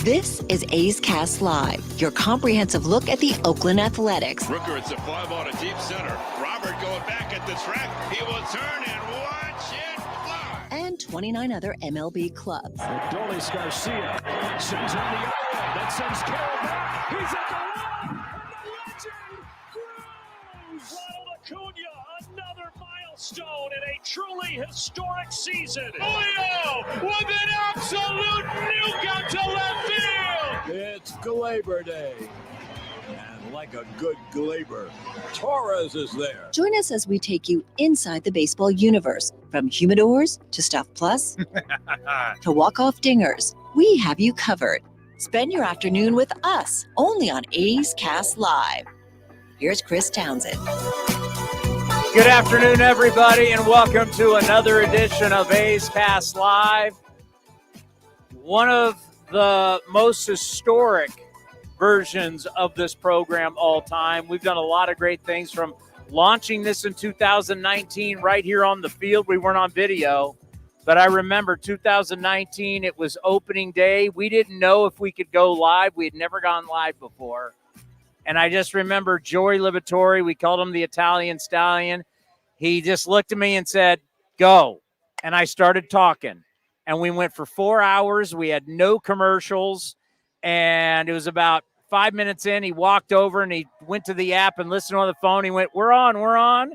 This is A's Cast Live, your comprehensive look at the Oakland Athletics. Rooker, it's a 5 on a deep center. Robert going back at the track. He will turn and watch it fly. And 29 other MLB clubs. Adolis Garcia sends on the other way. That sends Carroll back. He's at the wall. And the legend Cruz. Ronald Acuna, another milestone in a truly historic season. Julio with an absolute nuke out to left field. It's Glaber Day. And like a good Glaber, Torres is there. Join us as we take you inside the baseball universe. From humidors to Stuff Plus to walk-off dingers, we have you covered. Spend your afternoon with us, only on A's Cast Live. Here's Chris Townsend. Good afternoon, everybody, and welcome to another edition of A's Cast Live. One of the most historic versions of this program all time. We've done a lot of great things, from launching this in 2019 right here on the field. We weren't on video, but I remember 2019, it was opening day. We didn't know if we could go live. We had never gone live before. And I just remember Joey Livatore, we called him the Italian Stallion. He just looked at me and said, go. And I started talking. And we went for 4 hours. We had no commercials. And it was about 5 minutes in, he walked over and he went to the app and listened on the phone. He went, we're on.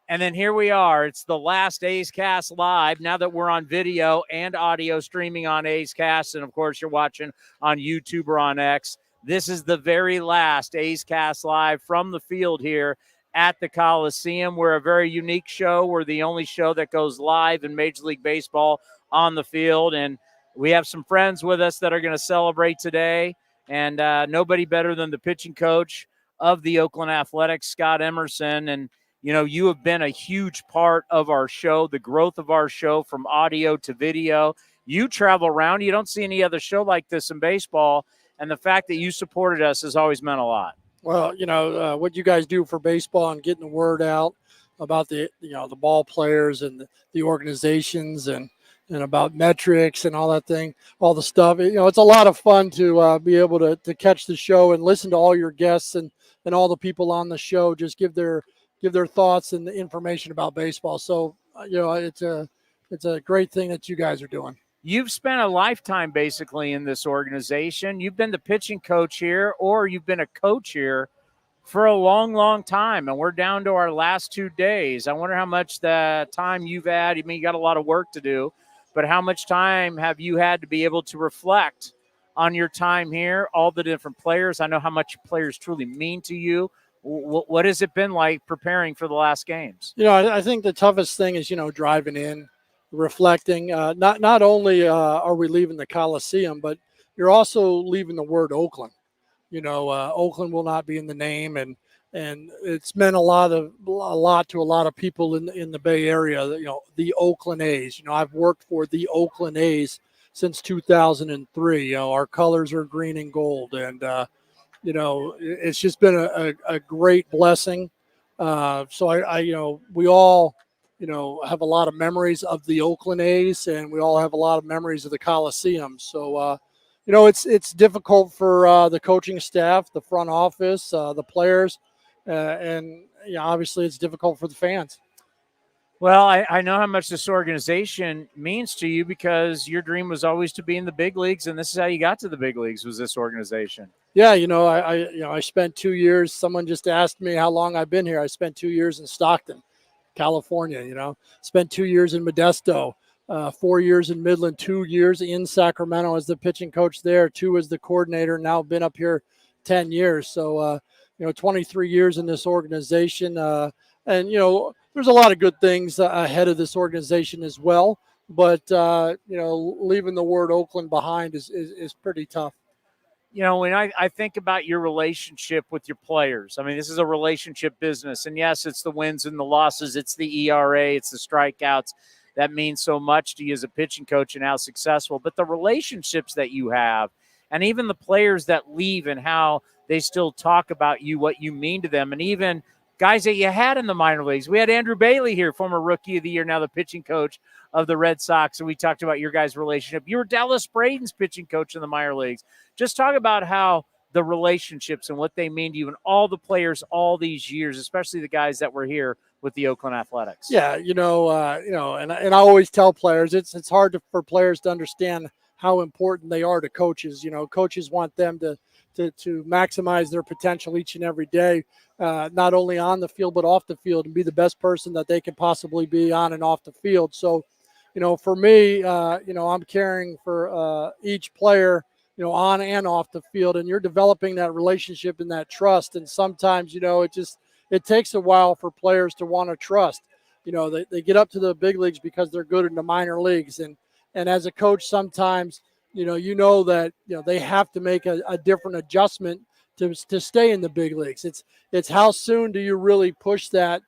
And then here we are. It's the last A's Cast Live, now that we're on video and audio streaming on A's Cast. And, of course, you're watching on YouTube or on X. This is the very last A's Cast Live from the field here at the Coliseum. We're a very unique show. We're the only show that goes live in Major League Baseball on the field. And we have some friends with us that are going to celebrate today. And nobody better than the pitching coach of the Oakland Athletics, Scott Emerson. And, you know, you have been a huge part of our show, the growth of our show from audio to video. You travel around. You don't see any other show like this in baseball. And the fact that you supported us has always meant a lot. Well, you know, what you guys do for baseball and getting the word out about the ball players and the organizations and about metrics and all that thing, all the stuff. You know, it's a lot of fun to be able to catch the show and listen to all your guests and all the people on the show just give their thoughts and the information about baseball. So, you know, it's a great thing that you guys are doing. You've spent a lifetime basically in this organization. You've been the pitching coach here, or you've been a coach here for a long, long time. And we're down to our last 2 days. I wonder how much the time you've had. I mean, you got a lot of work to do, but how much time have you had to be able to reflect on your time here, all the different players? I know how much players truly mean to you. What has it been like preparing for the last games? You know, I think the toughest thing is, you know, driving in, reflecting. Not only are we leaving the Coliseum, but you're also leaving the word Oakland. You know, Oakland will not be in the name, and it's meant a lot to a lot of people in the Bay Area. You know, the Oakland A's. You know, I've worked for the Oakland A's since 2003. You know, our colors are green and gold, and you know, it's just been a great blessing. So I you know, we all, you know, have a lot of memories of the Oakland A's, and we all have a lot of memories of the Coliseum. So, you know, it's difficult for the coaching staff, the front office, the players, and you know, obviously it's difficult for the fans. Well, I know how much this organization means to you, because your dream was always to be in the big leagues, and this is how you got to the big leagues, was this organization. Yeah, you know, I spent 2 years. Someone just asked me how long I've been here. I spent 2 years in Stockton, California. You know, spent 2 years in Modesto, 4 years in Midland, 2 years in Sacramento as the pitching coach there, 2 as the coordinator. Now been up here 10 years. So, you know, 23 years in this organization. And, you know, there's a lot of good things ahead of this organization as well. But, you know, leaving the word Oakland behind is pretty tough. You know, when I think about your relationship with your players, I mean, this is a relationship business. And, yes, it's the wins and the losses. It's the ERA. It's the strikeouts. That means so much to you as a pitching coach and how successful. But the relationships that you have, and even the players that leave and how they still talk about you, what you mean to them, and even guys that you had in the minor leagues. We had Andrew Bailey here, former Rookie of the Year, now the pitching coach of the Red Sox. And we talked about your guys' relationship. You were Dallas Braden's pitching coach in the minor leagues. Just talk about how the relationships and what they mean to you and all the players all these years, especially the guys that were here with the Oakland Athletics. Yeah, and I always tell players it's hard for players to understand how important they are to coaches. Coaches want them to maximize their potential each and every day, not only on the field but off the field, and be the best person that they can possibly be on and off the field. So, for me, I'm caring for each player, on and off the field, and you're developing that relationship and that trust. And sometimes, it takes a while for players to want to trust. They get up to the big leagues because they're good in the minor leagues. And as a coach, sometimes, that, they have to make a different adjustment to stay in the big leagues. It's how soon do you really push that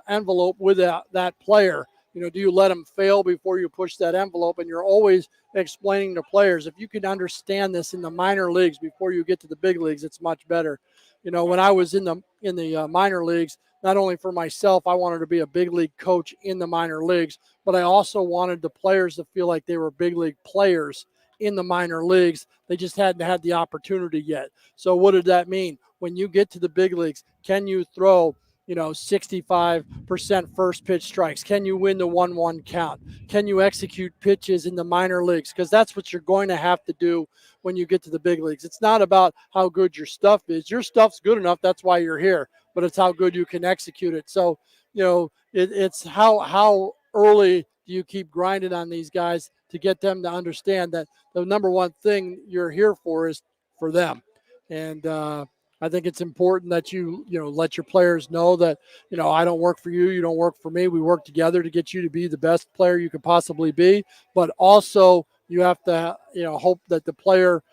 envelope with that player? Do you let them fail before you push that envelope? And you're always explaining to players, if you can understand this in the minor leagues before you get to the big leagues, it's much better. When I was in the minor leagues, not only for myself, I wanted to be a big league coach in the minor leagues, but I also wanted the players to feel like they were big league players in the minor leagues. They just hadn't had the opportunity yet. So what did that mean? When you get to the big leagues, can you throw 65% first pitch strikes? Can you win the 1-1 count? Can you execute pitches in the minor leagues? Because that's what you're going to have to do when you get to the big leagues. It's not about how good your stuff is. Your stuff's good enough. That's why you're here. But it's how good you can execute it. So, it's how early do you keep grinding on these guys to get them to understand that the number one thing you're here for is for them. And, I think it's important that you let your players know that, I don't work for you. You don't work for me. We work together to get you to be the best player you could possibly be. But also you have to, hope that the player,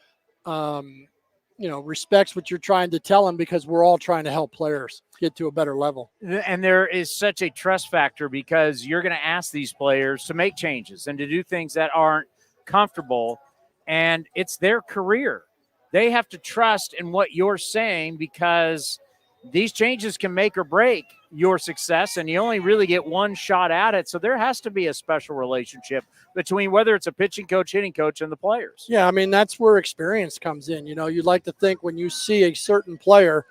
respects what you're trying to tell them, because we're all trying to help players get to a better level. And there is such a trust factor, because you're going to ask these players to make changes and to do things that aren't comfortable, and it's their career. They have to trust in what you're saying, because these changes can make or break your success, and you only really get one shot at it. So there has to be a special relationship between whether it's a pitching coach, hitting coach, and the players. Yeah, I mean, that's where experience comes in. You'd like to think when you see a certain player,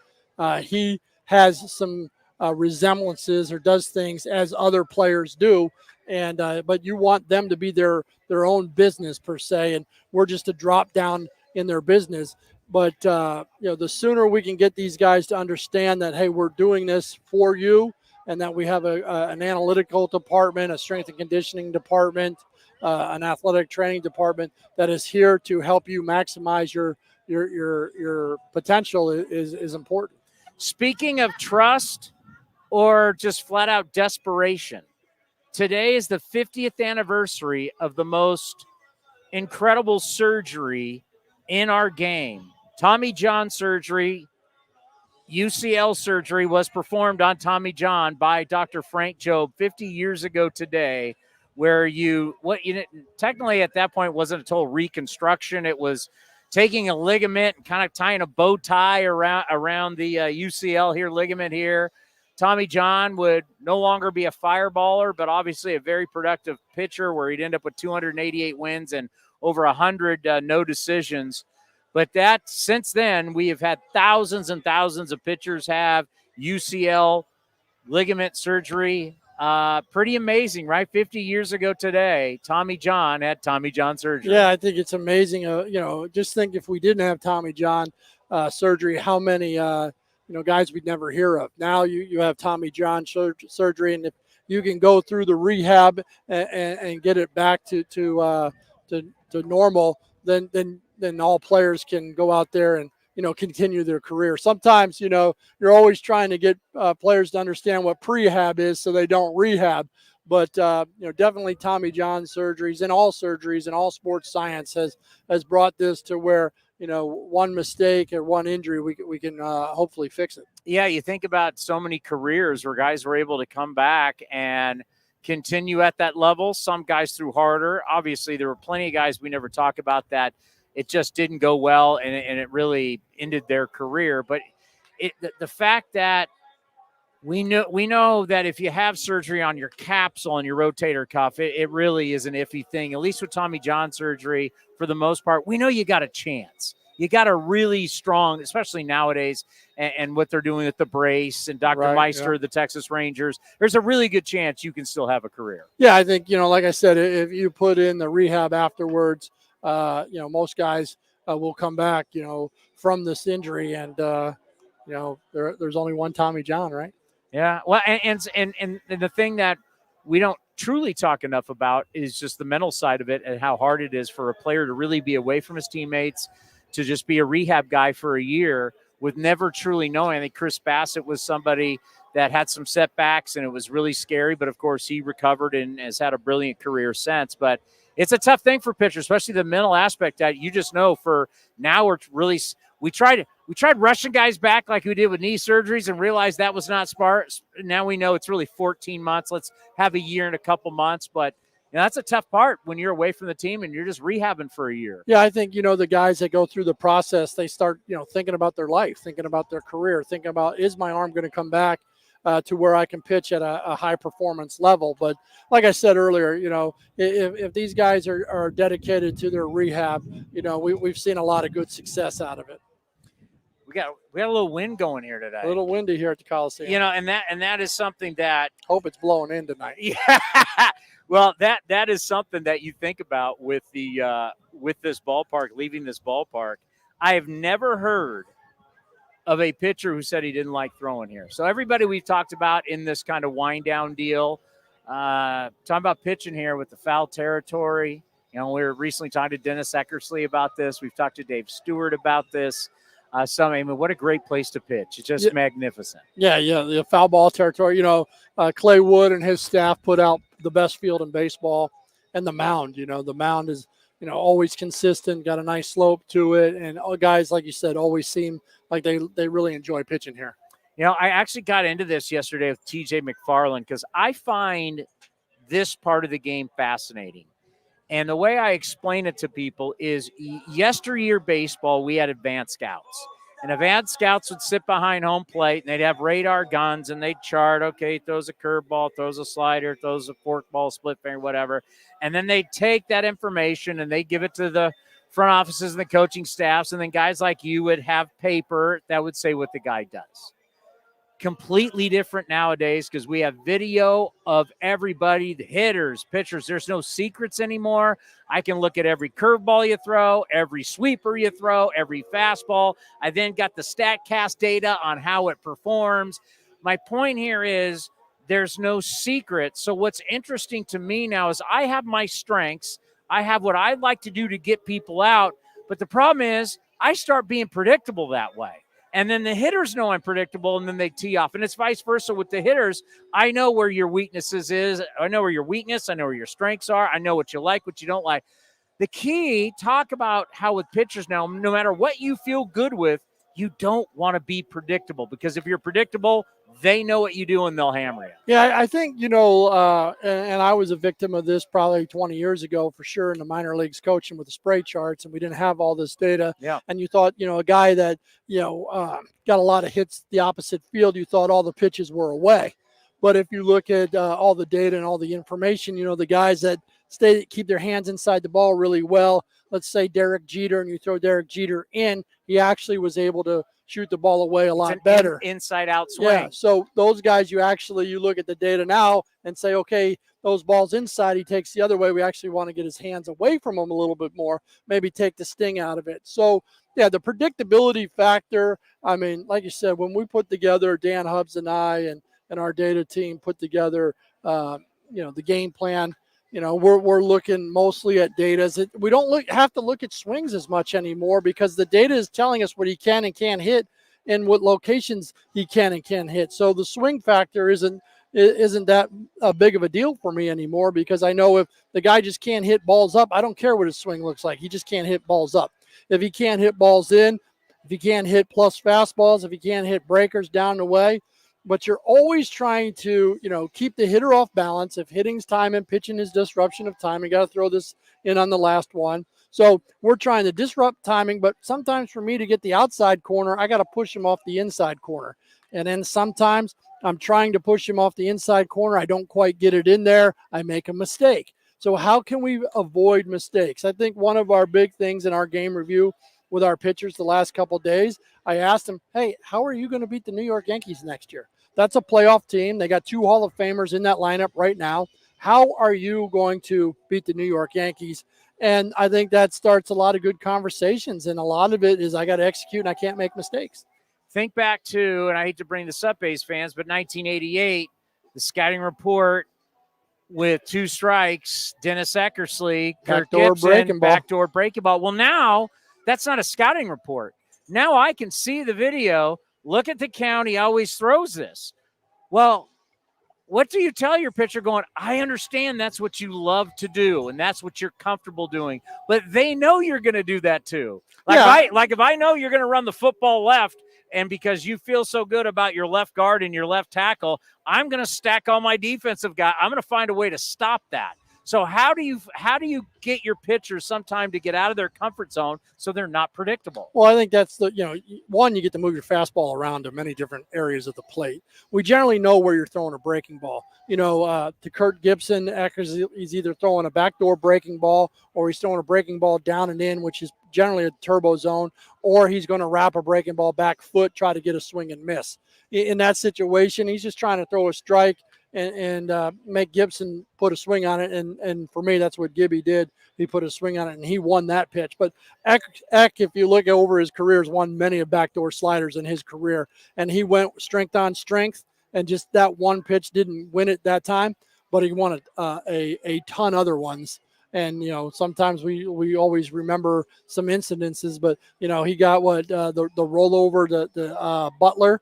he has some resemblances or does things as other players do, and but you want them to be their own business per se, and we're just a drop down in their business. But the sooner we can get these guys to understand that, hey, we're doing this for you, and that we have an analytical department, a strength and conditioning department, an athletic training department that is here to help you maximize your potential is important. Speaking of trust or just flat out desperation, today is the 50th anniversary of the most incredible surgery in our game. Tommy John surgery, UCL surgery, was performed on Tommy John by Dr. Frank Jobe 50 years ago today, where technically at that point wasn't a total reconstruction. It was taking a ligament and kind of tying a bow tie around the UCL here, ligament here. Tommy John would no longer be a fireballer, but obviously a very productive pitcher, where he'd end up with 288 wins and over 100 no decisions. But since then, we have had thousands and thousands of pitchers have UCL ligament surgery. Pretty amazing, right? 50 years ago today, Tommy John had Tommy John surgery. Yeah, I think it's amazing. Just think if we didn't have Tommy John surgery, how many guys we'd never hear of. Now you have Tommy John surgery, and if you can go through the rehab and get it back to normal, then all players can go out there and continue their career. Sometimes you're always trying to get players to understand what prehab is so they don't rehab. But definitely Tommy John surgeries and all sports science has brought this to where one mistake or one injury we can hopefully fix it. Yeah, you think about so many careers where guys were able to come back and continue at that level. Some guys threw harder. Obviously, there were plenty of guys we never talk about that it just didn't go well, and it really ended their career. But the fact that We know that if you have surgery on your capsule and your rotator cuff, it really is an iffy thing. At least with Tommy John surgery, for the most part, we know you got a chance. You got a really strong, especially nowadays, and what they're doing with the brace and Dr. Meister, the Texas Rangers. There's a really good chance you can still have a career. Yeah, I think, like I said, if you put in the rehab afterwards, most guys will come back, from this injury, and there's only one Tommy John, right? Yeah, well, and the thing that we don't truly talk enough about is just the mental side of it and how hard it is for a player to really be away from his teammates, to just be a rehab guy for a year with never truly knowing. I think Chris Bassett was somebody that had some setbacks, and it was really scary, but of course he recovered and has had a brilliant career since. But it's a tough thing for pitchers, especially the mental aspect that you just know for now. We tried rushing guys back like we did with knee surgeries and realized that was not smart. Now we know it's really 14 months. Let's have a year and a couple months. But that's a tough part when you're away from the team and you're just rehabbing for a year. Yeah, I think, the guys that go through the process, they start, thinking about their life, thinking about their career, thinking about, is my arm going to come back to where I can pitch at a high performance level? But like I said earlier, if these guys are dedicated to their rehab, we've seen a lot of good success out of it. We got a little wind going here today. A little windy here at the Coliseum. And that is something that hope it's blowing in tonight. Yeah. Well, that is something that you think about with this ballpark, leaving this ballpark. I have never heard of a pitcher who said he didn't like throwing here. So everybody we've talked about in this kind of wind down deal, talking about pitching here with the foul territory. We were recently talking to Dennis Eckersley about this. We've talked to Dave Stewart about this. What a great place to pitch. It's just magnificent. Yeah, the foul ball territory. Clay Wood and his staff put out the best field in baseball. And the mound, the mound is, always consistent, got a nice slope to it. And all guys, like you said, always seem like they really enjoy pitching here. I actually got into this yesterday with TJ McFarland because I find this part of the game fascinating. And the way I explain it to people is yesteryear baseball, we had advanced scouts. And advanced scouts would sit behind home plate, and they'd have radar guns, and they'd chart, okay, throws a curveball, throws a slider, throws a forkball, split finger, whatever. And then they'd take that information, and they'd give it to the front offices and the coaching staffs, and then guys like you would have paper that would say what the guy does. Completely different nowadays because we have video of everybody, the hitters, pitchers. There's no secrets anymore. I can look at every curveball you throw, every sweeper you throw, every fastball. I then got the StatCast data on how it performs. My point here is there's no secret. So what's interesting to me now is I have my strengths. I have what I'd like to do to get people out. But the problem is I start being predictable that way. And then the hitters know I'm predictable, and then they tee off. And it's vice versa with the hitters. I know where your weaknesses is. I know where your weakness. I know where your strengths are. I know what you like, what you don't like. The key, talk about how with pitchers now, no matter what you feel good with, you don't want to be predictable. Because if you're predictable, they know what you do, and they'll hammer you. Yeah, I think, and I was a victim of this probably 20 years ago for sure in the minor leagues coaching with the spray charts, and we didn't have all this data. Yeah. And you thought, a guy that, got a lot of hits the opposite field, you thought all the pitches were away. But if you look at all the data and all the information, the guys that keep their hands inside the ball really well, let's say Derek Jeter, and you throw Derek Jeter in, he actually was able to shoot the ball away a lot better. Inside-out swing. Yeah, so those guys, you look at the data now and say, okay, those balls inside, he takes the other way. We actually want to get his hands away from him a little bit more, maybe take the sting out of it. So, yeah, the predictability factor, like you said, when we put together, Dan Hubbs and I and our data team put together, the game plan, we're looking mostly at data. We don't have to look at swings as much anymore because the data is telling us what he can and can't hit and what locations he can and can't hit. So the swing factor isn't that big of a deal for me anymore because I know if the guy just can't hit balls up, I don't care what his swing looks like. He just can't hit balls up. If he can't hit balls in, if he can't hit plus fastballs, if he can't hit breakers down the way, but you're always trying to, keep the hitter off balance. If hitting's time and pitching is disruption of time, you got to throw this in on the last one. So we're trying to disrupt timing, but sometimes for me to get the outside corner, I got to push him off the inside corner. And then sometimes I'm trying to push him off the inside corner. I don't quite get it in there. I make a mistake. So how can we avoid mistakes? I think one of our big things in our game review with our pitchers the last couple of days, I asked them, hey, how are you going to beat the New York Yankees next year? That's a playoff team. They got 2 Hall of Famers in that lineup right now. How are you going to beat the New York Yankees? And I think that starts a lot of good conversations. And a lot of it is I got to execute and I can't make mistakes. Think back to, and I hate to bring this up, A's fans, but 1988, the scouting report with 2 strikes, Dennis Eckersley, Kirk Gibson, backdoor breaking ball. Well, now that's not a scouting report. Now I can see the video. Look at the count. He always throws this. Well, what do you tell your pitcher going, I understand that's what you love to do and that's what you're comfortable doing, but they know you're going to do that too. If I know you're going to run the football left, and because you feel so good about your left guard and your left tackle, I'm going to stack all my defensive guys. I'm going to find a way to stop that. So how do you get your pitchers sometime to get out of their comfort zone so they're not predictable? Well, I think that's one, you get to move your fastball around to many different areas of the plate. We generally know where you're throwing a breaking ball. To Kurt Gibson, he's either throwing a backdoor breaking ball or he's throwing a breaking ball down and in, which is generally a turbo zone, or he's going to wrap a breaking ball back foot, try to get a swing and miss. In that situation, he's just trying to throw a strike and make Gibson put a swing on it. And for me, that's what Gibby did. He put a swing on it, and he won that pitch. But Eck, if you look over his career, has won many of backdoor sliders in his career. And he went strength on strength, and just that one pitch didn't win it that time, but he won a ton other ones. And, sometimes we always remember some incidences, but, he got the rollover, the Butler.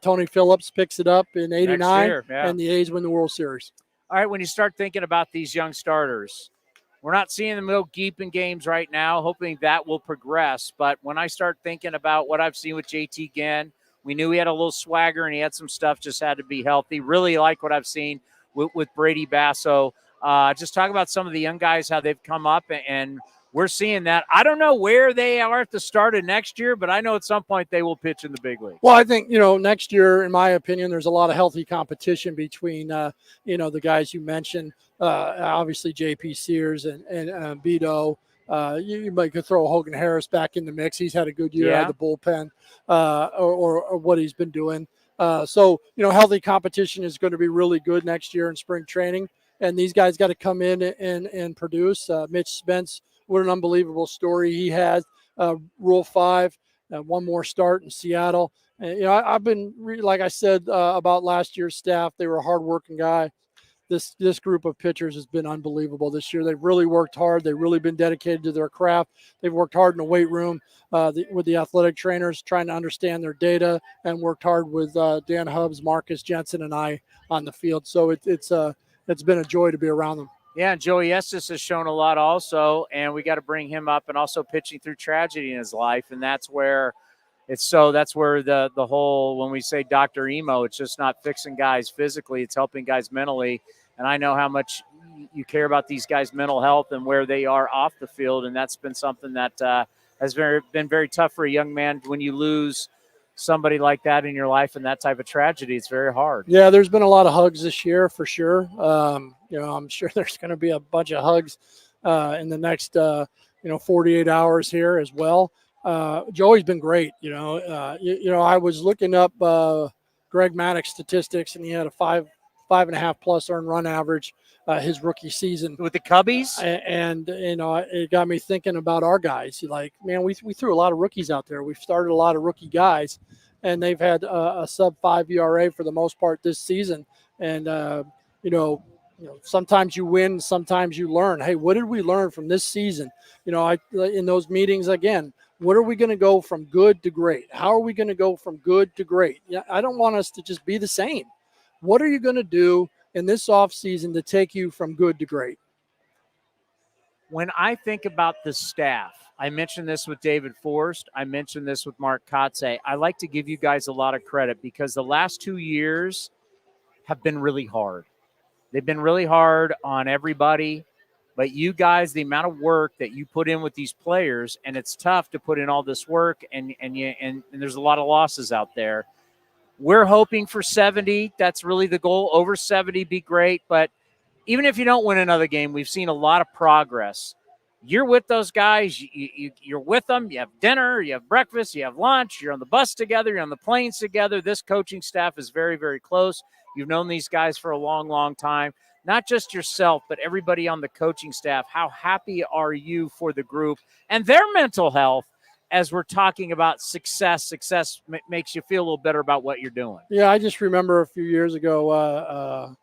Tony Phillips picks it up in 89, and the A's win the World Series. All right, when you start thinking about these young starters, we're not seeing them go deep in games right now, hoping that will progress. But when I start thinking about what I've seen with JT Ginn, we knew he had a little swagger and he had some stuff, just had to be healthy. Really like what I've seen with Brady Basso. Just talk about some of the young guys, how they've come up, and we're seeing that. I don't know where they are at the start of next year, but I know at some point they will pitch in the big league. Well, I think, next year, in my opinion, there's a lot of healthy competition between, the guys you mentioned, obviously JP Sears and Beto. You might could throw Hogan Harris back in the mix. He's had a good year out of the bullpen or what he's been doing. So, healthy competition is going to be really good next year in spring training. And these guys got to come in and produce. Mitch Spence, what an unbelievable story he has. Rule 5, one more start in Seattle. And, I've been, like I said about last year's staff, they were a hardworking guy. This group of pitchers has been unbelievable this year. They've really worked hard. They've really been dedicated to their craft. They've worked hard in the weight room with the athletic trainers, trying to understand their data, and worked hard with Dan Hubbs, Marcus Jensen, and I on the field. So it's been a joy to be around them. Yeah, and Joey Estes has shown a lot also, and we got to bring him up, and also pitching through tragedy in his life, and that's where the whole, when we say Dr. Emo, it's just not fixing guys physically, it's helping guys mentally, and I know how much you care about these guys' mental health and where they are off the field, and that's been something that has been very tough for a young man when you lose somebody like that in your life and that type of tragedy. It's very hard. Yeah, there's been a lot of hugs this year for sure. I'm sure there's going to be a bunch of hugs in the next 48 hours here as well. Joey's been great. I was looking up Greg Maddox's statistics, and he had a 5.5 plus earned run average his rookie season with the Cubbies. And it got me thinking about our guys. We threw a lot of rookies out there. We've started a lot of rookie guys, and they've had a sub-5 ERA for the most part this season. And sometimes you win, sometimes you learn. Hey, what did we learn from this season? In those meetings again, what are we going to go from good to great? How are we going to go from good to great? I don't want us to just be the same. What are you going to do in this offseason to take you from good to great? When I think about the staff, I mentioned this with David Forrest. I mentioned this with Mark Kotze. I like to give you guys a lot of credit because the last 2 years have been really hard. They've been really hard on everybody. But you guys, the amount of work that you put in with these players, and it's tough to put in all this work, and there's a lot of losses out there. We're hoping for 70. That's really the goal. Over 70 be great. But even if you don't win another game, we've seen a lot of progress. You're with those guys. You're with them. You have dinner. You have breakfast. You have lunch. You're on the bus together. You're on the planes together. This coaching staff is very, very close. You've known these guys for a long, long time. Not just yourself, but everybody on the coaching staff. How happy are you for the group and their mental health as we're talking about success? Success makes you feel a little better about what you're doing. Yeah, I just remember a few years ago,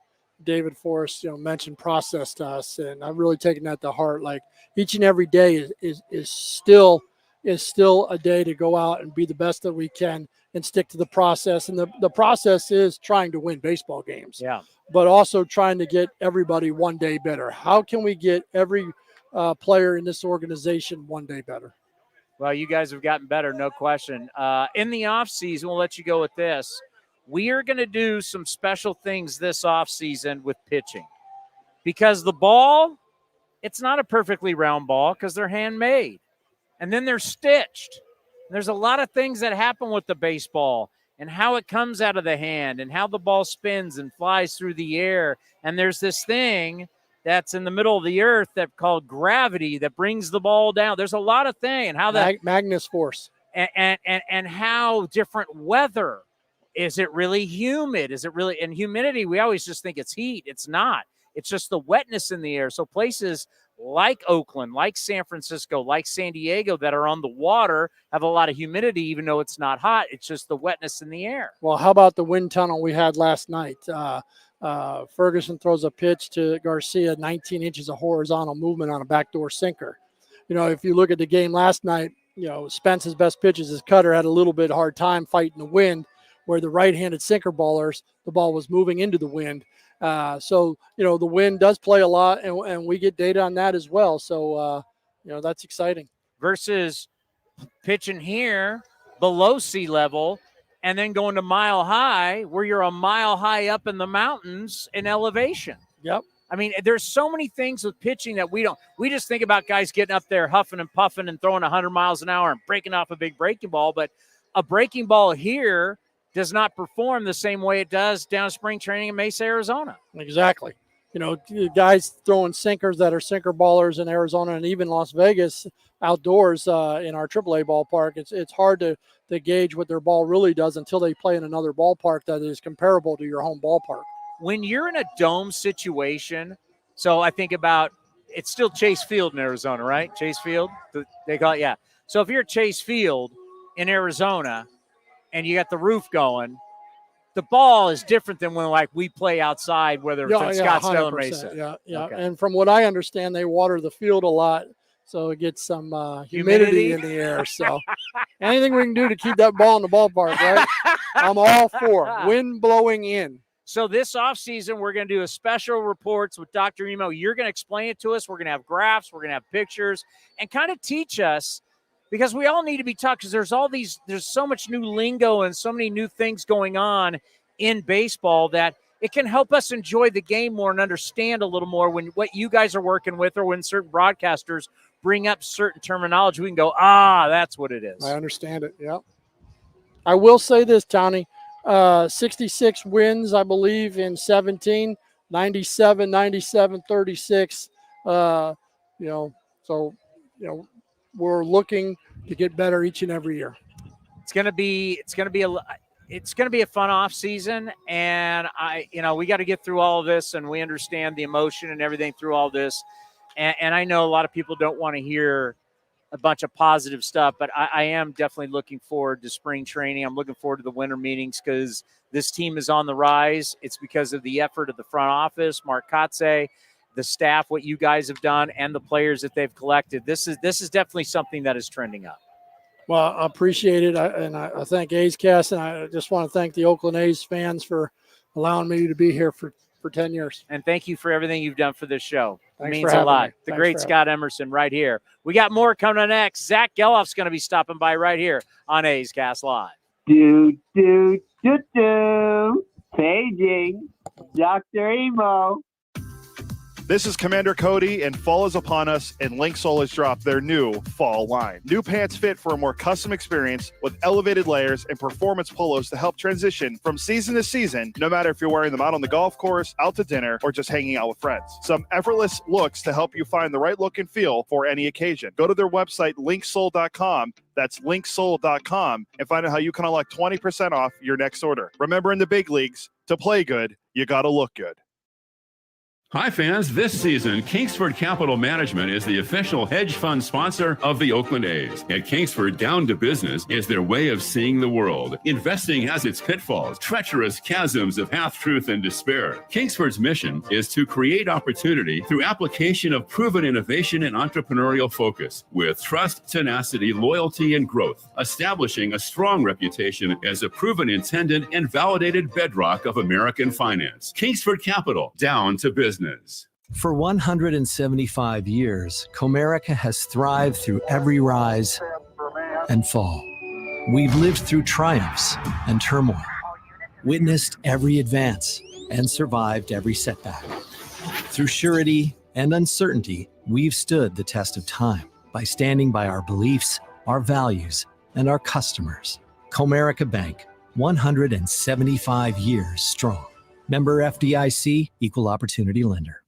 David Forrest, mentioned process to us, and I've really taken that to heart. Like each and every day is still a day to go out and be the best that we can and stick to the process. And the process is trying to win baseball games. Yeah. But also trying to get everybody one day better. How can we get every player in this organization one day better? Well, you guys have gotten better, no question. In the offseason, we'll let you go with this. We are going to do some special things this offseason with pitching because the ball, it's not a perfectly round ball because they're handmade. And then they're stitched. There's a lot of things that happen with the baseball and how it comes out of the hand and how the ball spins and flies through the air. And there's this thing that's in the middle of the earth that called gravity that brings the ball down. There's a lot of things. And how that Magnus force. And how different weather. Is it really humid? Is it really – and humidity, we always just think it's heat. It's not. It's just the wetness in the air. So places like Oakland, like San Francisco, like San Diego that are on the water have a lot of humidity even though it's not hot. It's just the wetness in the air. Well, how about the wind tunnel we had last night? Ferguson throws a pitch to Garcia, 19 inches of horizontal movement on a backdoor sinker. If you look at the game last night, Spence's best pitches, his cutter had a little bit hard time fighting the wind, where the right-handed sinker ballers, the ball was moving into the wind. So the wind does play a lot, and we get data on that as well. So, that's exciting. Versus pitching here below sea level and then going to mile high where you're a mile high up in the mountains in elevation. Yep. I mean, there's so many things with pitching that we just think about guys getting up there huffing and puffing and throwing 100 miles an hour and breaking off a big breaking ball. But a breaking ball here does not perform the same way it does down spring training in Mesa, Arizona. Exactly. Guys throwing sinkers that are sinker ballers in Arizona and even Las Vegas outdoors in our AAA ballpark. It's hard to gauge what their ball really does until they play in another ballpark that is comparable to your home ballpark. When you're in a dome situation, so I think about it's still Chase Field in Arizona, right? Chase Field, they call it, yeah. So if you're at Chase Field in Arizona and you got the roof going, the ball is different than when we play outside, whether it's at Scottsdale or Mesa. Yeah. Okay. And from what I understand, they water the field a lot, so it gets some humidity in the air. So anything we can do to keep that ball in the ballpark, right? I'm all for wind blowing in. So this offseason, we're going to do a special reports with Dr. Emo. You're going to explain it to us. We're going to have graphs. We're going to have pictures and kind of teach us, because we all need to be taught, because there's so much new lingo and so many new things going on in baseball that it can help us enjoy the game more and understand a little more when what you guys are working with or when certain broadcasters bring up certain terminology. We can go, that's what it is. I understand it, yeah. I will say this, Towny, 66 wins, I believe, in 17, 97, 36. We're looking to get better each and every year. It's going to be a fun off season, and we got to get through all of this, and we understand the emotion and everything through all this. And I know a lot of people don't want to hear a bunch of positive stuff, but I am definitely looking forward to spring training. I'm looking forward to the winter meetings because this team is on the rise. It's because of the effort of the front office, Mark Kotze, the staff, what you guys have done, and the players that they've collected. This is definitely something that is trending up. Well, I appreciate it, I thank A's Cast, and I just want to thank the Oakland A's fans for allowing me to be here for 10 years. And thank you for everything you've done for this show. Thanks It means for a lot. me. The Thanks great for Scott Emerson right here. We got more coming next. Zack Gelof's going to be stopping by right here on A's Cast Live. Paging Dr. Emo. This is Commander Cody, and fall is upon us, and Linksole has dropped their new fall line. New pants fit for a more custom experience with elevated layers and performance polos to help transition from season to season, no matter if you're wearing them out on the golf course, out to dinner, or just hanging out with friends. Some effortless looks to help you find the right look and feel for any occasion. Go to their website, linksole.com. That's linksole.com, and find out how you can unlock 20% off your next order. Remember, in the big leagues, to play good, you got to look good. Hi fans, this season, Kingsford Capital Management is the official hedge fund sponsor of the Oakland A's. At Kingsford, down to business is their way of seeing the world. Investing has its pitfalls, treacherous chasms of half-truth and despair. Kingsford's mission is to create opportunity through application of proven innovation and entrepreneurial focus with trust, tenacity, loyalty, and growth, establishing a strong reputation as a proven intended and validated bedrock of American finance. Kingsford Capital, down to business. For 175 years, Comerica has thrived through every rise and fall. We've lived through triumphs and turmoil, witnessed every advance, and survived every setback. Through surety and uncertainty, we've stood the test of time by standing by our beliefs, our values, and our customers. Comerica Bank, 175 years strong. Member FDIC, Equal Opportunity Lender.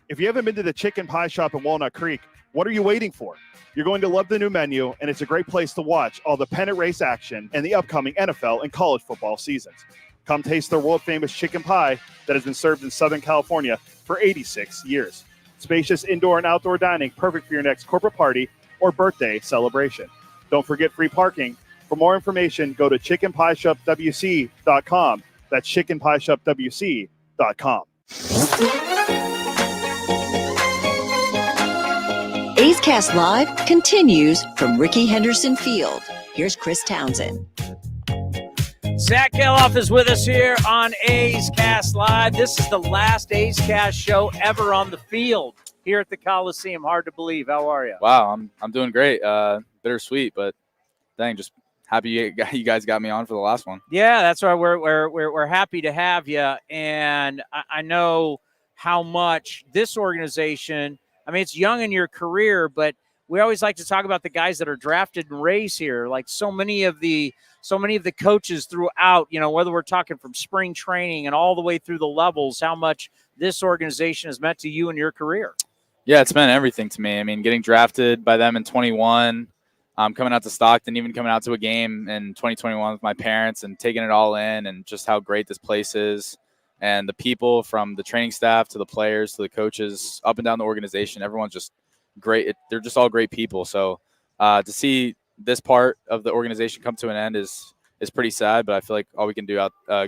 If you haven't been to the Chicken Pie Shop in Walnut Creek, what are you waiting for? You're going to love the new menu, and it's a great place to watch all the pennant race action and the upcoming NFL and college football seasons. Come taste their world-famous chicken pie that has been served in Southern California for 86 years. Spacious indoor and outdoor dining, perfect for your next corporate party or birthday celebration. Don't forget free parking. For more information, go to chickenpieshopwc.com. That's chickenpieshopwc.com. A's Cast Live continues from Rickey Henderson Field. Here's Chris Townsend. Zack Gelof is with us here on A's Cast Live. This is the last A's Cast show ever on the field here at the Coliseum. Hard to believe. How are you? Wow, I'm doing great. Bittersweet, but dang, just happy you guys got me on for the last one. Yeah, that's why we're happy to have you. And I know how much this organization, I mean, it's young in your career, but we always like to talk about the guys that are drafted and raised here. Like so many of the coaches throughout, you know, whether we're talking from spring training and all the way through the levels, how much this organization has meant to you in your career. Yeah, it's meant everything to me. I mean, getting drafted by them in 21, coming out to Stockton, even coming out to a game in 2021 with my parents and taking it all in, and just how great this place is, and the people from the training staff to the players to the coaches up and down the organization, everyone's just great. They're just all great people. So to see this part of the organization come to an end is pretty sad, but I feel like all we can do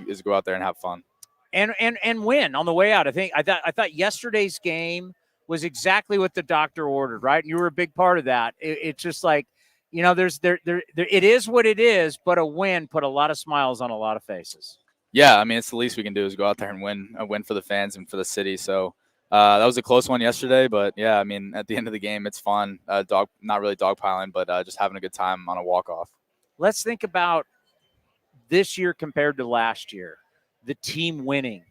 is go out there and have fun and win on the way out. I thought yesterday's game was exactly what the doctor ordered, right? And you were a big part of that. It's just like, you know, it is what it is, but a win put a lot of smiles on a lot of faces. Yeah, I mean, it's the least we can do is go out there and win for the fans and for the city. So that was a close one yesterday, but yeah, I mean, at the end of the game, it's fun. Not really dogpiling, but just having a good time on a walk-off. Let's think about this year compared to last year, the team winning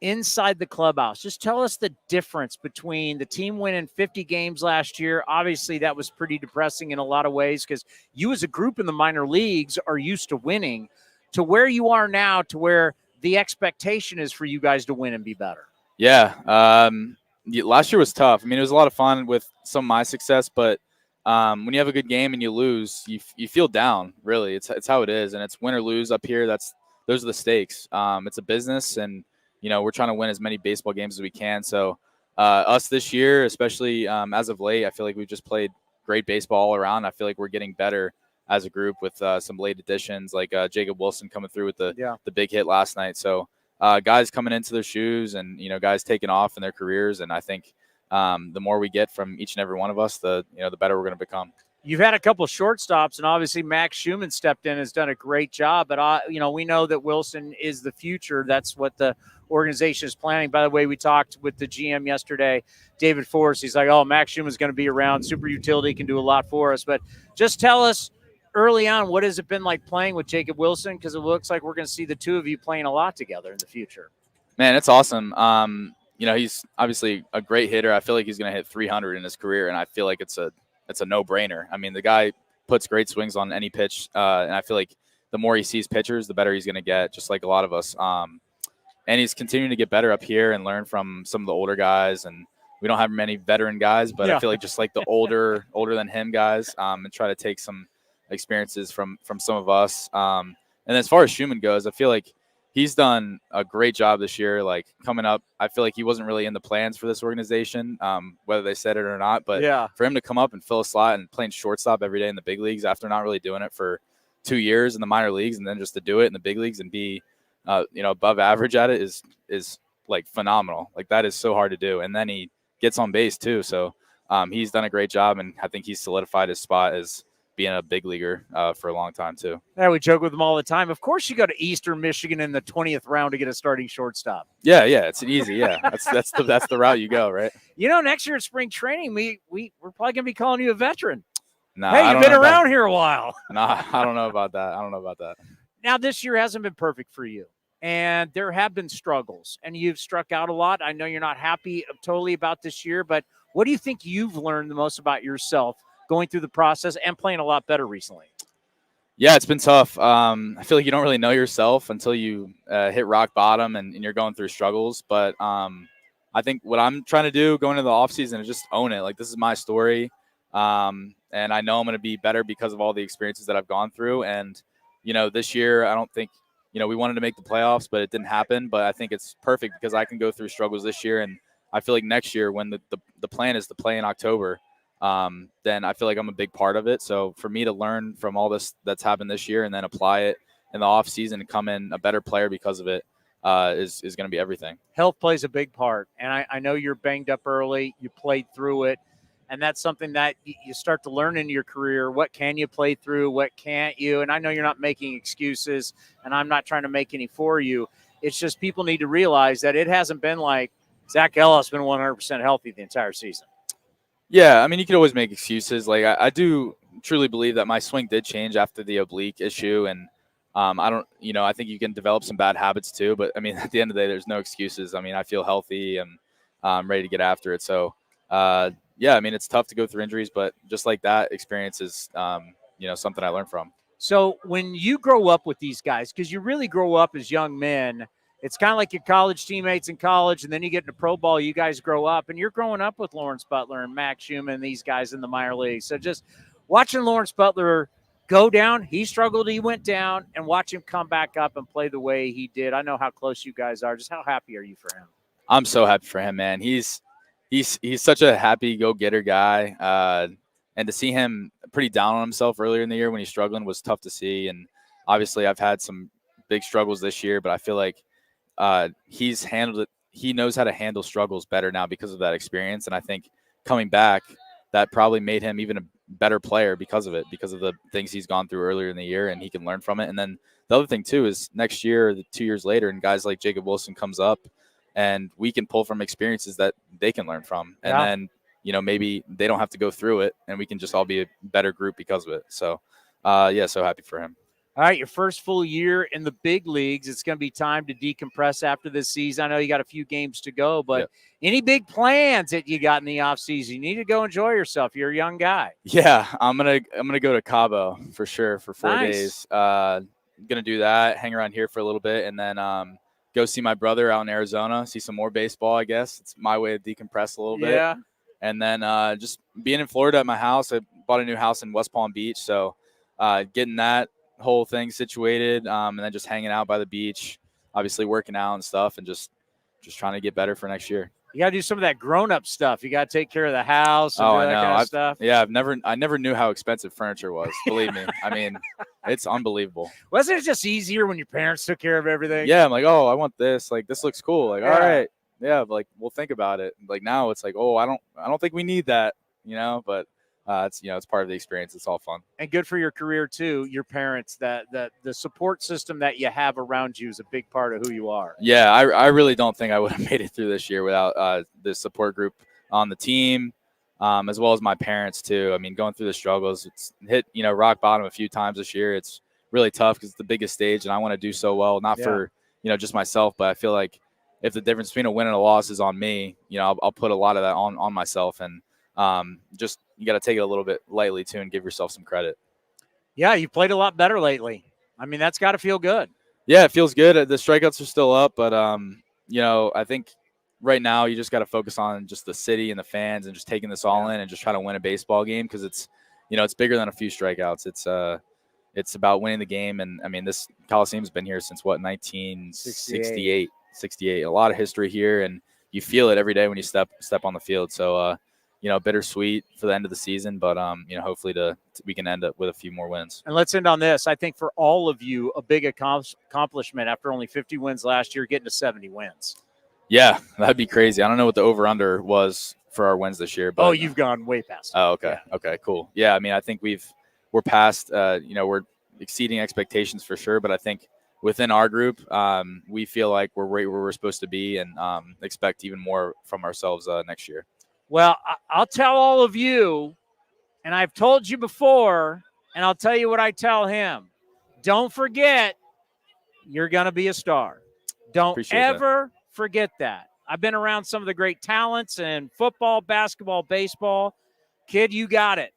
inside the clubhouse. Just tell us the difference between the team winning 50 games last year. Obviously, that was pretty depressing in a lot of ways because you as a group in the minor leagues are used to winning, to where you are now, to where the expectation is for you guys to win and be better. Yeah. Last year was tough. I mean, it was a lot of fun with some of my success, but when you have a good game and you lose, you feel down, really. It's how it is, and it's win or lose up here. Those are the stakes. It's a business, and, you know, we're trying to win as many baseball games as we can. So us this year, especially as of late, I feel like we've just played great baseball all around. I feel like we're getting better as a group with some late additions like Jacob Wilson coming through with the big hit last night. So guys coming into their shoes and, you know, guys taking off in their careers. And I think the more we get from each and every one of us, the better we're going to become. You've had a couple of shortstops, and obviously Max Schumann stepped in, has done a great job. But, we know that Wilson is the future. That's what the organization is planning. By the way, we talked with the GM yesterday, David Forrest. He's like, Max Schumann's going to be around. Super utility, can do a lot for us. But just tell us early on, what has it been like playing with Jacob Wilson? Because it looks like we're going to see the two of you playing a lot together in the future. Man, it's awesome. he's obviously a great hitter. I feel like he's going to hit 300 in his career, and I feel like it's a no-brainer. I mean, the guy puts great swings on any pitch, and I feel like the more he sees pitchers, the better he's going to get, just like a lot of us. And he's continuing to get better up here and learn from some of the older guys. And we don't have many veteran guys, but I feel like just like the older than him guys, and try to take some experiences from some of us. And as far as Schumann goes, I feel like he's done a great job this year. Like coming up, I feel like he wasn't really in the plans for this organization, whether they said it or not. But for him to come up and fill a slot and playing shortstop every day in the big leagues after not really doing it for 2 years in the minor leagues, and then just to do it in the big leagues and be above average at it is like phenomenal. Like that is so hard to do. And then he gets on base too. So he's done a great job, and I think he's solidified his spot as being a big leaguer for a long time too. Yeah, we joke with him all the time. Of course you go to Eastern Michigan in the 20th round to get a starting shortstop. Yeah, it's easy. Yeah, that's the route you go, right? Next year at spring training, we're probably gonna be calling you a veteran. Nah, hey, you've been around here a while. Nah, I don't know about that. Now, this year hasn't been perfect for you, and there have been struggles, and you've struck out a lot. I know you're not happy totally about this year, but what do you think you've learned the most about yourself going through the process and playing a lot better recently? Yeah, it's been tough. I feel like you don't really know yourself until you hit rock bottom and you're going through struggles. But I think what I'm trying to do going into the offseason is just own it. Like, this is my story. And I know I'm going to be better because of all the experiences that I've gone through. And, this year, I don't think, we wanted to make the playoffs, but it didn't happen. But I think it's perfect because I can go through struggles this year. And I feel like next year when the plan is to play in October, then I feel like I'm a big part of it. So for me to learn from all this that's happened this year and then apply it in the off season and come in a better player because of it is going to be everything. Health plays a big part. And I know you're banged up early. You played through it. And that's something that you start to learn in your career. What can you play through? What can't you? And I know you're not making excuses, and I'm not trying to make any for you. It's just people need to realize that it hasn't been like Zack Gelof's been 100% healthy the entire season. Yeah, I mean, you could always make excuses. Like, I do truly believe that my swing did change after the oblique issue. And I think you can develop some bad habits too. But, I mean, at the end of the day, there's no excuses. I mean, I feel healthy and I'm ready to get after it. So, yeah, I mean, it's tough to go through injuries, but just like that experience is, something I learned from. So when you grow up with these guys, because you really grow up as young men, it's kind of like your college teammates in college, and then you get into pro ball, you guys grow up, and you're growing up with Lawrence Butler and Max Schumann, these guys in the minor leagues. So just watching Lawrence Butler go down, he struggled, he went down, and watch him come back up and play the way he did. I know how close you guys are. Just how happy are you for him? I'm so happy for him, man. He's such a happy go-getter guy. And to see him pretty down on himself earlier in the year when he's struggling was tough to see. And obviously I've had some big struggles this year, but I feel like he's handled it. He knows how to handle struggles better now because of that experience. And I think coming back, that probably made him even a better player because of it, because of the things he's gone through earlier in the year, and he can learn from it. And then the other thing too is next year, 2 years later, and guys like Jacob Wilson comes up, and we can pull from experiences that they can learn from. And then, maybe they don't have to go through it, and we can just all be a better group because of it. So, so happy for him. All right, your first full year in the big leagues. It's going to be time to decompress after this season. I know you got a few games to go, but any big plans that you got in the offseason? You need to go enjoy yourself. You're a young guy. Yeah, I'm gonna go to Cabo for sure for 4 days. Gonna do that, hang around here for a little bit, and then go see my brother out in Arizona, see some more baseball, I guess. It's my way to decompress a little bit. Yeah. And then just being in Florida at my house. I bought a new house in West Palm Beach, so getting that whole thing situated, and then just hanging out by the beach, obviously working out and stuff, and just trying to get better for next year. You got to do some of that grown-up stuff. You got to take care of the house and that kind of stuff. Yeah, I never knew how expensive furniture was. Believe me. I mean, it's unbelievable. Wasn't it just easier when your parents took care of everything? Yeah, I'm like, oh, I want this. Like, this looks cool. Like, all right. Yeah, but like, we'll think about it. Like, now it's like, oh, I don't think we need that, but it's part of the experience. It's all fun. And good for your career too. Your parents, that the support system that you have around you is a big part of who you are. Yeah, I really don't think I would have made it through this year without this support group on the team, as well as my parents too. I mean, going through the struggles, it's hit rock bottom a few times this year. It's really tough because it's the biggest stage, and I want to do so well, not for just myself, but I feel like if the difference between a win and a loss is on me, I'll put a lot of that on myself, and just you got to take it a little bit lightly too and give yourself some credit. Yeah, you played a lot better lately. I mean, that's got to feel good. Yeah, it feels good. The strikeouts are still up, but I think right now you just got to focus on just the city and the fans and just taking this all in and just try to win a baseball game, because it's bigger than a few strikeouts. It's about winning the game, and I mean, this Coliseum's been here since 1968. 68. A lot of history here, and you feel it every day when you step on the field. So bittersweet for the end of the season, but hopefully we can end up with a few more wins. And let's end on this. I think for all of you, a big accomplishment after only 50 wins last year, getting to 70 wins. Yeah, that'd be crazy. I don't know what the over-under was for our wins this year. But, you've gone way past it. Oh, okay. Yeah. Okay, cool. Yeah, I mean, I think we're past, we're exceeding expectations for sure, but I think within our group, we feel like we're right where we're supposed to be, and expect even more from ourselves next year. Well, I'll tell all of you, and I've told you before, and I'll tell you what I tell him. Don't forget, you're going to be a star. Don't Appreciate ever forget that. I've been around some of the great talents in football, basketball, baseball. Kid, you got it.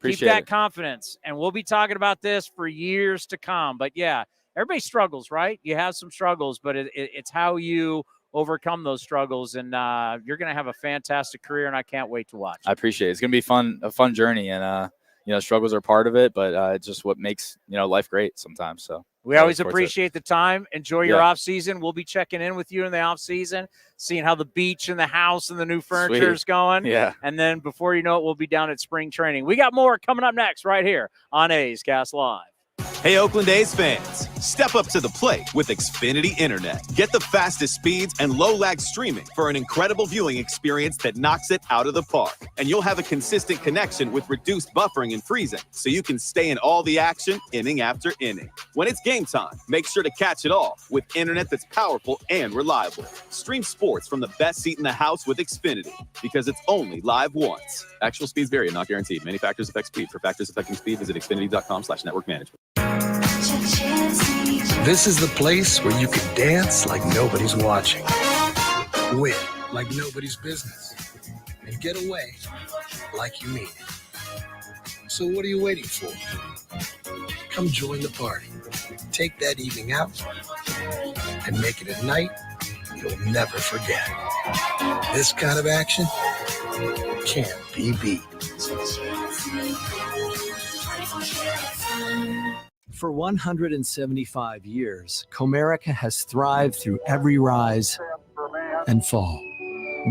Keep that confidence. And we'll be talking about this for years to come. But, yeah, everybody struggles, right? You have some struggles, but it's how you overcome those struggles, and you're going to have a fantastic career, and I can't wait to watch. I appreciate it. It's going to be a fun journey, and struggles are part of it, but it's just what makes life great sometimes. So we always appreciate the time. Enjoy your off season. We'll be checking in with you in the off season, seeing how the beach and the house and the new furniture is going. Yeah, and then before you know it, we'll be down at spring training. We got more coming up next right here on A's Cast Live. Hey, Oakland A's fans, step up to the plate with Xfinity Internet. Get the fastest speeds and low-lag streaming for an incredible viewing experience that knocks it out of the park. And you'll have a consistent connection with reduced buffering and freezing, so you can stay in all the action inning after inning. When it's game time, make sure to catch it all with internet that's powerful and reliable. Stream sports from the best seat in the house with Xfinity, because it's only live once. Actual speeds vary and not guaranteed. Many factors affect speed. For factors affecting speed, visit xfinity.com/network management. This is the place where you can dance like nobody's watching, win like nobody's business, and get away like you mean it. So what are you waiting for? Come join the party. Take that evening out and make it a night you'll never forget. This kind of action can't be beat. For 175 years, Comerica has thrived through every rise and fall.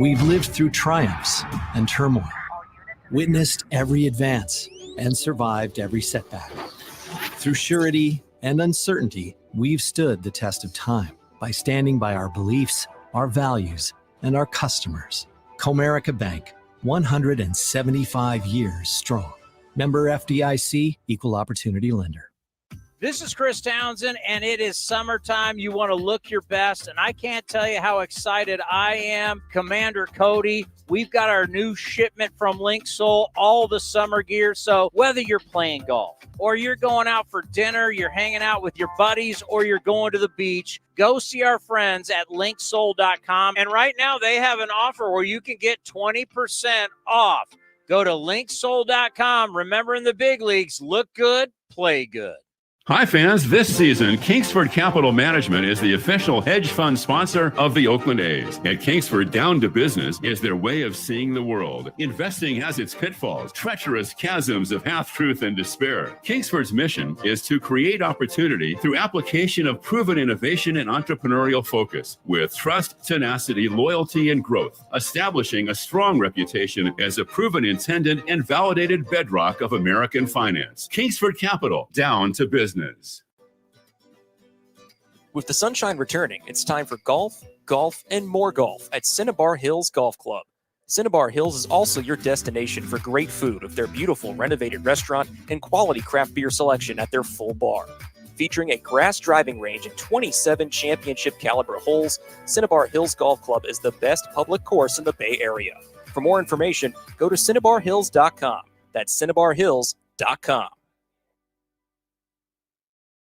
We've lived through triumphs and turmoil, witnessed every advance, and survived every setback. Through surety and uncertainty, we've stood the test of time by standing by our beliefs, our values, and our customers. Comerica Bank, 175 years strong. Member FDIC, Equal Opportunity Lender. This is Chris Townsend, and it is summertime. You want to look your best, and I can't tell you how excited I am. Commander Cody, we've got our new shipment from Link Soul, all the summer gear. So whether you're playing golf or you're going out for dinner, you're hanging out with your buddies, or you're going to the beach, go see our friends at linksoul.com. And right now they have an offer where you can get 20% off. Go to linksoul.com. Remember, in the big leagues, look good, play good. Hi, fans. This season, Kingsford Capital Management is the official hedge fund sponsor of the Oakland A's. At Kingsford, down to business is their way of seeing the world. Investing has its pitfalls, treacherous chasms of half-truth and despair. Kingsford's mission is to create opportunity through application of proven innovation and entrepreneurial focus with trust, tenacity, loyalty, and growth, establishing a strong reputation as a proven intendant and validated bedrock of American finance. Kingsford Capital, down to business. With the sunshine returning, it's time for golf, and more golf at Cinnabar Hills Golf Club. Cinnabar Hills is also your destination for great food with their beautiful renovated restaurant and quality craft beer selection at their full bar. Featuring a grass driving range and 27 championship caliber holes, Cinnabar Hills Golf Club is the best public course in the Bay Area. For more information, go to cinnabarhills.com. That's cinnabarhills.com.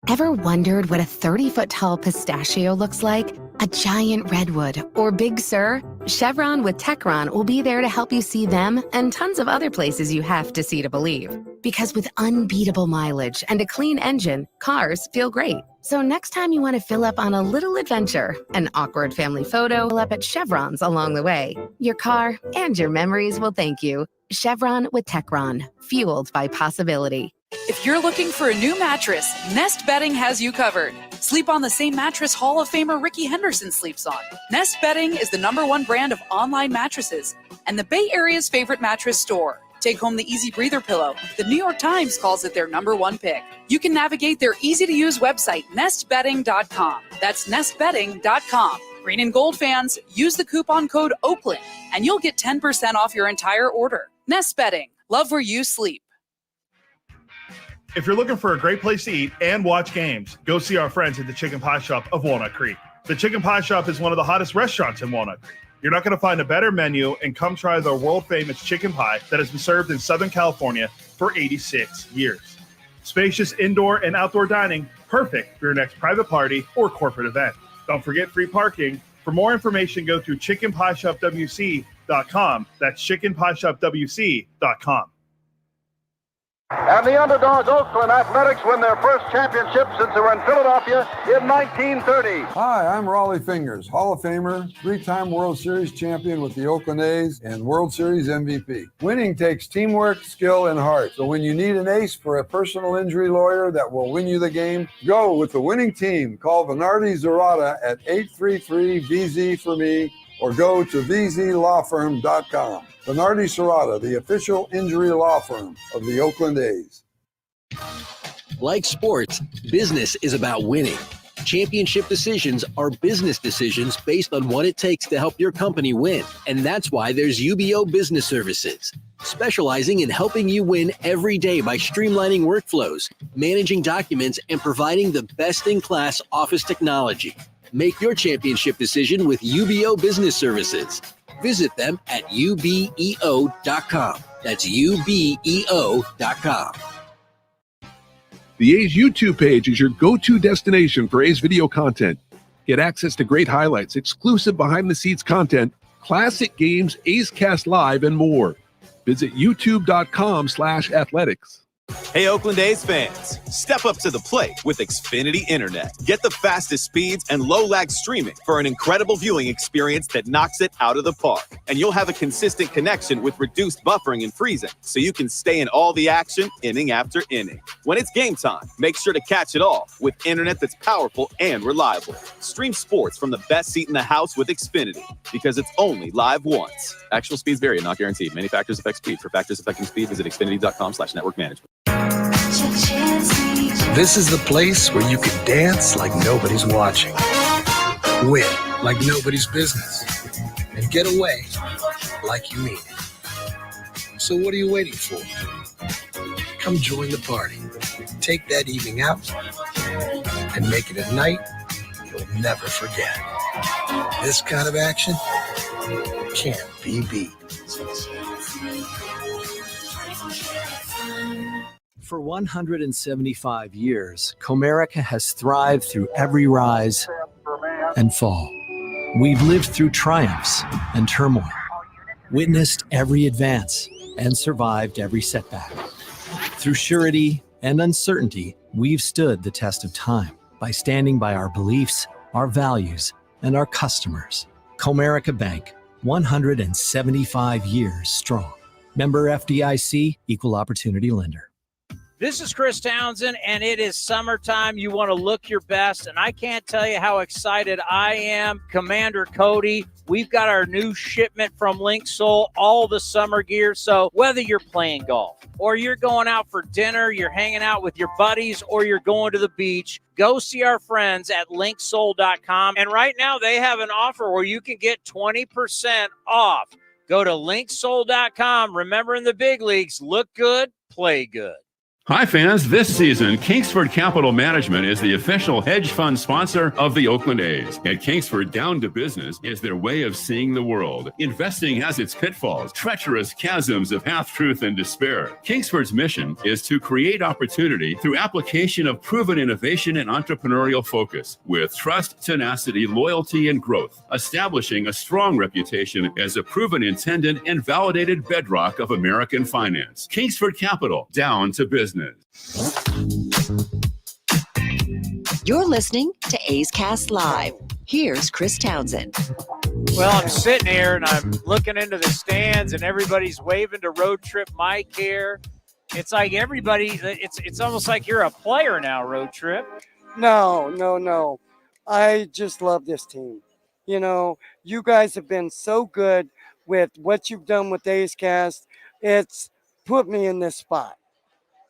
Ever wondered what a 30-foot tall pistachio looks like? a giant redwood, or Big Sur, Chevron with Techron will be there to help you see them and tons of other places you have to see to believe. Because with unbeatable mileage and a clean engine, cars feel great. So next time you want to fill up on a little adventure, an awkward family photo, fill up at Chevron's along the way. Your car and your memories will thank you. Chevron with Techron, fueled by possibility. If you're looking for a new mattress, Nest Bedding has you covered. Sleep on the same mattress Hall of Famer Ricky Henderson sleeps on. Nest Bedding is the #1 brand of online mattresses and the Bay Area's favorite mattress store. Take home the Easy Breather pillow. The New York Times calls it their #1 pick. You can navigate their easy-to-use website, nestbedding.com. That's nestbedding.com. Green and gold fans, use the coupon code Oakland, and you'll get 10% off your entire order. Nest Bedding. Love where you sleep. If you're looking for a great place to eat and watch games, go see our friends at the Chicken Pie Shop of Walnut Creek. The Chicken Pie Shop is one of the hottest restaurants in Walnut Creek. You're not going to find a better menu, and come try their world-famous chicken pie that has been served in Southern California for 86 years. Spacious indoor and outdoor dining, perfect for your next private party or corporate event. Don't forget free parking. For more information, go to chickenpieshopwc.com. That's chickenpieshopwc.com. And the underdogs, Oakland Athletics, win their first championship since they were in Philadelphia in 1930. Hi, I'm Raleigh Fingers, Hall of Famer, three-time World Series champion with the Oakland A's and World Series MVP. Winning takes teamwork, skill, and heart. So when you need an ace for a personal injury lawyer that will win you the game, go with the winning team. Call Venardi Zerata at 833-VZ-FOR-ME or go to vzlawfirm.com. Venardi Serrata, the official injury law firm of the Oakland A's. Like sports, business is about winning. Championship decisions are business decisions based on what it takes to help your company win. And that's why there's UBO Business Services, specializing in helping you win every day by streamlining workflows, managing documents, and providing the best-in-class office technology. Make your championship decision with UBO Business Services. Visit them at ubeo.com. That's ubeo.com. The A's YouTube page is your go-to destination for A's video content. Get access to great highlights, exclusive behind-the-scenes content, classic games, A's Cast Live, and more. Visit youtube.com/athletics. Hey, Oakland A's fans, step up to the plate with Xfinity Internet. Get the fastest speeds and low-lag streaming for an incredible viewing experience that knocks it out of the park. And you'll have a consistent connection with reduced buffering and freezing, so you can stay in all the action inning after inning. When it's game time, make sure to catch it all with internet that's powerful and reliable. Stream sports from the best seat in the house with Xfinity, because it's only live once. Actual speeds vary and not guaranteed. Many factors affect speed. For factors affecting speed, visit xfinity.com/network management. This is the place where you can dance like nobody's watching, win like nobody's business, and get away like you mean it. So what are you waiting for? Come join the party. Take that evening out and make it a night you'll never forget. This kind of action can't be beat. For 175 years, Comerica has thrived through every rise and fall. We've lived through triumphs and turmoil, witnessed every advance, and survived every setback. Through surety and uncertainty, we've stood the test of time by standing by our beliefs, our values, and our customers. Comerica Bank, 175 years strong. Member FDIC, Equal Opportunity Lender. This is Chris Townsend, and it is summertime. You want to look your best, and I can't tell you how excited I am. Commander Cody, we've got our new shipment from Link Soul, all the summer gear. So whether you're playing golf or you're going out for dinner, you're hanging out with your buddies, or you're going to the beach, go see our friends at linksoul.com. And right now they have an offer where you can get 20% off. Go to linksoul.com. Remember, in the big leagues, look good, play good. Hi, fans. This season, Kingsford Capital Management is the official hedge fund sponsor of the Oakland A's. At Kingsford, down to business is their way of seeing the world. Investing has its pitfalls, treacherous chasms of half-truth and despair. Kingsford's mission is to create opportunity through application of proven innovation and entrepreneurial focus with trust, tenacity, loyalty, and growth, establishing a strong reputation as a proven intended and validated bedrock of American finance. Kingsford Capital, down to business. You're listening to A's Cast Live. Here's Chris Townsend. Well, I'm sitting here and I'm looking into the stands and everybody's waving to Road Trip Mike here. It's like everybody, it's almost like you're a player now, Road Trip. No. I just love this team. You know, you guys have been so good with what you've done with A's Cast. It's put me in this spot.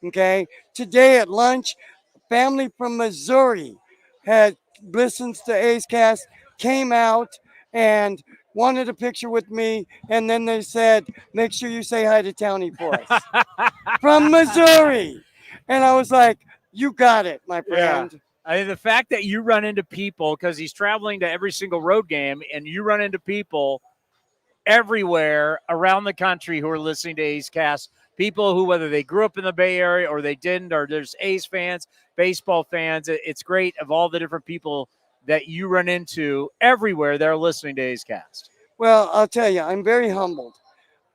Okay. Today at lunch, a family from Missouri had listens to A's Cast, came out and wanted a picture with me. And then they said, make sure you say hi to Towny for us from Missouri. And I was like, you got it, my friend. Yeah. I mean, the fact that you run into people, because he's traveling to every single road game, and you run into people everywhere around the country who are listening to A's Cast. People who, whether they grew up in the Bay Area or they didn't, or there's A's fans, baseball fans. It's great of all the different people that you run into everywhere that are listening to A's Cast. Well, I'll tell you, I'm very humbled.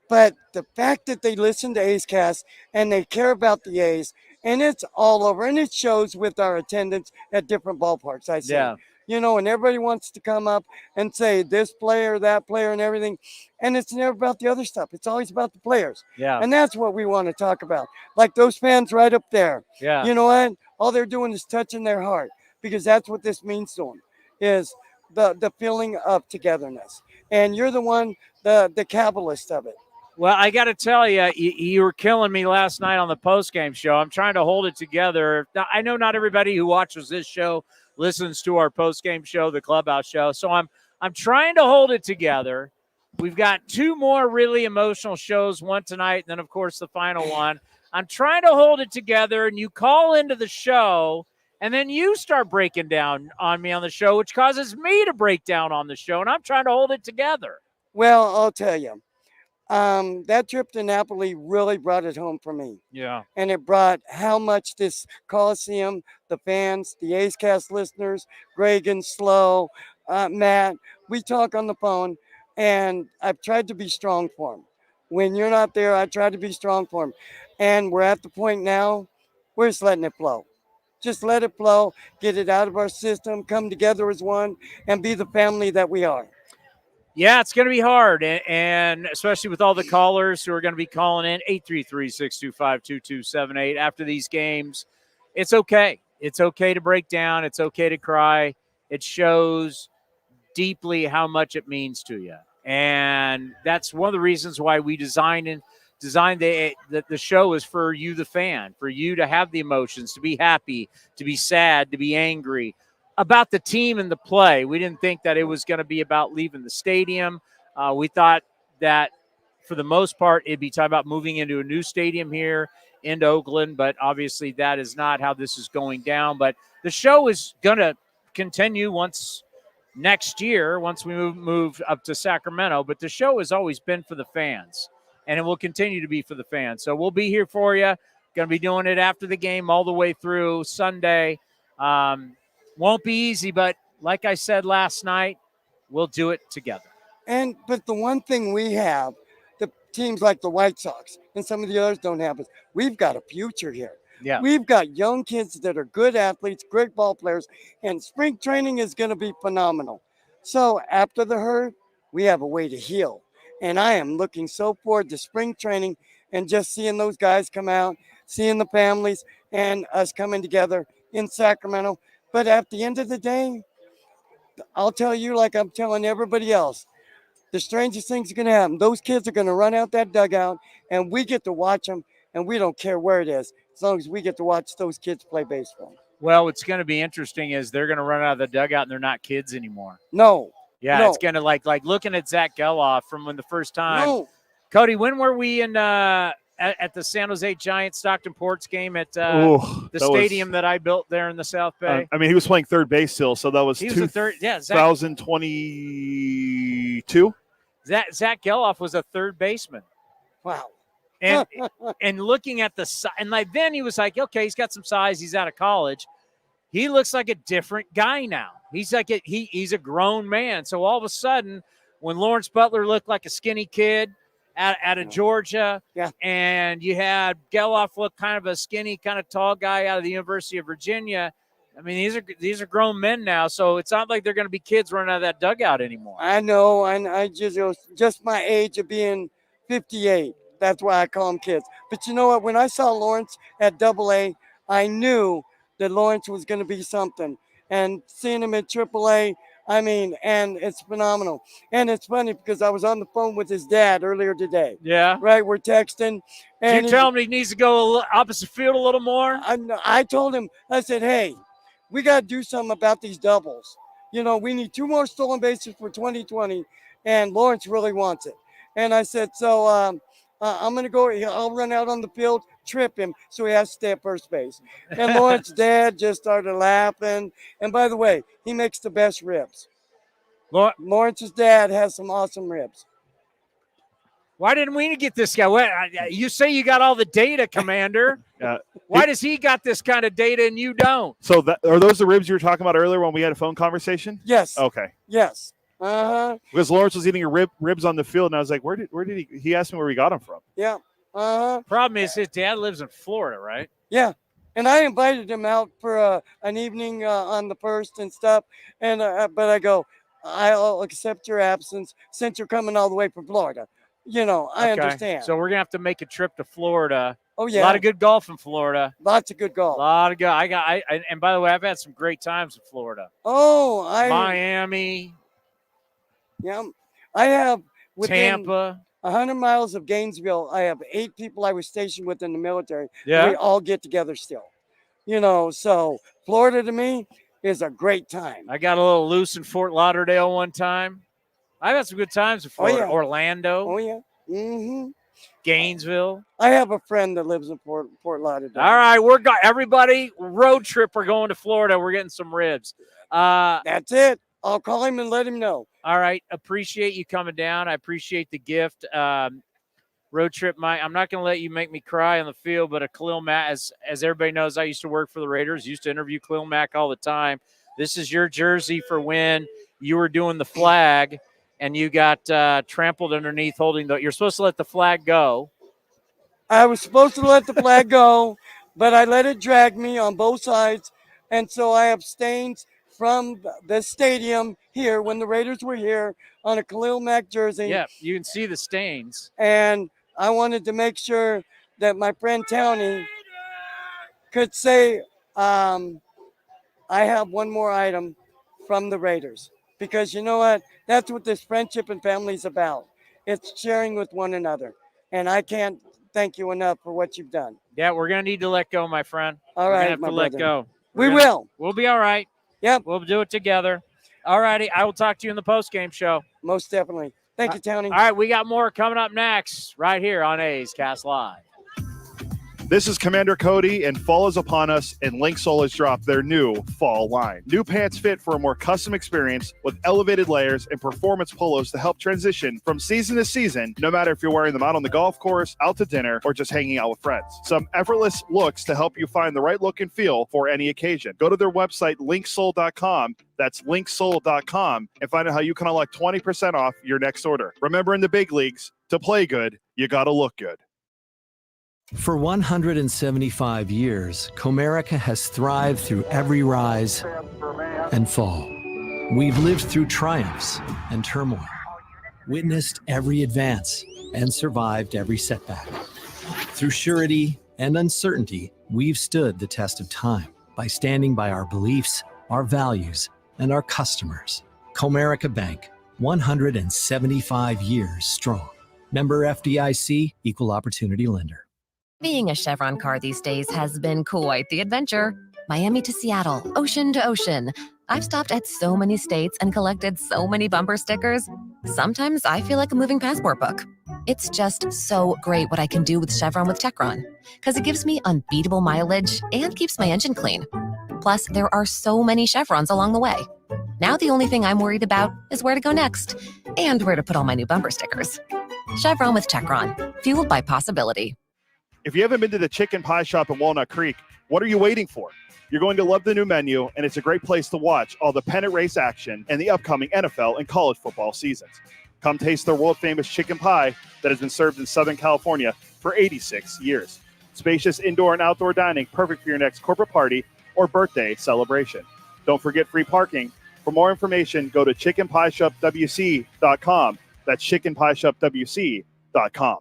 But the fact that they listen to A's Cast and they care about the A's, and it's all over, and it shows with our attendance at different ballparks, I say. Yeah. You know, and everybody wants to come up and say this player, that player, and everything. And it's never about the other stuff. It's always about the players. Yeah. And that's what we want to talk about. Like those fans right up there. Yeah. You know what? All they're doing is touching their heart, because that's what this means to them, is the feeling of togetherness. And you're the one, the capitalist of it. Well, I got to tell you, you were killing me last night on the postgame show. I'm trying to hold it together. Now, I know not everybody who watches this show listens to our postgame show, the Clubhouse show. So I'm trying to hold it together. We've got two more really emotional shows, one tonight, and then, of course, the final one. I'm trying to hold it together, and you call into the show, and then you start breaking down on me on the show, which causes me to break down on the show, and I'm trying to hold it together. Well, I'll tell you. That trip to Napoli really brought it home for me. Yeah. And it brought how much this Coliseum, the fans, the A's Cast listeners, Greg and Slow, Matt, we talk on the phone, and I've tried to be strong for them. When you're not there, I try to be strong for them. And we're at the point now, we're just letting it flow. Just let it flow, get it out of our system, come together as one, and be the family that we are. Yeah, it's going to be hard, and especially with all the callers who are going to be calling in, 833-625-2278 after these games. It's okay. It's okay to break down. It's okay to cry. It shows deeply how much it means to you, and that's one of the reasons why we designed the show is for you, the fan, for you to have the emotions, to be happy, to be sad, to be angry, about the team and the play. We didn't think that it was going to be about leaving the stadium. We thought that for the most part, it'd be talking about moving into a new stadium here in Oakland, but obviously that is not how this is going down. But the show is going to continue next year, once we move up to Sacramento. But the show has always been for the fans, and it will continue to be for the fans. So we'll be here for you. Going to be doing it after the game all the way through Sunday. Won't be easy, but like I said last night, we'll do it together. But the one thing we have, the teams like the White Sox and some of the others don't have, is we've got a future here. Yeah. We've got young kids that are good athletes, great ball players, and spring training is going to be phenomenal. So after the hurt, we have a way to heal. And I am looking so forward to spring training and just seeing those guys come out, seeing the families and us coming together in Sacramento. But at the end of the day, I'll tell you, like I'm telling everybody else, the strangest things are going to happen. Those kids are going to run out that dugout, and we get to watch them, and we don't care where it is, as long as we get to watch those kids play baseball. Well, what's going to be interesting is they're going to run out of the dugout, and they're not kids anymore. No. Yeah, no. It's going to like looking at Zack Gelof from when the first time. No. Cody, when were we in at the San Jose Giants Stockton Ports game at Ooh, the stadium that I built there in the South Bay. I mean, he was playing third base still, so that was, He was a third. Yeah, 2022. Zack Gelof was a third baseman. Wow. And and looking at the size, and like then he was like, okay, he's got some size. He's out of college. He looks like a different guy now. He's like he's a grown man. So all of a sudden, when Lawrence Butler looked like a skinny kid out of Georgia, and you had Gelof look kind of a skinny, kind of tall guy out of the University of Virginia. I mean, these are grown men now, so it's not like they're going to be kids running out of that dugout anymore. I know, and I just my age of being 58. That's why I call them kids. But you know what? When I saw Lawrence at AA, I knew that Lawrence was going to be something. And seeing him at AAA, I mean, and it's phenomenal. And it's funny because I was on the phone with his dad earlier today. Yeah. Right? We're texting. And Did you tell him he needs to go opposite field a little more? I told him, I said, hey, we got to do something about these doubles. You know, we need 2 more stolen bases for 2020, and Lawrence really wants it. And I said, so I'm going to go, I'll run out on the field, trip him, so he has to stay at first base. And Lawrence's dad just started laughing. And by the way, he makes the best ribs. Lawrence's dad has some awesome ribs. Why didn't we get this guy? You say you got all the data, Commander. Why does he got this kind of data and you don't? So are those the ribs you were talking about earlier when we had a phone conversation? Yes. Okay. Yes. Because Lawrence was eating your ribs on the field, and I was like, where did he asked me where we got them from. Yeah. Problem is his dad lives in Florida, right? Yeah. And I invited him out for an evening on the 1st and stuff. And but I go, I'll accept your absence since you're coming all the way from Florida. You know, I understand. So we're gonna have to make a trip to Florida. Oh yeah, a lot of good golf in Florida. Lots of good golf. A lot of good. And by the way, I've had some great times in Florida. Oh, Miami. Yeah, I have within Tampa. 100 miles of Gainesville. I have 8 people I was stationed with in the military. Yeah, we all get together still. You know, so Florida to me is a great time. I got a little loose in Fort Lauderdale one time. I've had some good times in Florida. Oh, yeah. Orlando. Oh yeah. Mm-hmm. Gainesville. I have a friend that lives in Fort Lauderdale. All right, everybody road trip. We're going to Florida. We're getting some ribs. That's it. I'll call him and let him know. All right, appreciate you coming down. I appreciate the gift. Road trip. I'm not going to let you make me cry on the field, but Khalil Mack, as everybody knows, I used to work for the Raiders. Used to interview Khalil Mack all the time. This is your jersey for when you were doing the flag. And you got trampled underneath holding you're supposed to let the flag go. I was supposed to let the flag go, but I let it drag me on both sides. And so I have stains from the stadium here when the Raiders were here on a Khalil Mack jersey. Yeah, you can see the stains. And I wanted to make sure that my friend Towny could say, I have one more item from the Raiders. Because you know what? That's what this friendship and family is about. It's sharing with one another. And I can't thank you enough for what you've done. Yeah, we're going to need to let go, my friend. All right, right, we're going to have to let go. We will. We'll be all right. Yep. We'll do it together. All righty. I will talk to you in the post-game show. Most definitely. Thank you, Towny. All right, we got more coming up next right here on A's Cast Live. This is Commander Cody, and fall is upon us, and Linksole has dropped their new fall line. New pants fit for a more custom experience with elevated layers and performance polos to help transition from season to season, no matter if you're wearing them out on the golf course, out to dinner, or just hanging out with friends. Some effortless looks to help you find the right look and feel for any occasion. Go to their website, linksole.com. That's linksole.com, and find out how you can unlock 20% off your next order. Remember, in the big leagues, to play good, you got to look good. For 175 years, Comerica has thrived through every rise and fall. We've lived through triumphs and turmoil, witnessed every advance, and survived every setback. Through surety and uncertainty, we've stood the test of time by standing by our beliefs, our values, and our customers. Comerica Bank, 175 years strong. Member FDIC, Equal Opportunity Lender. Being a Chevron car these days has been quite the adventure. Miami to Seattle, ocean to ocean. I've stopped at so many states and collected so many bumper stickers. Sometimes I feel like a moving passport book. It's just so great what I can do with Chevron with Techron, because it gives me unbeatable mileage and keeps my engine clean. Plus, there are so many chevrons along the way. Now the only thing I'm worried about is where to go next and where to put all my new bumper stickers. Chevron with Techron, fueled by possibility. If you haven't been to the Chicken Pie Shop in Walnut Creek, what are you waiting for? You're going to love the new menu, and it's a great place to watch all the pennant race action and the upcoming NFL and college football seasons. Come taste their world-famous chicken pie that has been served in Southern California for 86 years. Spacious indoor and outdoor dining, perfect for your next corporate party or birthday celebration. Don't forget free parking. For more information, go to chickenpieshopwc.com. That's chickenpieshopwc.com.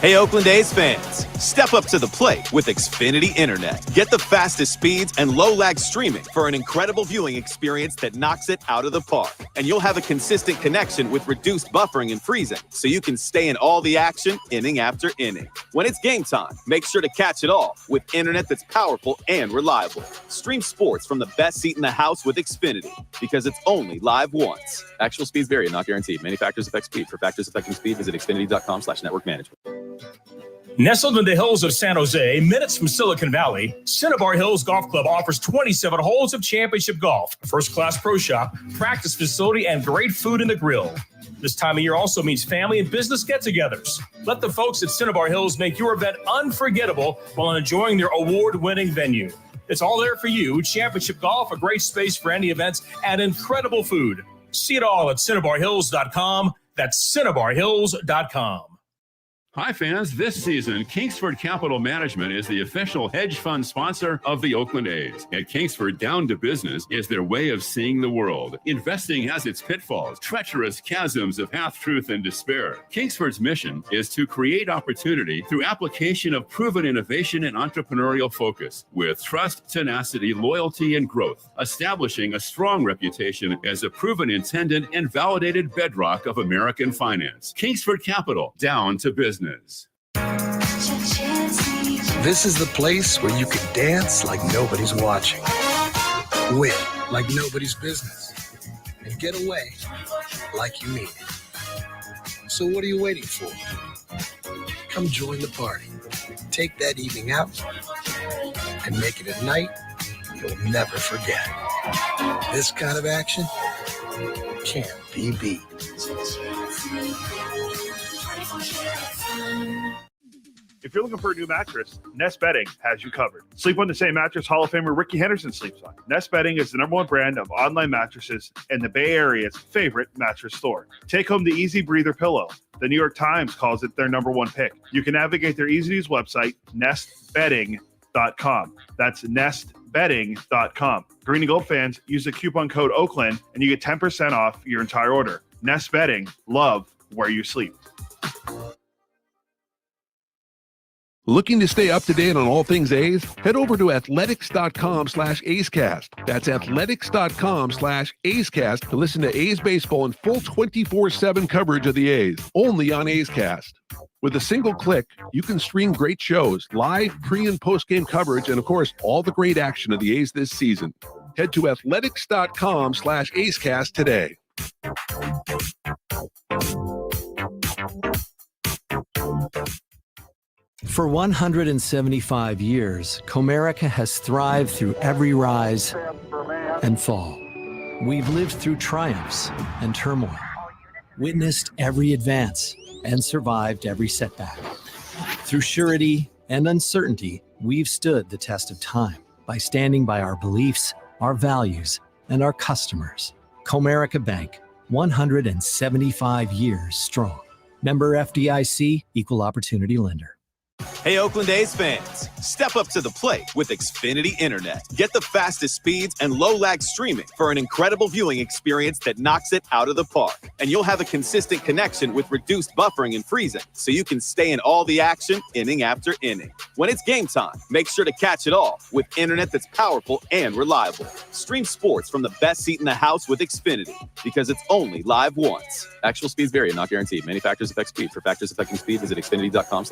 Hey, Oakland A's fans, step up to the plate with Xfinity Internet. Get the fastest speeds and low-lag streaming for an incredible viewing experience that knocks it out of the park. And you'll have a consistent connection with reduced buffering and freezing, so you can stay in all the action inning after inning. When it's game time, make sure to catch it all with internet that's powerful and reliable. Stream sports from the best seat in the house with Xfinity, because it's only live once. Actual speeds vary and not guaranteed. Many factors affect speed. For factors affecting speed, visit xfinity.com/network management. Nestled in the hills of San Jose, minutes from Silicon Valley, Cinnabar Hills Golf Club offers 27 holes of championship golf, first-class pro shop, practice facility, and great food in the grill. This time of year also means family and business get-togethers. Let the folks at Cinnabar Hills make your event unforgettable while enjoying their award-winning venue. It's all there for you. Championship golf, a great space for any events, and incredible food. See it all at CinnabarHills.com. That's CinnabarHills.com. Hi, fans. This season, Kingsford Capital Management is the official hedge fund sponsor of the Oakland A's. At Kingsford, down to business is their way of seeing the world. Investing has its pitfalls, treacherous chasms of half-truth and despair. Kingsford's mission is to create opportunity through application of proven innovation and entrepreneurial focus with trust, tenacity, loyalty, and growth, establishing a strong reputation as a proven intendant and validated bedrock of American finance. Kingsford Capital, down to business. This is the place where you can dance like nobody's watching, win like nobody's business, and get away like you mean it. So what are you waiting for? Come join the party. Take that evening out and make it a night you'll never forget. This kind of action can't be beat. If you're looking for a new mattress, Nest Bedding has you covered. Sleep on the same mattress Hall of Famer Ricky Henderson sleeps on. Nest Bedding is the #1 brand of online mattresses and the Bay Area's favorite mattress store. Take home the Easy Breather pillow. The New York Times calls it their #1 pick. You can navigate their easy-to-use website, nestbedding.com. That's nestbedding.com. Green and Gold fans, use the coupon code Oakland and you get 10% off your entire order. Nest Bedding, love where you sleep. Looking to stay up to date on all things A's? Head over to athletics.com/A'scast. That's athletics.com/A'scast to listen to A's baseball in full 24/7 coverage of the A's, only on A's Cast. With a single click, you can stream great shows, live pre- and post-game coverage, and of course, all the great action of the A's this season. Head to athletics.com/A'scast today. For 175 years, Comerica has thrived through every rise and fall. We've lived through triumphs and turmoil, witnessed every advance, and survived every setback. Through surety and uncertainty, we've stood the test of time by standing by our beliefs, our values, and our customers. Comerica Bank, 175 years strong. Member FDIC, Equal Opportunity Lender. Hey, Oakland A's fans, step up to the plate with Xfinity Internet. Get the fastest speeds and low-lag streaming for an incredible viewing experience that knocks it out of the park. And you'll have a consistent connection with reduced buffering and freezing, so you can stay in all the action inning after inning. When it's game time, make sure to catch it all with internet that's powerful and reliable. Stream sports from the best seat in the house with Xfinity, because it's only live once. Actual speeds vary and not guaranteed. Many factors affect speed. For factors affecting speed, visit xfinity.com/.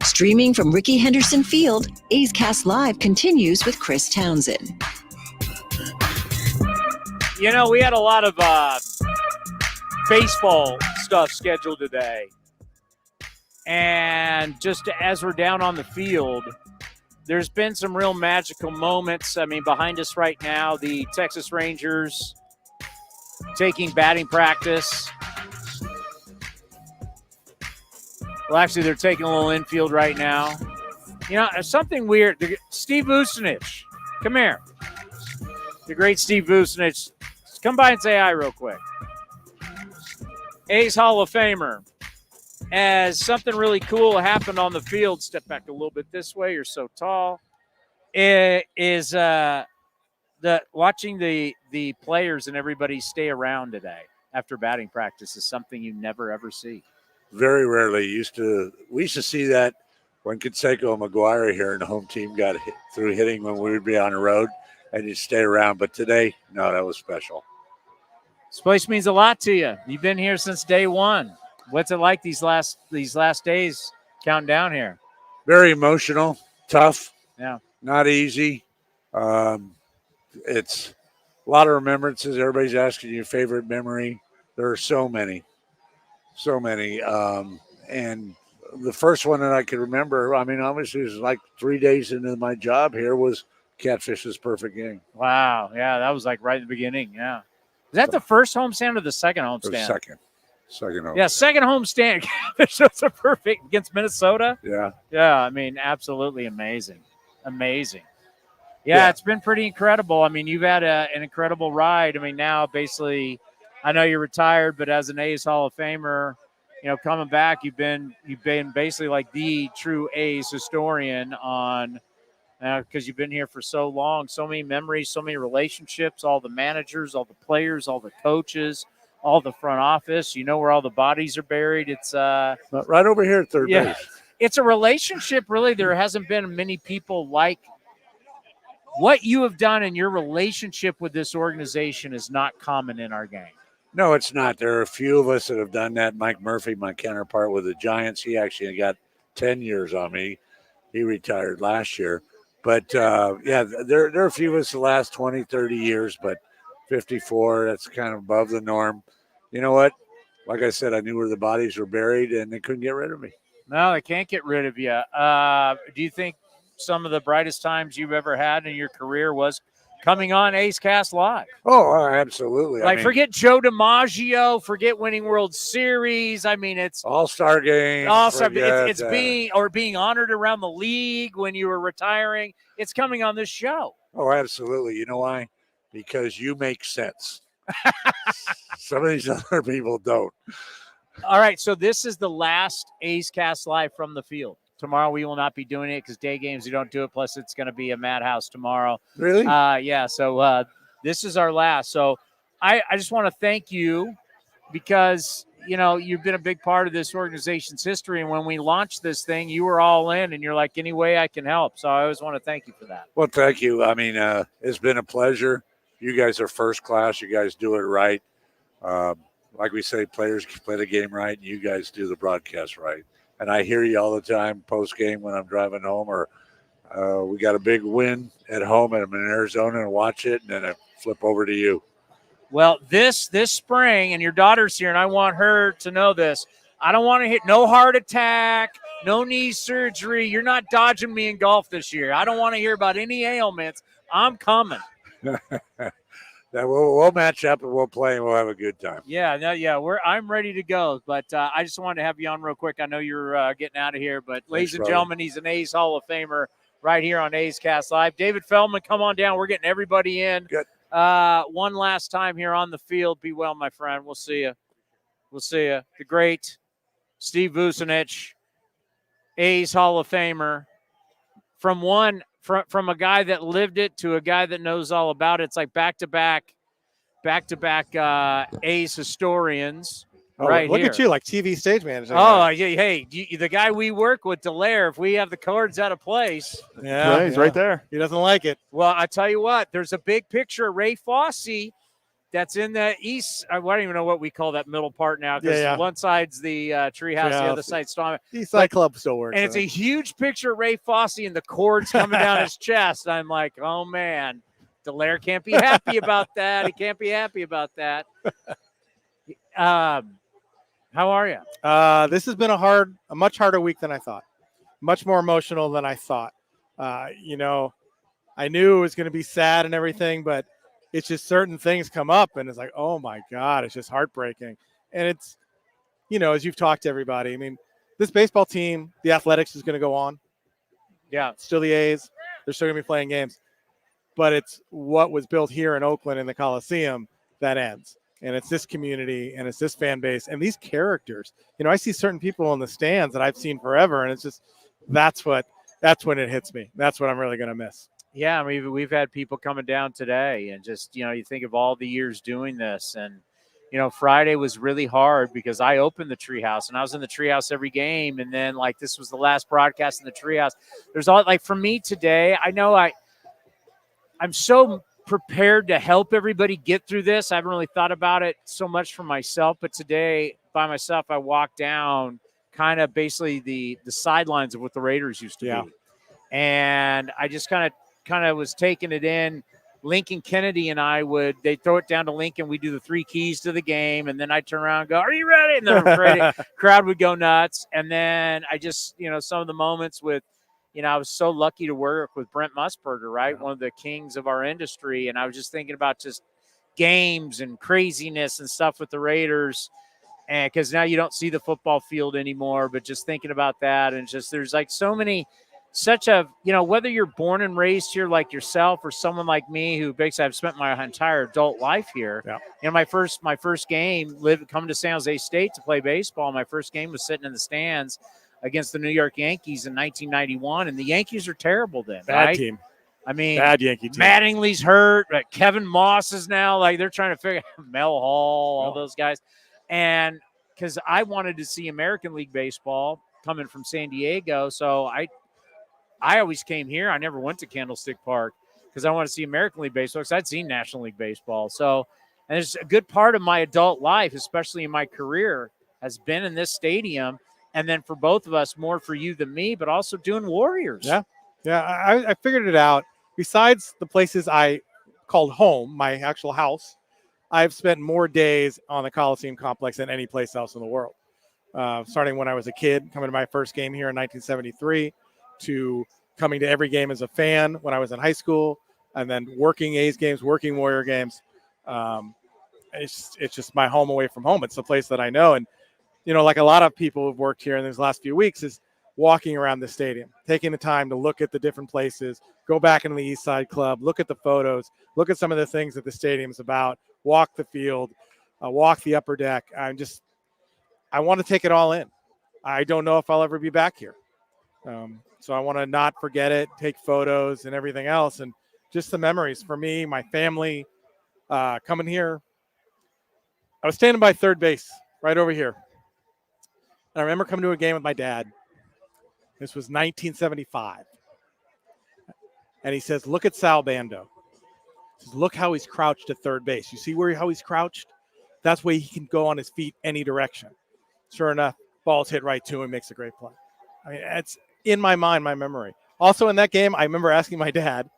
Streaming from Ricky Henderson Field, A's Cast Live continues with Chris Townsend. You know, we had a lot of baseball stuff scheduled today. And just as we're down on the field, there's been some real magical moments. I mean, behind us right now, the Texas Rangers taking batting practice. Well, actually, they're taking a little infield right now. You know, something weird. Steve Vucinich, come here. The great Steve Vucinich. Come by and say hi real quick. A's Hall of Famer. As something really cool happened on the field, step back a little bit this way, you're so tall, is watching the players and everybody stay around today after batting practice is something you never, ever see. Very rarely. We used to see that when Canseco and McGuire here in the home team got hit through hitting when we would be on the road, and you'd stay around. But today, no, that was special. This place means a lot to you. You've been here since day one. What's it like these last days counting down here? Very emotional, tough. Yeah. Not easy. It's a lot of remembrances. Everybody's asking you your favorite memory. There are so many. And the first one that I could remember, I mean, obviously it was like 3 days into my job here, was Catfish's perfect game. Wow. Yeah, that was like right at the beginning. Yeah. Is that the first homestand or the second homestand? Second homestand. Yeah, second homestand. Catfish a perfect against Minnesota. Yeah. Yeah, I mean, absolutely amazing. Amazing. Yeah, it's been pretty incredible. I mean, you've had an incredible ride. I mean, now basically, I know you're retired, but as an A's Hall of Famer, you know, coming back, you've been basically like the true A's historian on because you've been here for so long, so many memories, so many relationships, all the managers, all the players, all the coaches, all the front office. You know where all the bodies are buried. It's right over here at third base. It's a relationship, really. There hasn't been many people like what you have done, and your relationship with this organization is not common in our game. No, it's not. There are a few of us that have done that. Mike Murphy, my counterpart with the Giants, he actually got 10 years on me. He retired last year. But, there are a few of us the last 20, 30 years, but 54, that's kind of above the norm. You know what? Like I said, I knew where the bodies were buried, and they couldn't get rid of me. No, they can't get rid of you. Do you think some of the brightest times you've ever had in your career was coming on A's Cast Live? Oh, absolutely. Like, forget Joe DiMaggio, forget winning World Series. I mean, it's All-Star game. All-Star. It's being honored around the league when you were retiring. It's coming on this show. Oh, absolutely. You know why? Because you make sense. Some of these other people don't. All right, so this is the last A's Cast Live from the field. Tomorrow we will not be doing it because day games, you don't do it. Plus, it's going to be a madhouse tomorrow. Really? Yeah, so this is our last. So I just want to thank you because, you know, you've been a big part of this organization's history. And when we launched this thing, you were all in, and you're like, any way I can help. So I always want to thank you for that. Well, thank you. I mean, it's been a pleasure. You guys are first class. You guys do it right. Like we say, players play the game right, and you guys do the broadcast right. And I hear you all the time post-game when I'm driving home, or we got a big win at home and I'm in Arizona and watch it, and then I flip over to you. Well, this spring, and your daughter's here, and I want her to know this. I don't want to hit no heart attack, no knee surgery. You're not dodging me in golf this year. I don't want to hear about any ailments. I'm coming. We'll match up and we'll play and we'll have a good time. I'm ready to go. But I just wanted to have you on real quick. I know you're getting out of here, but ladies and gentlemen, he's an A's Hall of Famer right here on A's Cast Live. David Feldman, come on down. We're getting everybody in. Good. One last time here on the field. Be well, my friend. We'll see you. The great Steve Vucinich, A's Hall of Famer, from a guy that lived it to a guy that knows all about it. It's like back-to-back A's historians. Oh, right look here. at you, like TV stage manager. Oh, hey, the guy we work with, Dallaire, if we have the cards out of place. Yeah, he's right there. He doesn't like it. Well, I tell you what, there's a big picture of Ray Fosse that's in the east. I don't even know what we call that middle part now, because one side's the treehouse, the other side's Storm. East Side Club still works. And it's a huge picture of Ray Fosse and the cords coming down his chest. I'm like, oh, man. Dallaire can't be happy about that. He can't be happy about that. How are you? This has been a much harder week than I thought. Much more emotional than I thought. You know, I knew it was going to be sad and everything, but it's just certain things come up and it's like, oh my God, it's just heartbreaking. And it's, you know, as you've talked to everybody, I mean, this baseball team, the athletics is going to go on. Yeah. Still the A's. They're still going to be playing games. But it's what was built here in Oakland in the Coliseum that ends. And it's this community and it's this fan base and these characters. You know, I see certain people in the stands that I've seen forever, and it's just that's when it hits me. That's what I'm really going to miss. Yeah, I mean, we've had people coming down today, and just, you know, you think of all the years doing this, and, you know, Friday was really hard because I opened the treehouse, and I was in the treehouse every game, and then, like, this was the last broadcast in the treehouse. There's all, like, for me today, I know I'm so prepared to help everybody get through this. I haven't really thought about it so much for myself, but today, by myself, I walked down kind of basically the sidelines of what the Raiders used to be. And I just kind of was taking it in. Lincoln Kennedy and they'd throw it down to Lincoln. We'd do the 3 keys to the game. And then I'd turn around and go, are you ready? And then crowd would go nuts. And then I just, you know, some of the moments with, you know, I was so lucky to work with Brent Musburger, right? One of the kings of our industry. And I was just thinking about just games and craziness and stuff with the Raiders. And because now you don't see the football field anymore, but just thinking about that. And just, there's like you know, whether you're born and raised here like yourself or someone like me who basically I've spent my entire adult life here. Yeah. You know, my first game, coming to San Jose State to play baseball, my first game was sitting in the stands against the New York Yankees in 1991, and the Yankees are terrible then. Bad team. I mean, bad Yankee team. Mattingly's hurt. Kevin Moss is now, like, they're trying to figure out Mel Hall, all those guys. And because I wanted to see American League baseball coming from San Diego, so I always came here. I never went to Candlestick Park because I want to see American League baseball because I'd seen National League baseball. So, and there's a good part of my adult life, especially in my career, has been in this stadium. And then for both of us, more for you than me, but also doing Warriors. Yeah. I figured it out. Besides the places I called home, my actual house, I've spent more days on the Coliseum complex than any place else in the world. Starting when I was a kid, coming to my first game here in 1973, to coming to every game as a fan when I was in high school, and then working A's games, working Warrior games. It's just my home away from home. It's the place that I know. And, you know, like a lot of people who've worked here in these last few weeks, is walking around the stadium, taking the time to look at the different places, go back into the East Side Club, look at the photos, look at some of the things that the stadium's about, walk the field, walk the upper deck. I want to take it all in. I don't know if I'll ever be back here. So I want to not forget it, take photos and everything else. And just the memories for me, my family, coming here. I was standing by third base right over here. And I remember coming to a game with my dad. This was 1975. And he says, look at Sal Bando. He says, look how he's crouched at third base. You see how he's crouched? That's where he can go on his feet any direction. Sure enough, ball's hit right to him, makes a great play. I mean, it's in my mind, my memory. Also in that game, I remember asking my dad,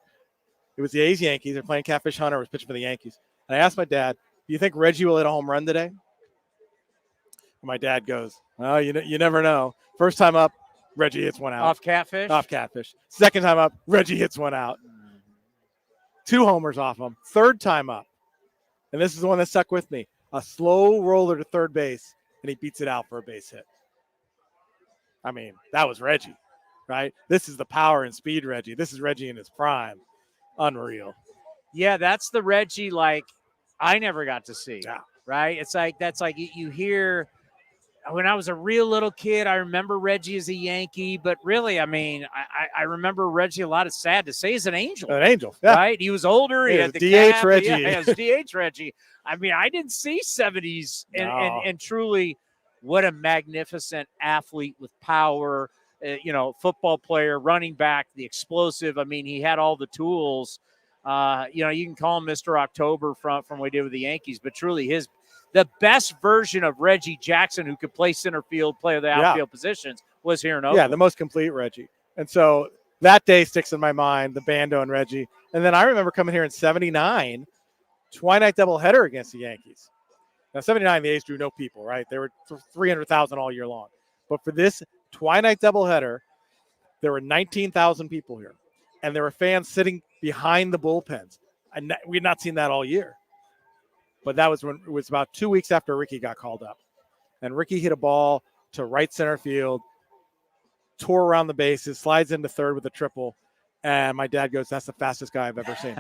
it was the A's Yankees. They're playing Catfish Hunter, was pitching for the Yankees. And I asked my dad, do you think Reggie will hit a home run today? And my dad goes, well, you never know. First time up, Reggie hits one out. Off Catfish? Off Catfish. Second time up, Reggie hits one out. 2 homers off him. Third time up. And this is the one that stuck with me. A slow roller to third base, and he beats it out for a base hit. I mean, that was Reggie, right? This is the power and speed Reggie. This is Reggie in his prime. Unreal. Yeah, that's the Reggie, like, I never got to see, right? It's like, that's like you hear, when I was a real little kid, I remember Reggie as a Yankee, but really, I mean, I remember Reggie, a lot of sad to say, as an Angel. An Angel, yeah. Right? He was older. He had the DH cap. Reggie. Yeah, it was DH Reggie. I mean, I didn't see 70s, and truly, what a magnificent athlete with power, football player, running back, the explosive. I mean, he had all the tools. You can call him Mr. October from what he did with the Yankees, but truly the best version of Reggie Jackson, who could play center field, play the outfield positions, was here in Oakland. Yeah, the most complete Reggie. And so that day sticks in my mind, the Bando and Reggie. And then I remember coming here in 79, twilight doubleheader against the Yankees. Now, 79, the A's drew no people, right? They were 300,000 all year long. But for this twilight doubleheader, there were 19,000 people here. And there were fans sitting behind the bullpens. And we had not seen that all year. But that was when it was about 2 weeks after Ricky got called up. And Ricky hit a ball to right center field, tore around the bases, slides into third with a triple. And my dad goes, "That's the fastest guy I've ever seen."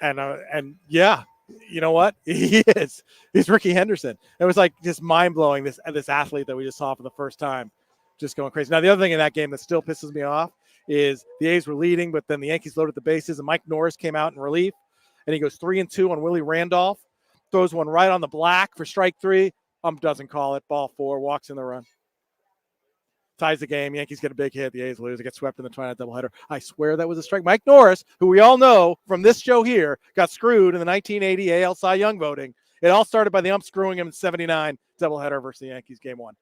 And yeah, you know what? He is. He's Ricky Henderson. It was like just mind-blowing, this athlete that we just saw for the first time, just going crazy. Now, the other thing in that game that still pisses me off is the A's were leading, but then the Yankees loaded the bases, and Mike Norris came out in relief, and he goes 3-2 on Willie Randolph, throws one right on the black for strike 3. Doesn't call it. Ball 4, walks in the run. Ties the game. Yankees get a big hit. The A's lose. They get swept in the twilight doubleheader. I swear that was a strike. Mike Norris, who we all know from this show here, got screwed in the 1980 AL Cy Young voting. It all started by the ump screwing him in 79 doubleheader versus the Yankees game 1.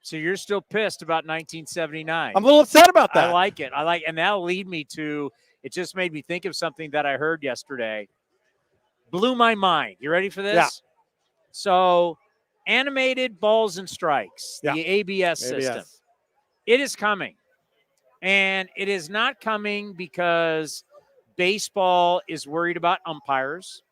So you're still pissed about 1979. I'm a little upset about that. I like it. And that'll lead me to, it just made me think of something that I heard yesterday. Blew my mind. You ready for this? Yeah. So animated balls and strikes, the ABS system. It is coming. And it is not coming because baseball is worried about umpires.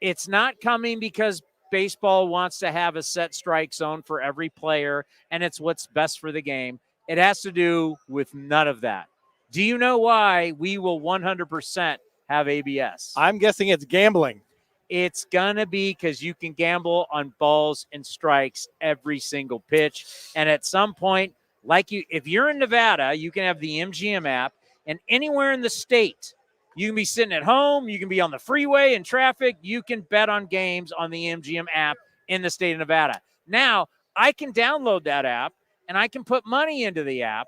It's not coming because baseball wants to have a set strike zone for every player, and it's what's best for the game. It has to do with none of that. Do you know why we will 100% have ABS? I'm guessing it's gambling. It's going to be because you can gamble on balls and strikes every single pitch. And at some point, if you're in Nevada, you can have the MGM app, and anywhere in the state, you can be sitting at home, you can be on the freeway in traffic, you can bet on games on the MGM app in the state of Nevada. Now, I can download that app, and I can put money into the app,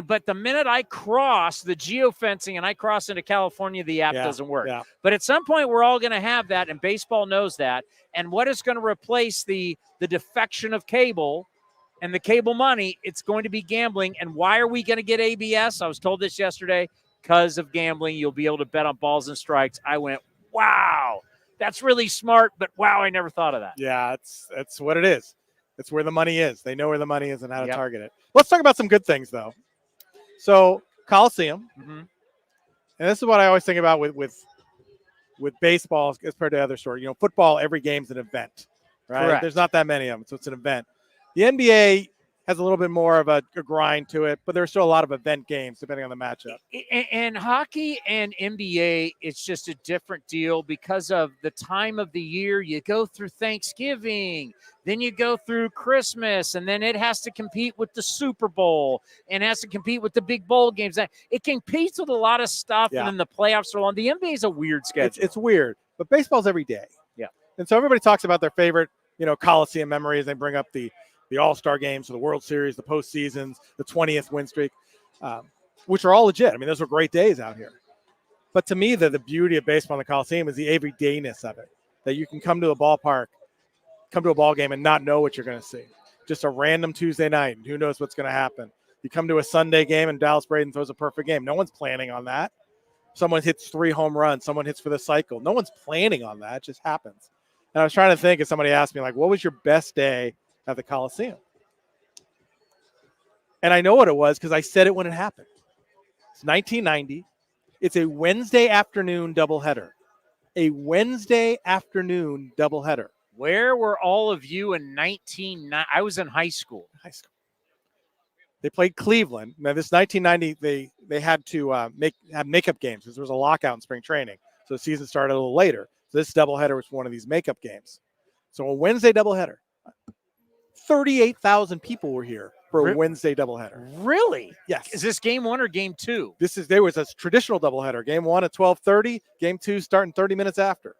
but the minute I cross the geofencing and I cross into California, the app doesn't work. Yeah. But at some point, we're all going to have that, and baseball knows that. And what is going to replace the defection of cable and the cable money? It's going to be gambling. And why are we going to get ABS? I was told this yesterday. Because of gambling, you'll be able to bet on balls and strikes. I went, wow, that's really smart, but wow, I never thought of that. Yeah, it's what it is. It's where the money is. They know where the money is and how to target it. Let's talk about some good things, though. So, Coliseum, and this is what I always think about with baseball as compared to other sports. You know, football, every game's an event, right? Correct. There's not that many of them, so it's an event. The NBA has a little bit more of a grind to it, but there's still a lot of event games depending on the matchup. And hockey and NBA, it's just a different deal because of the time of the year. You go through Thanksgiving, then you go through Christmas, and then it has to compete with the Super Bowl and has to compete with the big bowl games. It competes with a lot of stuff, and then the playoffs are long. The NBA is a weird schedule. It's weird, but baseball's every day. Yeah. And so everybody talks about their favorite, Coliseum memories. They bring up the All-Star games, the World Series, the postseasons, the 20th win streak, which are all legit. I mean, those were great days out here. But to me, the beauty of baseball in the Coliseum is the everydayness of it, that you can come to a ballpark, come to a ball game and not know what you're going to see. Just a random Tuesday night, and who knows what's going to happen. You come to a Sunday game and Dallas Braden throws a perfect game. No one's planning on that. Someone hits 3 home runs. Someone hits for the cycle. No one's planning on that. It just happens. And I was trying to think, if somebody asked me, like, what was your best day at the Coliseum? And I know what it was because I said it when it happened. It's 1990. It's a Wednesday afternoon doubleheader. A Wednesday afternoon doubleheader. Where were all of you in 1990? I was in high school. They played Cleveland. Now, this 1990, they had to have makeup games because there was a lockout in spring training. So the season started a little later. So this doubleheader was one of these makeup games. So a Wednesday doubleheader. 38,000 people were here for a Wednesday doubleheader. Really? Yes. Is this game 1 or game 2? There was a traditional doubleheader. Game 1 at 12:30. Game 2 starting 30 minutes after.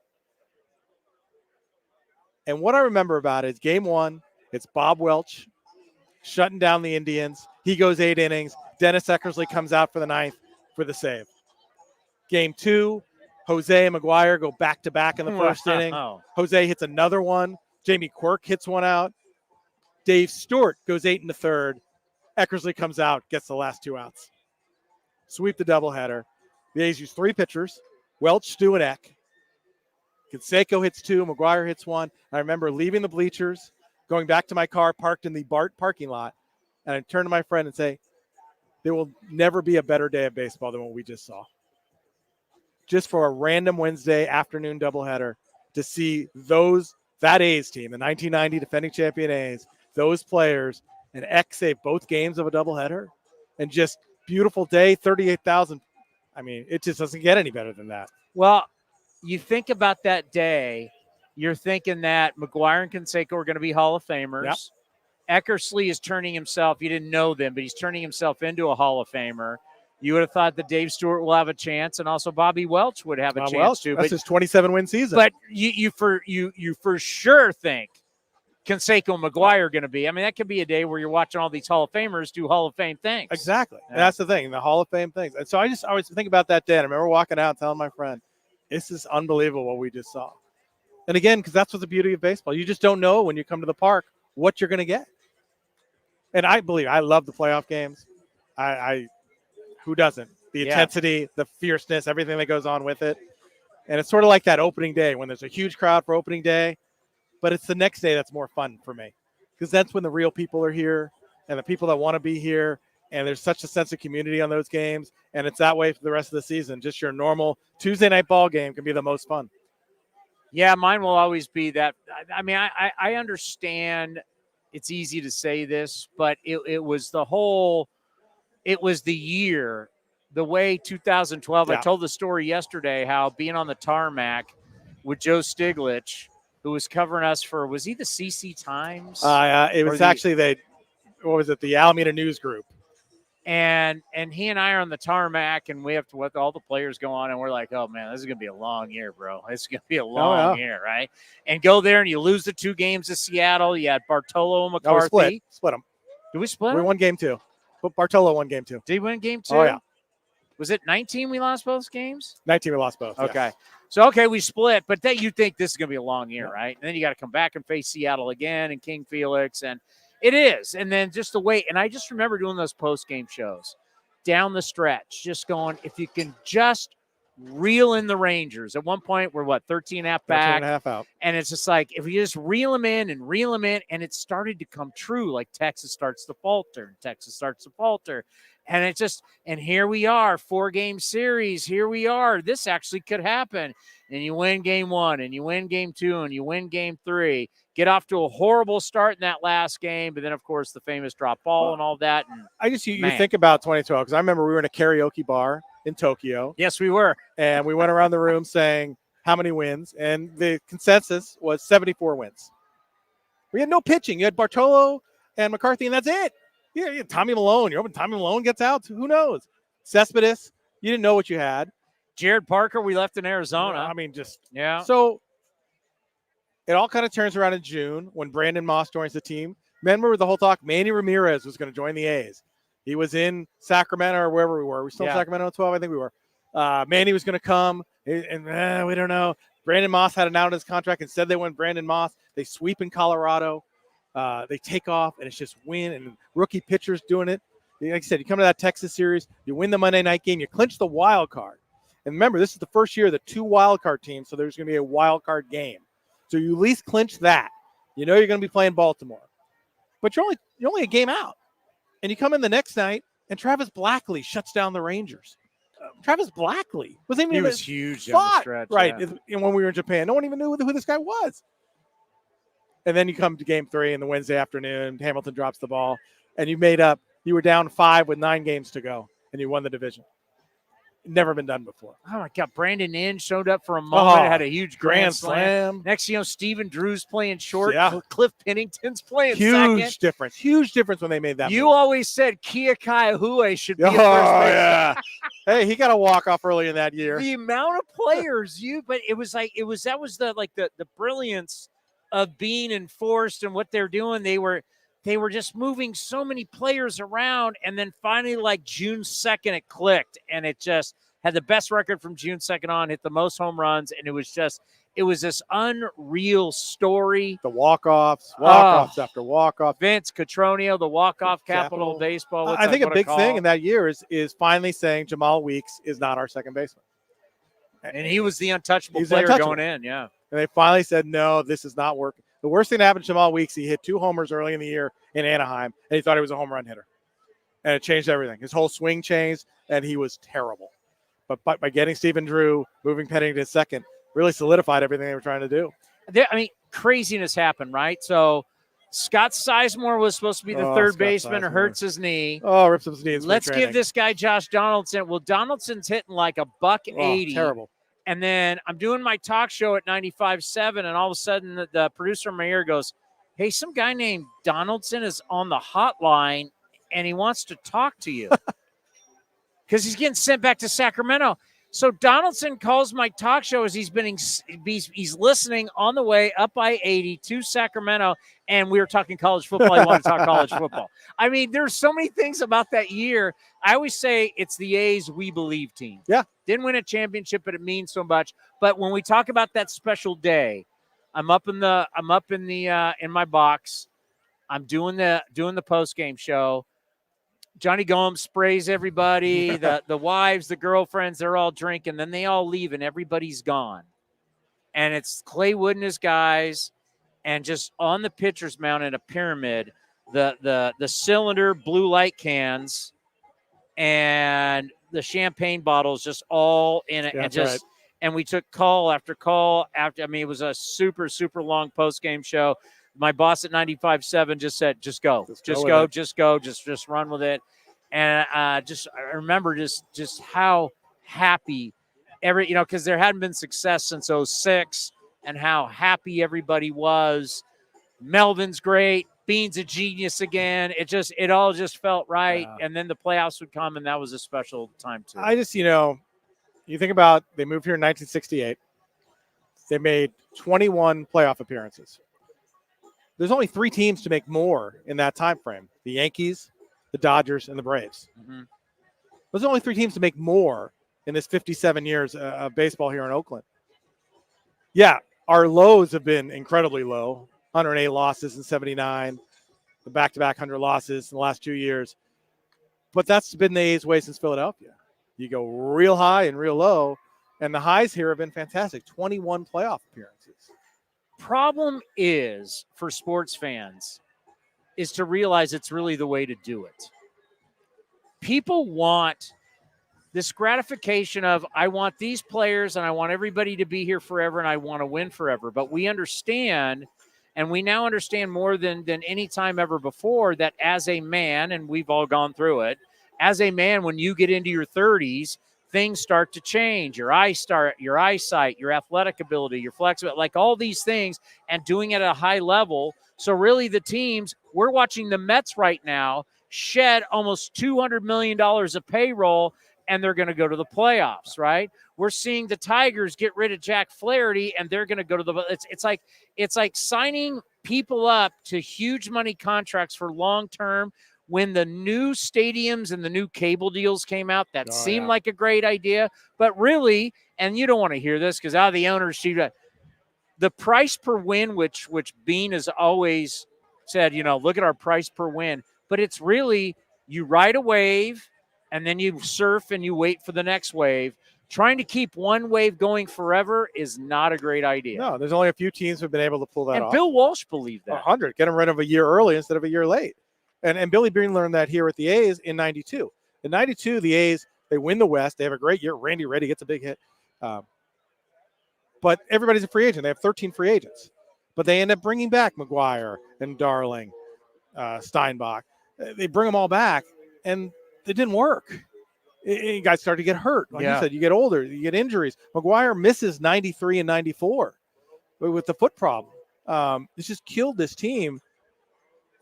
And what I remember about it is game 1, it's Bob Welch shutting down the Indians. He goes 8 innings. Dennis Eckersley comes out for the 9th for the save. Game 2, Jose and McGuire go back-to-back in the first inning. Jose hits another one. Jamie Quirk hits one out. Dave Stewart goes 8 in the 3rd. Eckersley comes out, gets the last 2 outs. Sweep the doubleheader. The A's use 3 pitchers, Welch, Stu, and Eck. Canseco hits 2, McGuire hits 1. I remember leaving the bleachers, going back to my car, parked in the BART parking lot, and I turned to my friend and say, there will never be a better day of baseball than what we just saw. Just for a random Wednesday afternoon doubleheader to see that A's team, the 1990 defending champion A's, those players, and Eck save both games of a doubleheader, and just beautiful day, 38,000. I mean, it just doesn't get any better than that. Well, you think about that day, you're thinking that McGuire and Canseco are going to be Hall of Famers. Yep. Eckersley is turning himself, you didn't know them, but he's turning himself into a Hall of Famer. You would have thought that Dave Stewart will have a chance, and also Bobby Welch would have a chance too. That's his 27-win season. But you for sure think Canseco and McGuire are going to be. I mean, that could be a day where you're watching all these Hall of Famers do Hall of Fame things. Exactly. Yeah. That's the thing, the Hall of Fame things. And so I always think about that day. And I remember walking out and telling my friend, this is unbelievable what we just saw. And again, because that's what's the beauty of baseball. You just don't know when you come to the park what you're going to get. And I love the playoff games. Who doesn't? The intensity, the fierceness, everything that goes on with it. And it's sort of like that opening day when there's a huge crowd for opening day, but it's the next day that's more fun for me because that's when the real people are here and the people that want to be here. And there's such a sense of community on those games. And it's that way for the rest of the season. Just your normal Tuesday night ball game can be the most fun. Yeah, mine will always be that. I mean, I understand it's easy to say this, but it was the year, the way 2012. I told the story yesterday how being on the tarmac with Joe Stiglitz, who was covering us for, was he the CC Times? It was actually the Alameda News Group. And he and I are on the tarmac, and we have to let all the players go on, and we're like, oh, man, this is going to be a long year, bro. This is going to be a long year, right? And go there, and you lose the 2 games to Seattle. You had Bartolo and McCarthy. Split them. Did we split them? We won game 2. But Bartolo won game 2. Did he win game 2? Oh, yeah. Was it 19 we lost both games? 19 we lost both. Okay. Yeah. So, we split, but you think this is going to be a long year, right? And then you got to come back and face Seattle again and King Felix, and it is. And then just the wait. And I just remember doing those post-game shows down the stretch, just going, if you can just reel in the Rangers. At one point, we're 13 and a half back. 13 and a half out. And it's just like, if you just reel them in, and it started to come true, like Texas starts to falter. And it just, and here we are, 4-game series. Here we are. This actually could happen. And you win game 1, and you win game 2, and you win game 3. Get off to a horrible start in that last game, but then, of course, the famous drop ball and all that. And I guess you think about 2012, because I remember we were in a karaoke bar in Tokyo. Yes, we were. And we went around the room saying how many wins, and the consensus was 74 wins. We had no pitching. You had Bartolo and McCarthy, and that's it. Yeah, you had Tommy Malone. You're hoping Tommy Malone gets out. Who knows? Cespedes, you didn't know what you had. Jared Parker, we left in Arizona. I mean, just yeah. So it all kind of turns around in June when Brandon Moss joins the team. Remember the whole talk? Manny Ramirez was going to join the A's. He was in Sacramento or wherever we were. We still in Sacramento at 12, I think we were. Manny was going to come, and we don't know. Brandon Moss had an out in his contract. Instead, they went Brandon Moss. They sweep in Colorado. They take off, and it's just win. And rookie pitchers doing it. Like I said, you come to that Texas series, you win the Monday night game, you clinch the wild card. And remember, this is the first year of the 2 wild card teams, so there's going to be a wild card game. So you at least clinch that. You know you're going to be playing Baltimore. But you're only a game out. And you come in the next night, and Travis Blackley shuts down the Rangers. Travis Blackley wasn't even huge down the stretch. Right. And when we were in Japan, no one even knew who this guy was. And then you come to game 3 in the Wednesday afternoon, Hamilton drops the ball, and you were down 5 with 9 games to go, and you won the division. Never been done before. Oh, my God. Brandon Inn showed up for a moment, had a huge grand slam. Next, Stephen Drew's playing short. Yeah. Cliff Pennington's playing second. Huge difference when they made that You move. always said Kia Kaihue should be Oh, a first base. yeah. Hey, he got a walk-off early in that year. The amount of players but it was the brilliance of being enforced and what they're doing. They were just moving so many players around, and then finally, like June 2nd, it clicked, and it just had the best record from June 2nd on, hit the most home runs, and it was just It was this unreal story. The walk-offs after walk-off. Vince Cotroneo, the walk-off capital of baseball. I think a big thing in that year is finally saying Jamal Weeks is not our second baseman. And he was the untouchable He's player untouchable. going in, yeah. And they finally said, no, this is not working. The worst thing that happened to Jamal Weeks, he hit 2 homers early in the year in Anaheim, and he thought he was a home run hitter. And it changed everything. His whole swing changed, and he was terrible. But by getting Stephen Drew, moving Pennington to second, really solidified everything they were trying to do. Craziness happened, right? So Scott Sizemore was supposed to be the third Scott baseman, Sizemore. hurts his knee. Rips up his knee. Let's give this guy Josh Donaldson. Well, Donaldson's hitting like a $180. Terrible. And then I'm doing my talk show at 95.7, and all of a sudden the producer in my ear goes, hey, some guy named Donaldson is on the hotline, and he wants to talk to you because he's getting sent back to Sacramento. So Donaldson calls my talk show as he's listening on the way up I-80 to Sacramento, and we were talking college football. He wanted to talk college football. I mean, there's so many things about that year. I always say it's the A's We Believe team. Yeah. Didn't win a championship, but it means so much. But when we talk about that special day, in my box. I'm doing the post-game show. Johnny Gomes sprays everybody, the wives, the girlfriends, they're all drinking. Then they all leave and everybody's gone. And it's Clay Wood and his guys, and just on the pitcher's mound in a pyramid, the cylinder blue light cans and the champagne bottles just all in it. Yeah, And we took call after call after. I mean, it was a super, super long post-game show. My boss at 95.7 just said, just go, just run with it. And I remember just how happy because there hadn't been success since 06, and how happy everybody was. Melvin's great. Bean's a genius again. It all just felt right. Yeah. And then the playoffs would come, and that was a special time too. I just, you think about, they moved here in 1968. They made 21 playoff appearances. There's only 3 teams to make more in that time frame: the Yankees, the Dodgers, and the Braves. Mm-hmm. There's only 3 teams to make more in this 57 years of baseball here in Oakland. Yeah, our lows have been incredibly low. 108 losses in 79, the back-to-back 100 losses in the last 2 years. But that's been the A's way since Philadelphia. You go real high and real low, and the highs here have been fantastic. 21 playoff appearances. Problem is, for sports fans, is to realize it's really the way to do it. People want this gratification of, I want these players and I want everybody to be here forever and I want to win forever. But we understand, and we now understand more than any time ever before, that as a man, and we've all gone through it, as a man, when you get into your 30s, things start to change. Your eyesight, your athletic ability, your flexibility, like all these things, and doing it at a high level. So really the teams, we're watching the Mets right now shed almost $200 million of payroll, and they're going to go to the playoffs, right? We're seeing the Tigers get rid of Jack Flaherty, and they're going to go to the – it's like signing people up to huge money contracts for long-term. When the new stadiums and the new cable deals came out, that seemed like a great idea. But really, and you don't want to hear this because out of the owners, the price per win, which Bean has always said, look at our price per win. But it's really, you ride a wave and then you surf and you wait for the next wave. Trying to keep one wave going forever is not a great idea. No, there's only a few teams who've been able to pull that off. And Bill Walsh believed that. 100. Get them rid of a year early instead of a year late. And Billy Bean learned that here at the A's in 92. In 92, the A's, they win the West. They have a great year. Randy Reddy gets a big hit. But everybody's a free agent. They have 13 free agents. But they end up bringing back McGuire and Darling, Steinbach. They bring them all back, and it didn't work. You guys started to get hurt. Like you said, you get older, you get injuries. McGuire misses 93 and 94 with the foot problem. It's just killed this team.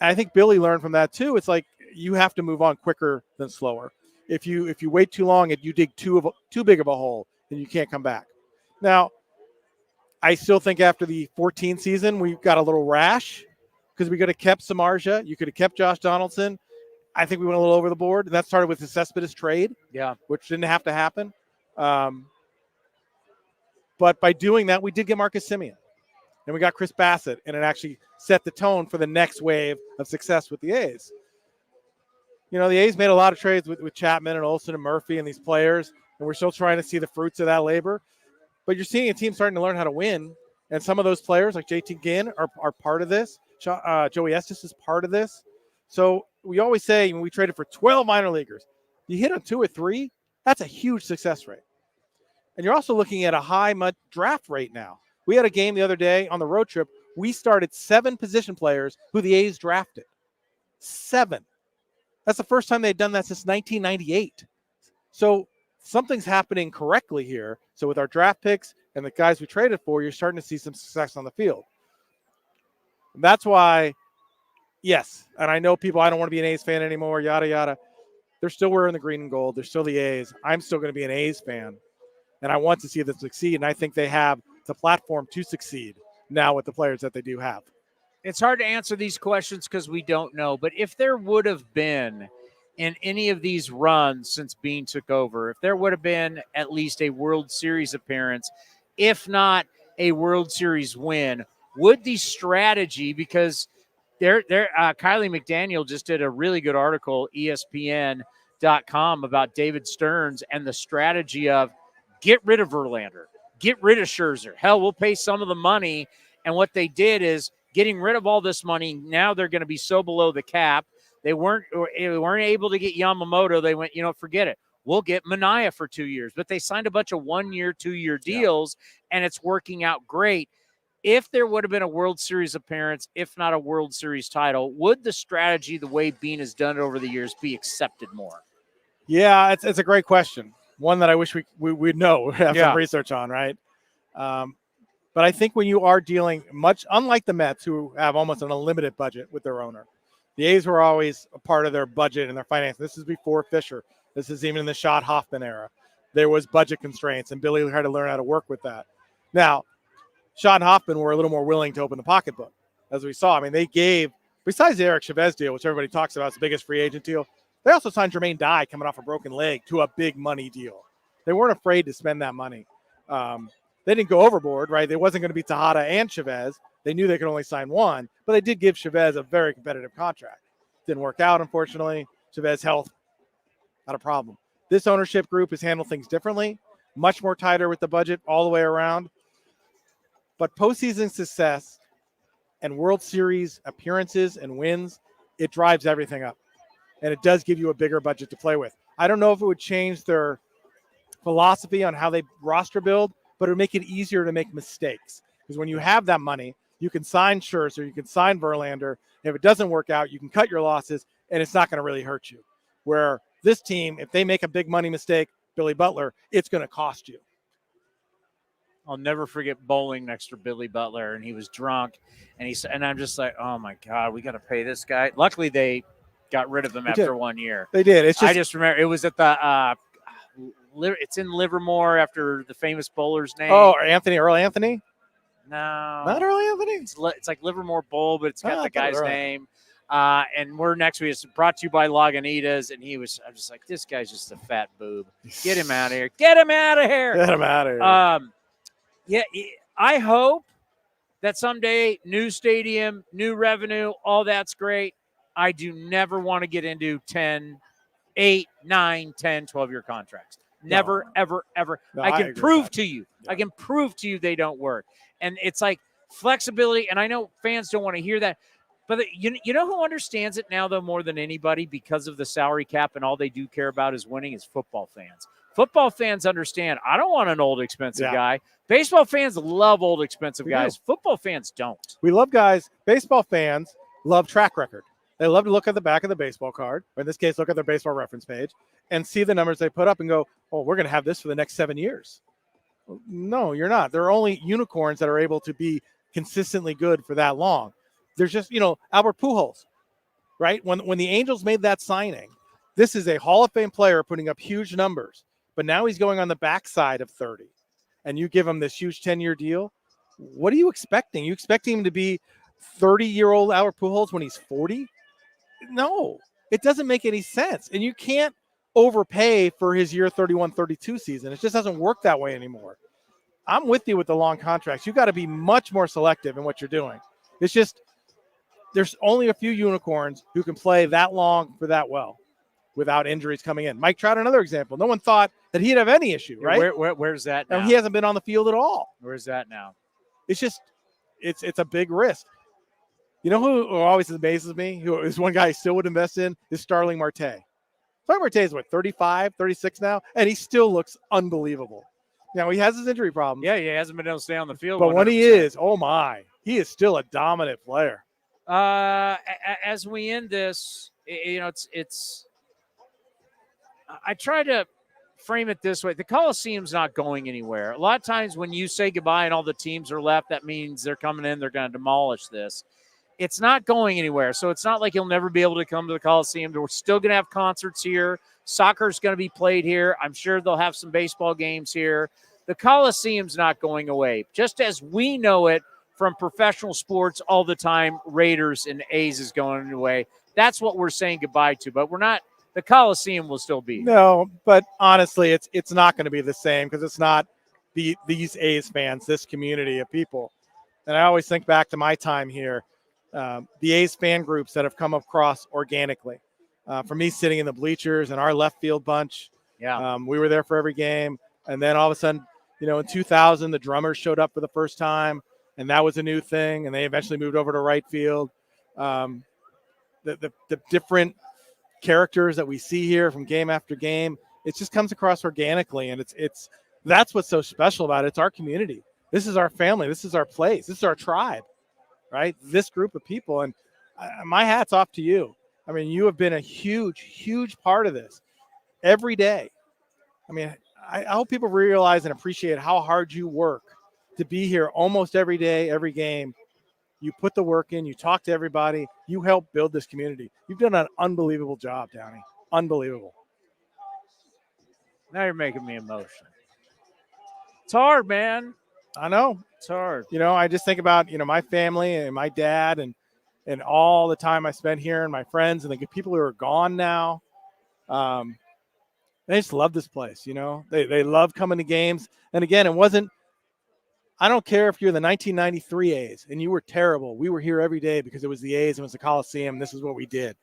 I think Billy learned from that too. It's like you have to move on quicker than slower. If you wait too long and you dig too big of a hole, then you can't come back. Now, I still think after the 14 season, we got a little rash because we could have kept Samardzija. You could have kept Josh Donaldson. I think we went a little over the board, and that started with the Cespedes trade, which didn't have to happen. But by doing that, we did get Marcus Simeon. And we got Chris Bassett, and it actually set the tone for the next wave of success with the A's. The A's made a lot of trades with Chapman and Olsen and Murphy and these players, and we're still trying to see the fruits of that labor. But you're seeing a team starting to learn how to win, and some of those players, like JT Ginn, are part of this. Joey Estes is part of this. So we always say when we traded for 12 minor leaguers, you hit on 2 or 3, that's a huge success rate. And you're also looking at a high draft rate now. We had a game the other day on the road trip. We started 7 position players who the A's drafted. 7. That's the first time they'd done that since 1998. So something's happening correctly here. So with our draft picks and the guys we traded for, you're starting to see some success on the field. And that's why, yes, and I know people, I don't want to be an A's fan anymore, yada, yada. They're still wearing the green and gold. They're still the A's. I'm still going to be an A's fan. And I want to see them succeed. And I think they have the platform to succeed now with the players that they do have. It's hard to answer these questions because we don't know. But if there would have been in any of these runs since Bean took over, if there would have been at least a World Series appearance, if not a World Series win, would the strategy, because Kylie McDaniel just did a really good article, ESPN.com, about David Stearns and the strategy of get rid of Verlander, get rid of Scherzer. Hell, we'll pay some of the money. And what they did is getting rid of all this money. Now they're going to be so below the cap. They weren't able to get Yamamoto. They went, forget it. We'll get Mania for 2 years. But they signed a bunch of 1-year, 2-year deals, and it's working out great. If there would have been a World Series appearance, if not a World Series title, would the strategy, the way Bean has done it over the years, be accepted more? Yeah, it's a great question. One that I wish we'd know, have some research on, right? But I think when you are dealing much, unlike the Mets, who have almost an unlimited budget with their owner, the A's were always a part of their budget and their finance. This is before Fisher. This is even in the Schott Hoffman era. There was budget constraints, and Billy had to learn how to work with that. Now, Schott and Hoffman were a little more willing to open the pocketbook, as we saw. I mean, they gave, besides the Eric Chavez deal, which everybody talks about, it's the biggest free agent deal, they also signed Jermaine Dye coming off a broken leg to a big money deal. They weren't afraid to spend that money. They didn't go overboard, right? They wasn't going to be Tejada and Chavez. They knew they could only sign one, but they did give Chavez a very competitive contract. Didn't work out, unfortunately. Chavez health, not a problem. This ownership group has handled things differently, much more tighter with the budget all the way around. But postseason success and World Series appearances and wins, it drives everything up. And it does give you a bigger budget to play with. I don't know if it would change their philosophy on how they roster build, but it would make it easier to make mistakes. Because when you have that money, you can sign Scherzer, you can sign Verlander. If it doesn't work out, you can cut your losses, and it's not going to really hurt you. Where this team, if they make a big money mistake, Billy Butler, it's going to cost you. I'll never forget bowling next to Billy Butler, and he was drunk, and I'm just like, oh my God, we got to pay this guy. Luckily, they got rid of him after 1 year. They did. I just remember it was at the it's in Livermore after the famous bowler's name. Oh, Earl Anthony? No. Not Earl Anthony? It's like Livermore Bowl, but it's got the guy's name. And we're next week. It's brought to you by Lagunitas. And I'm just like, this guy's just a fat boob. Get him out of here. Get him out of here. Get him out of here. Yeah, I hope that someday new stadium, new revenue, all that's great. I do never want to get into 10, 8, 9, 10, 12-year contracts. Never, ever, ever. No, I can prove to you. Yeah. I can prove to you they don't work. And it's like flexibility, and I know fans don't want to hear that, but you know who understands it now, though, more than anybody because of the salary cap and all they do care about is winning is football fans. Football fans understand, I don't want an old, expensive guy. Baseball fans love old, expensive guys. Football fans don't. We love guys. Baseball fans love track record. They love to look at the back of the baseball card, or in this case, look at their baseball reference page, and see the numbers they put up and go, oh, we're going to have this for the next 7 years. No, you're not. There are only unicorns that are able to be consistently good for that long. There's just, Albert Pujols, right? When the Angels made that signing, this is a Hall of Fame player putting up huge numbers, but now he's going on the backside of 30, and you give him this huge 10-year deal. What are you expecting? You expecting him to be 30-year-old Albert Pujols when he's 40? No, it doesn't make any sense. And you can't overpay for his year 31, 32 season. It just doesn't work that way anymore. I'm with you with the long contracts. You got to be much more selective in what you're doing. It's just there's only a few unicorns who can play that long for that well without injuries coming in. Mike Trout, another example. No one thought that he'd have any issue, right? Where's that now? And he hasn't been on the field at all. Where's that now? It's just it's a big risk. You know who always amazes me, who is one guy I still would invest in, is Starling Marte. Starling Marte is, 35, 36 now, and he still looks unbelievable. Now, he has his injury problems. Yeah, he hasn't been able to stay on the field. But 100%. when he is, oh my, he is still a dominant player. As we end this, it's I try to frame it this way. The Coliseum's not going anywhere. A lot of times when you say goodbye and all the teams are left, that means they're coming in, they're going to demolish this. It's not going anywhere. So it's not like you'll never be able to come to the Coliseum. We're still going to have concerts here. Soccer's going to be played here. I'm sure they'll have some baseball games here. The Coliseum's not going away. Just as we know it from professional sports all the time, Raiders and A's is going away. That's what we're saying goodbye to. But we're not. The Coliseum will still be. No, but honestly, it's not going to be the same because it's not these A's fans, this community of people. And I always think back to my time here, the A's fan groups that have come across organically. For me sitting in the bleachers and our left field bunch, we were there for every game. And then all of a sudden, in 2000, the drummers showed up for the first time, and that was a new thing. And they eventually moved over to right field. The different characters that we see here from game after game, it just comes across organically, and that's what's so special about it. It's our community. This is our family. This is our place. This is our tribe, right? This group of people, and my hat's off to you. I mean, you have been a huge, huge part of this every day. I mean, I hope people realize and appreciate how hard you work to be here almost every day, every game. You put the work in, you talk to everybody, you help build this community. You've done an unbelievable job, Towny. Unbelievable. Now you're making me emotional. It's hard, man. I know. It's hard. I just think about, my family and my dad and all the time I spent here and my friends and the people who are gone now. They just love this place, They love coming to games. And again, I don't care if you're the 1993 A's and you were terrible. We were here every day because it was the A's and it was the Coliseum. This is what we did.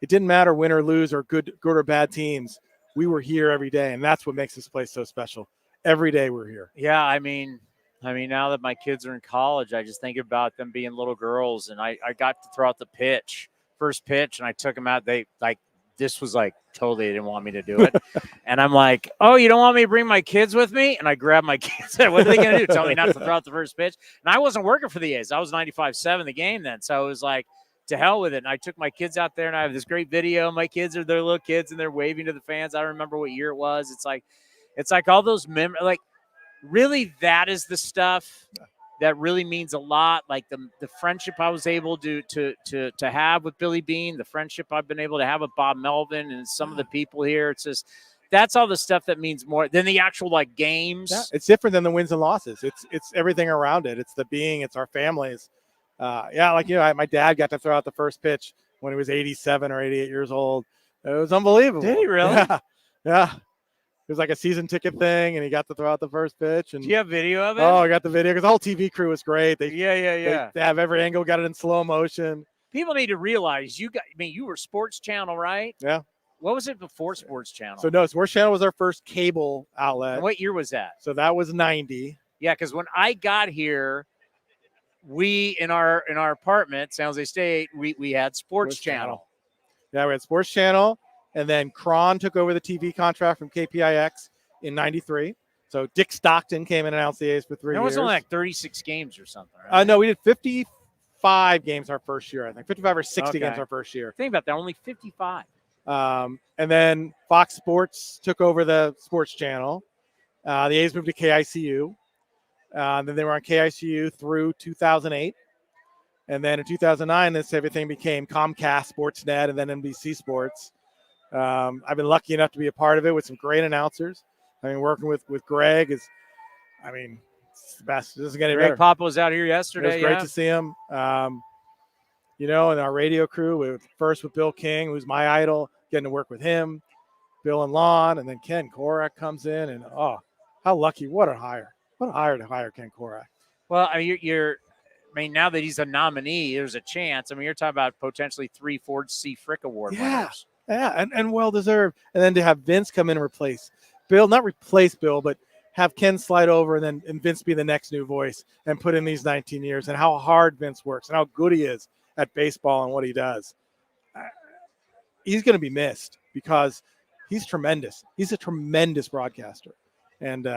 It didn't matter win or lose or good or bad teams. We were here every day, and that's what makes this place so special. Every day we're here. Yeah, I mean, now that my kids are in college, I just think about them being little girls, and I got to throw out the first pitch, and I took them out. This was totally didn't want me to do it. And I'm like, oh, you don't want me to bring my kids with me? And I grabbed my kids. What are they going to do? Tell me not to throw out the first pitch? And I wasn't working for the A's. I was 95-7 the game then. So it was like, to hell with it. And I took my kids out there, and I have this great video. My kids are their little kids, and they're waving to the fans. I don't remember what year it was. It's like all those memories. Really, that is the stuff that really means a lot. Like the friendship I was able to have with Billy Bean, the friendship I've been able to have with Bob Melvin and some of the people here. It's just, that's all the stuff that means more than the actual games. Yeah, it's different than the wins and losses. It's everything around it. It's it's our families. My dad got to throw out the first pitch when he was 87 or 88 years old. It was unbelievable. Did he really? Yeah. It was like a season ticket thing, and he got to throw out the first pitch. And do you have video of it? Oh, I got the video because the whole TV crew was great. They have every angle, got it in slow motion. People need to realize you were Sports Channel, right? Yeah. What was it before Sports Channel? So no, Sports Channel was our first cable outlet. And what year was that? So that was 90. Yeah, because when I got here, we in our apartment, San Jose State, we had Sports Channel. Yeah, we had Sports Channel. And then Cron took over the TV contract from KPIX in 93. So Dick Stockton came in and announced the A's for 3 years. It was only 36 games or something, right? No, we did 55 games our first year, I think. 55 or 60 games our first year. Think about that, only 55. And then Fox Sports took over the Sports Channel. The A's moved to KICU. Then they were on KICU through 2008. And then in 2009, everything became Comcast, Sportsnet, and then NBC Sports. I've been lucky enough to be a part of it with some great announcers. Working with Greg it's the best. This is getting better. Greg Papa was out here yesterday. It was great to see him. And our radio crew, first with Bill King, who's my idol, getting to work with him, Bill and Lon, and then Ken Korak comes in, and how lucky, what a hire. What a hire to hire Ken Korak. Well, I mean, now that he's a nominee, there's a chance. I mean, you're talking about potentially 3 Ford C. Frick Award winners. Yeah, and well deserved. And then to have Vince come in and replace Bill, not replace Bill, but have Ken slide over and Vince be the next new voice and put in these 19 years and how hard Vince works and how good he is at baseball and what he does. He's going to be missed because he's tremendous. He's a tremendous broadcaster. And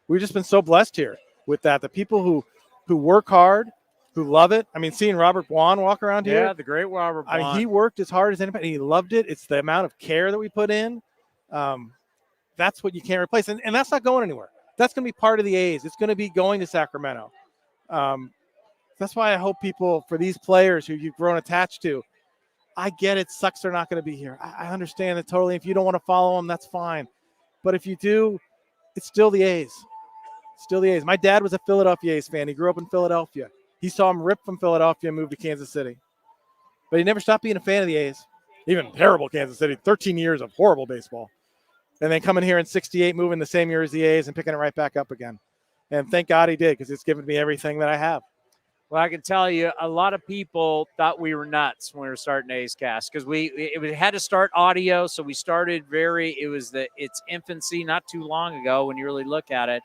we've just been so blessed here with that. The people who work hard, who love it. I mean, seeing Robert Bwan walk around here. Yeah, the great Robert Bwan. I mean, he worked as hard as anybody. He loved it. It's the amount of care that we put in. That's what you can't replace. And that's not going anywhere. That's going to be part of the A's. It's going to be going to Sacramento. That's why I hope people, for these players who you've grown attached to, I get it. Sucks they're not going to be here. I understand it totally. If you don't want to follow them, that's fine. But if you do, it's still the A's. Still the A's. My dad was a Philadelphia A's fan. He grew up in Philadelphia. He saw him rip from Philadelphia and move to Kansas City. But he never stopped being a fan of the A's. Even terrible Kansas City. 13 years of horrible baseball. And then coming here in 68, moving the same year as the A's and picking it right back up again. And thank God he did, because it's given me everything that I have. Well, I can tell you, a lot of people thought we were nuts when we were starting A's Cast, because it had to start audio, so we started its infancy not too long ago when you really look at it,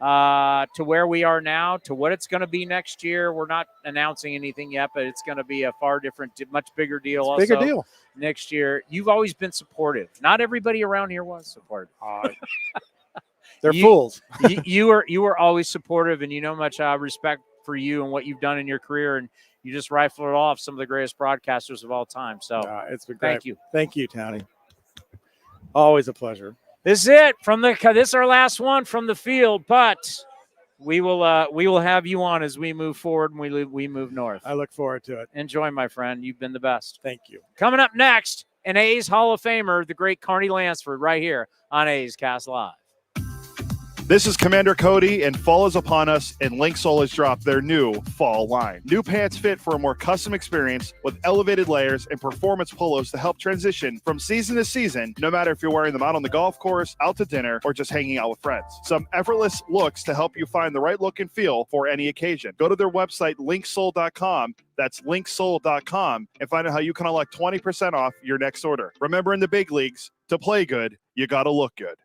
to where we are now, to what it's going to be next year. We're not announcing anything yet, but it's going to be a far different, much bigger deal. Bigger deal next year. You've always been supportive. Not everybody around here was supportive. They're fools. you were always supportive, and you know much respect for you and what you've done in your career, and you just rifled off some of the greatest broadcasters of all time. So it's been thank great. you. Thank you, Towny. Always a pleasure. This is it this is our last one from the field, but we will have you on as we move forward and we move north. I look forward to it. Enjoy, my friend. You've been the best. Thank you. Coming up next, an A's Hall of Famer, the great Carney Lansford, right here on A's Cast Live. This is Commander Cody, and fall is upon us, and Linksole has dropped their new fall line. New pants fit for a more custom experience with elevated layers and performance polos to help transition from season to season, no matter if you're wearing them out on the golf course, out to dinner, or just hanging out with friends. Some effortless looks to help you find the right look and feel for any occasion. Go to their website, linksole.com. That's linksole.com, and find out how you can unlock 20% off your next order. Remember, in the big leagues, to play good, you got to look good.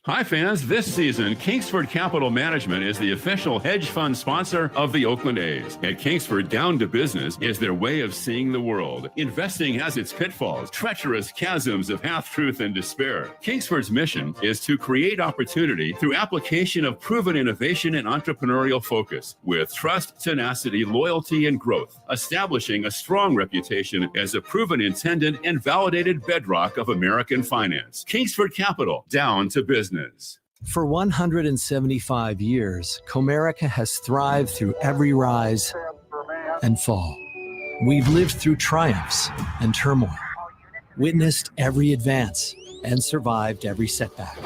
Hi, fans. This season, Kingsford Capital Management is the official hedge fund sponsor of the Oakland A's. At Kingsford, down to business is their way of seeing the world. Investing has its pitfalls, treacherous chasms of half-truth and despair. Kingsford's mission is to create opportunity through application of proven innovation and entrepreneurial focus with trust, tenacity, loyalty, and growth, establishing a strong reputation as a proven intendant and validated bedrock of American finance. Kingsford Capital, down to business. For 175 years, Comerica has thrived through every rise and fall. We've lived through triumphs and turmoil, witnessed every advance, and survived every setback.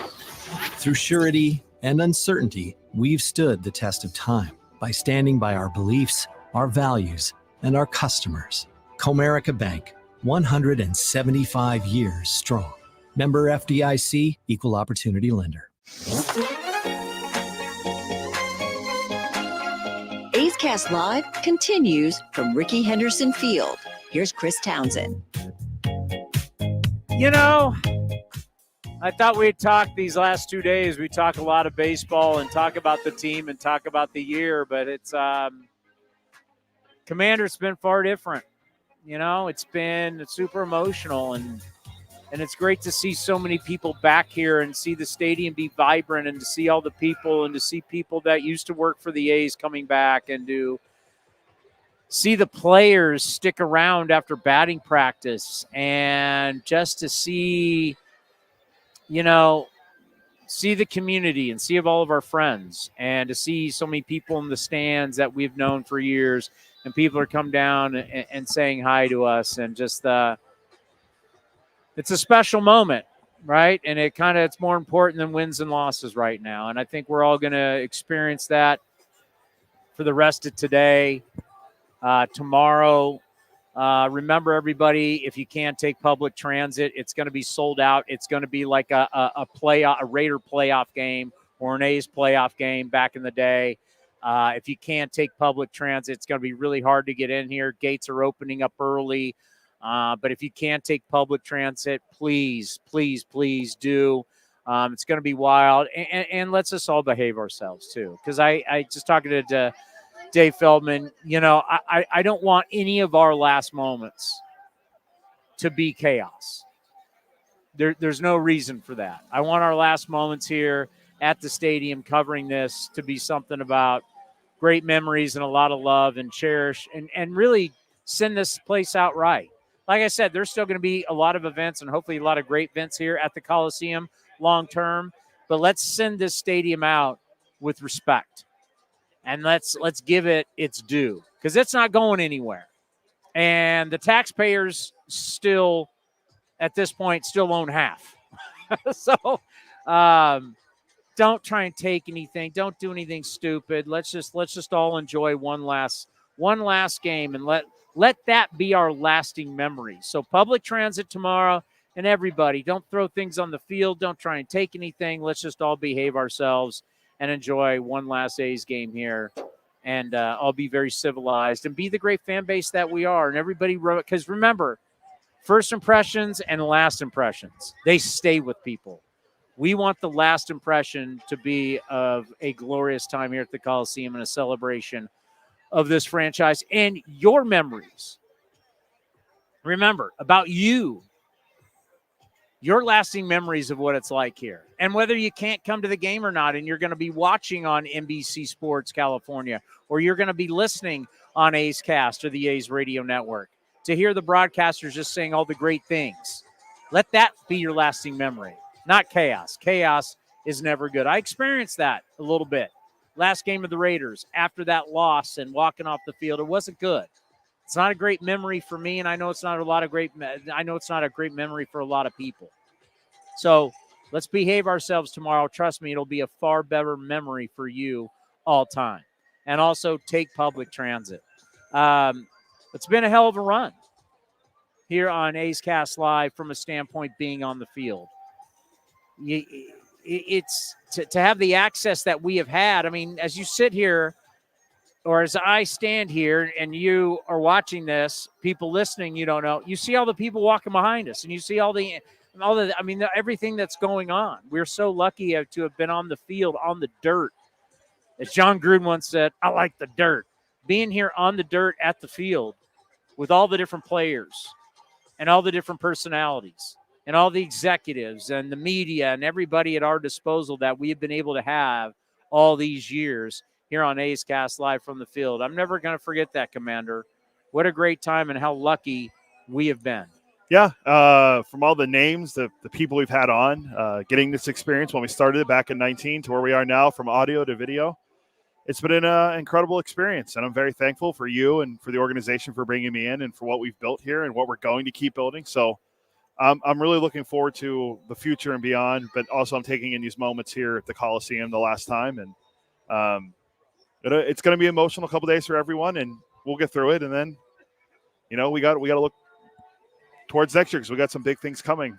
Through surety and uncertainty, we've stood the test of time by standing by our beliefs, our values, and our customers. Comerica Bank, 175 years strong. Member FDIC, Equal Opportunity Lender. A's Cast Live continues from Rickey Henderson Field. Here's Chris Townsend. You know, I thought we'd talk these last 2 days. We talk a lot of baseball and talk about the team and talk about the year, but it's Commander's been far different. You know, it's been super emotional, and it's great to see so many people back here and see the stadium be vibrant and to see all the people and to see people that used to work for the A's coming back and to see the players stick around after batting practice and just to see, see the community and see all of our friends and to see so many people in the stands that we've known for years and people are come down and saying hi to us and just it's a special moment, right? And it's more important than wins and losses right now. And I think we're all going to experience that for the rest of today, tomorrow. Remember, everybody, if you can't take public transit, it's going to be sold out. It's going to be like a Raider playoff game or an A's playoff game back in the day. If you can't take public transit, it's going to be really hard to get in here. Gates are opening up early. But if you can't take public transit, please, please, please do. It's going to be wild. And let's us all behave ourselves, too. Because I just talking to Dave Feldman, I don't want any of our last moments to be chaos. There's no reason for that. I want our last moments here at the stadium covering this to be something about great memories and a lot of love and cherish and really send this place out right. Like I said, there's still going to be a lot of events and hopefully a lot of great events here at the Coliseum long term. But let's send this stadium out with respect. And let's give it its due because it's not going anywhere. And the taxpayers still, at this point, still own half. So don't try and take anything. Don't do anything stupid. Let's just all enjoy one last game and let that be our lasting memory. So public transit tomorrow, and everybody, don't throw things on the field. Don't try and take anything. Let's just all behave ourselves and enjoy one last A's game here. And I'll be very civilized and be the great fan base that we are. And everybody, because remember, first impressions and last impressions, they stay with people. We want the last impression to be of a glorious time here at the Coliseum and a celebration of this franchise and your memories. Remember, about you, your lasting memories of what it's like here. And whether you can't come to the game or not, and you're going to be watching on NBC Sports California, or you're going to be listening on A's Cast or the A's Radio Network to hear the broadcasters just saying all the great things. Let that be your lasting memory, not chaos. Chaos is never good. I experienced that a little bit. Last game of the Raiders, after that loss and walking off the field, it wasn't good. It's not a great memory for me, and I know it's not a great memory for a lot of people. So let's behave ourselves tomorrow. Trust me, it'll be a far better memory for you all time. And also take public transit. It's been a hell of a run here on A's Cast Live from a standpoint being on the field. It's to have the access that we have had. I mean, as you sit here, or as I stand here and you are watching this, people listening, you don't know, you see all the people walking behind us and you see everything that's going on. We're so lucky to have been on the field, on the dirt. As John Gruden once said, I like the dirt. Being here on the dirt at the field with all the different players and all the different personalities and all the executives and the media and everybody at our disposal that we have been able to have all these years here on A's Cast Live from the field. I'm never going to forget that, Commander. What a great time and how lucky we have been. Yeah, from all the names, the people we've had on, getting this experience when we started it back in 19 to where we are now, from audio to video, it's been an incredible experience. And I'm very thankful for you and for the organization for bringing me in and for what we've built here and what we're going to keep building. So I'm really looking forward to the future and beyond, but also I'm taking in these moments here at the Coliseum the last time. And it's going to be an emotional couple days for everyone, and we'll get through it. And then, we got to look towards next year because we got some big things coming.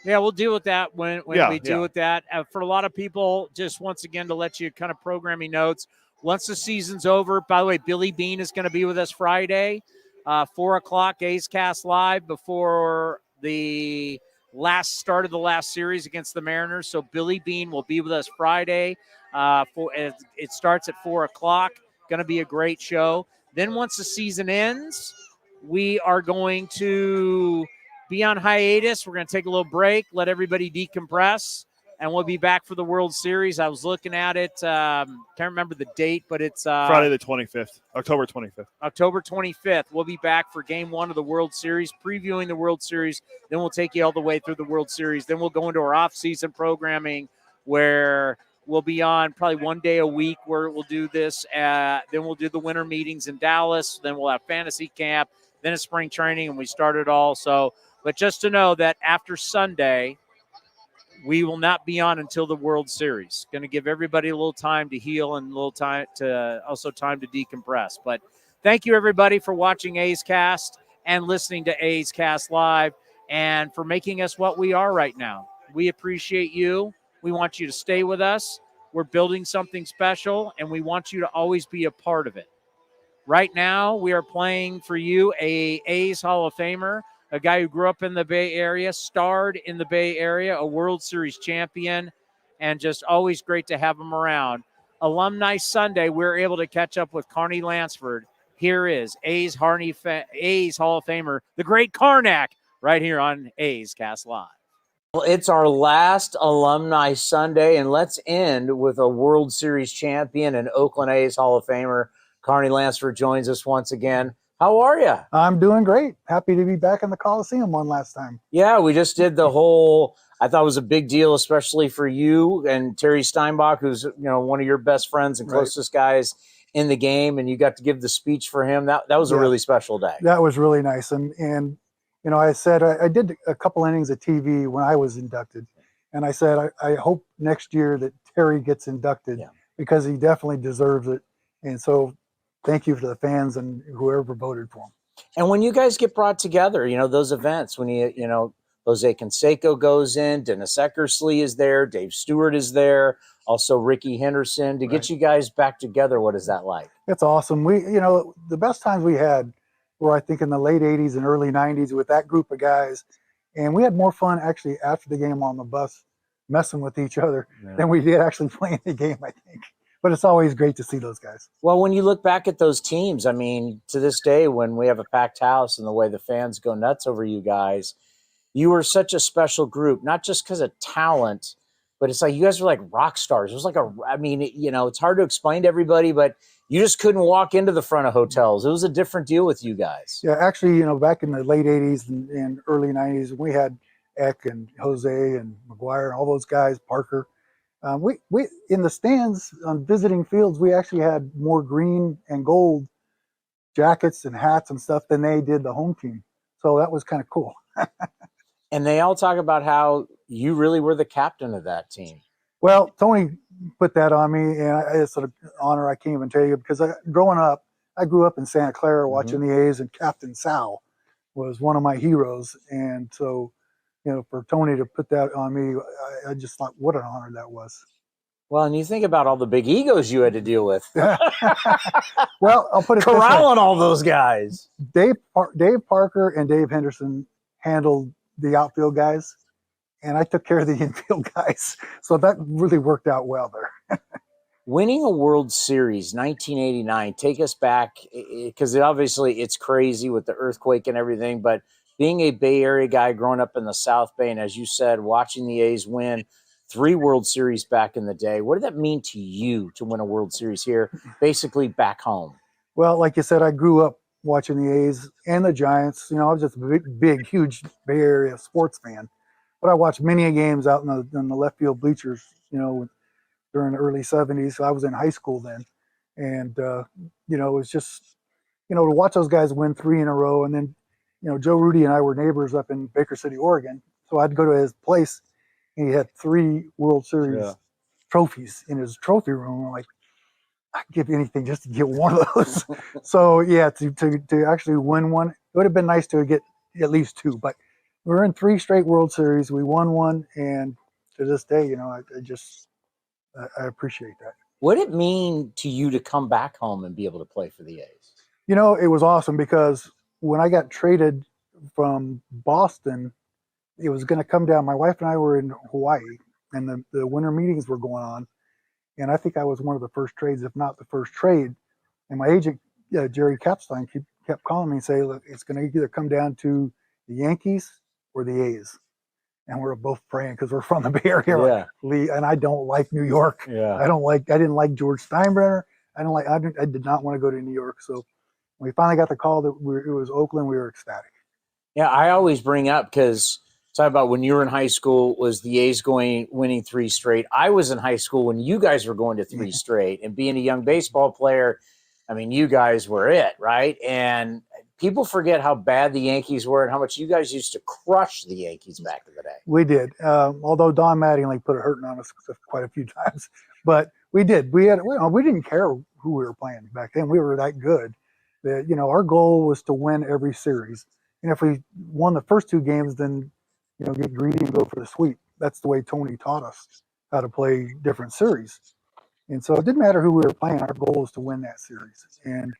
Yeah, we'll deal with that when we deal with that. For a lot of people, just once again to let you kind of programming notes, once the season's over, by the way, Billy Bean is going to be with us Friday, 4 o'clock, A's Cast Live before the start of the last series against the Mariners. So Billy Bean will be with us Friday. It starts at 4 o'clock. Going to be a great show. Then once the season ends, we are going to be on hiatus. We're going to take a little break, let everybody decompress, and we'll be back for the World Series. I was looking at it. Can't remember the date, but it's Friday the 25th, October 25th. October 25th. We'll be back for Game 1 of the World Series, previewing the World Series. Then we'll take you all the way through the World Series. Then we'll go into our off-season programming where we'll be on probably one day a week where we'll do this. Then we'll do the winter meetings in Dallas. Then we'll have fantasy camp. Then it's spring training, and we start it all. So, but just to know that after Sunday, we will not be on until the World Series. Going to give everybody a little time to heal and a little time to decompress. But thank you, everybody, for watching A's Cast and listening to A's Cast Live and for making us what we are right now. We appreciate you. We want you to stay with us. We're building something special, and we want you to always be a part of it. Right now, we are playing for you a A's Hall of Famer, a guy who grew up in the Bay Area, starred in the Bay Area, a World Series champion, and just always great to have him around. Alumni Sunday, we're able to catch up with Carney Lansford. Here is A's Hall of Famer, the great Karnak, right here on A's Cast Live. Well, it's our last Alumni Sunday, and let's end with a World Series champion and Oakland A's Hall of Famer. Carney Lansford joins us once again. How are you? I'm doing great. Happy to be back in the Coliseum one last time. Yeah, we just did the whole, I thought it was a big deal, especially for you and Terry Steinbach, who's one of your best friends and closest guys in the game, and you got to give the speech for him. That was a really special day. That was really nice. And I said I did a couple innings of TV when I was inducted, and I said I hope next year that Terry gets inducted because he definitely deserves it. And so thank you to the fans and whoever voted for him. And when you guys get brought together, those events, when Jose Canseco goes in, Dennis Eckersley is there, Dave Stewart is there, also Ricky Henderson, to get you guys back together, what is that like? It's awesome. We, the best times we had were, I think, in the late 80s and early 90s with that group of guys. And we had more fun actually after the game on the bus messing with each other than we did actually playing the game, I think. But it's always great to see those guys. Well, when you look back at those teams, I mean, to this day, when we have a packed house and the way the fans go nuts over you guys, you were such a special group, not just because of talent, but it's like you guys were like rock stars. It was like it's hard to explain to everybody, but you just couldn't walk into the front of hotels. It was a different deal with you guys. Yeah, actually, back in the late 80s and early 90s, we had Eck and Jose and McGuire and all those guys, Parker. We in the stands on visiting fields, we actually had more green and gold jackets and hats and stuff than they did the home team. So that was kind of cool. And they all talk about how you really were the captain of that team. Well, Tony put that on me, and it's an honor I can't even tell you, because growing up, I grew up in Santa Clara watching the A's, and Captain Sal was one of my heroes. And so, for Tony to put that on me, I just thought what an honor that was. Well, and you think about all the big egos you had to deal with. Well, I'll put it corralling all those guys. Dave Parker and Dave Henderson handled the outfield guys, and I took care of the infield guys. So that really worked out well there. Winning a World Series, 1989, take us back, because obviously it's crazy with the earthquake and everything, but being a Bay Area guy growing up in the South Bay, and as you said, watching the A's win 3 World Series back in the day, what did that mean to you to win a World Series here, basically back home? Well, like you said, I grew up watching the A's and the Giants. I was just a big, huge Bay Area sports fan. But I watched many games out in the left field bleachers, during the early 70s. So I was in high school then. And, it was just, to watch those guys win 3 in a row. And then, Joe Rudy and I were neighbors up in Baker City, Oregon. So I'd go to his place, and he had 3 World Series trophies in his trophy room. I'm like, I'd give anything just to get one of those. So, yeah, to actually win one, it would have been nice to get at least 2. But we were in 3 straight World Series. We won one, and to this day, I appreciate that. What did it mean to you to come back home and be able to play for the A's? It was awesome because when I got traded from Boston, it was going to come down. My wife and I were in Hawaii, and the winter meetings were going on. And I think I was one of the first trades, if not the first trade. And my agent, Jerry Kapstein, kept calling me and saying, look, it's going to either come down to the Yankees or the A's. And we're both praying because we're from the Bay Area. Yeah. And I don't like New York. Yeah. I didn't like George Steinbrenner. I did not want to go to New York. So when we finally got the call that it was Oakland, we were ecstatic. Yeah, I always bring up, because talk about when you were in high school, was the A's winning 3 straight. I was in high school when you guys were going to 3 straight, and being a young baseball player, I mean, you guys were it, right? And people forget how bad the Yankees were and how much you guys used to crush the Yankees back in the day. We did, although Don Mattingly put a hurting on us quite a few times, but we did. We didn't care who we were playing back then. We were that good. That our goal was to win every series, and if we won the first 2 games, then get greedy and go for the sweep. That's the way Tony taught us. how to play different series. And so it didn't matter who we were playing. Our goal was to win that series. And,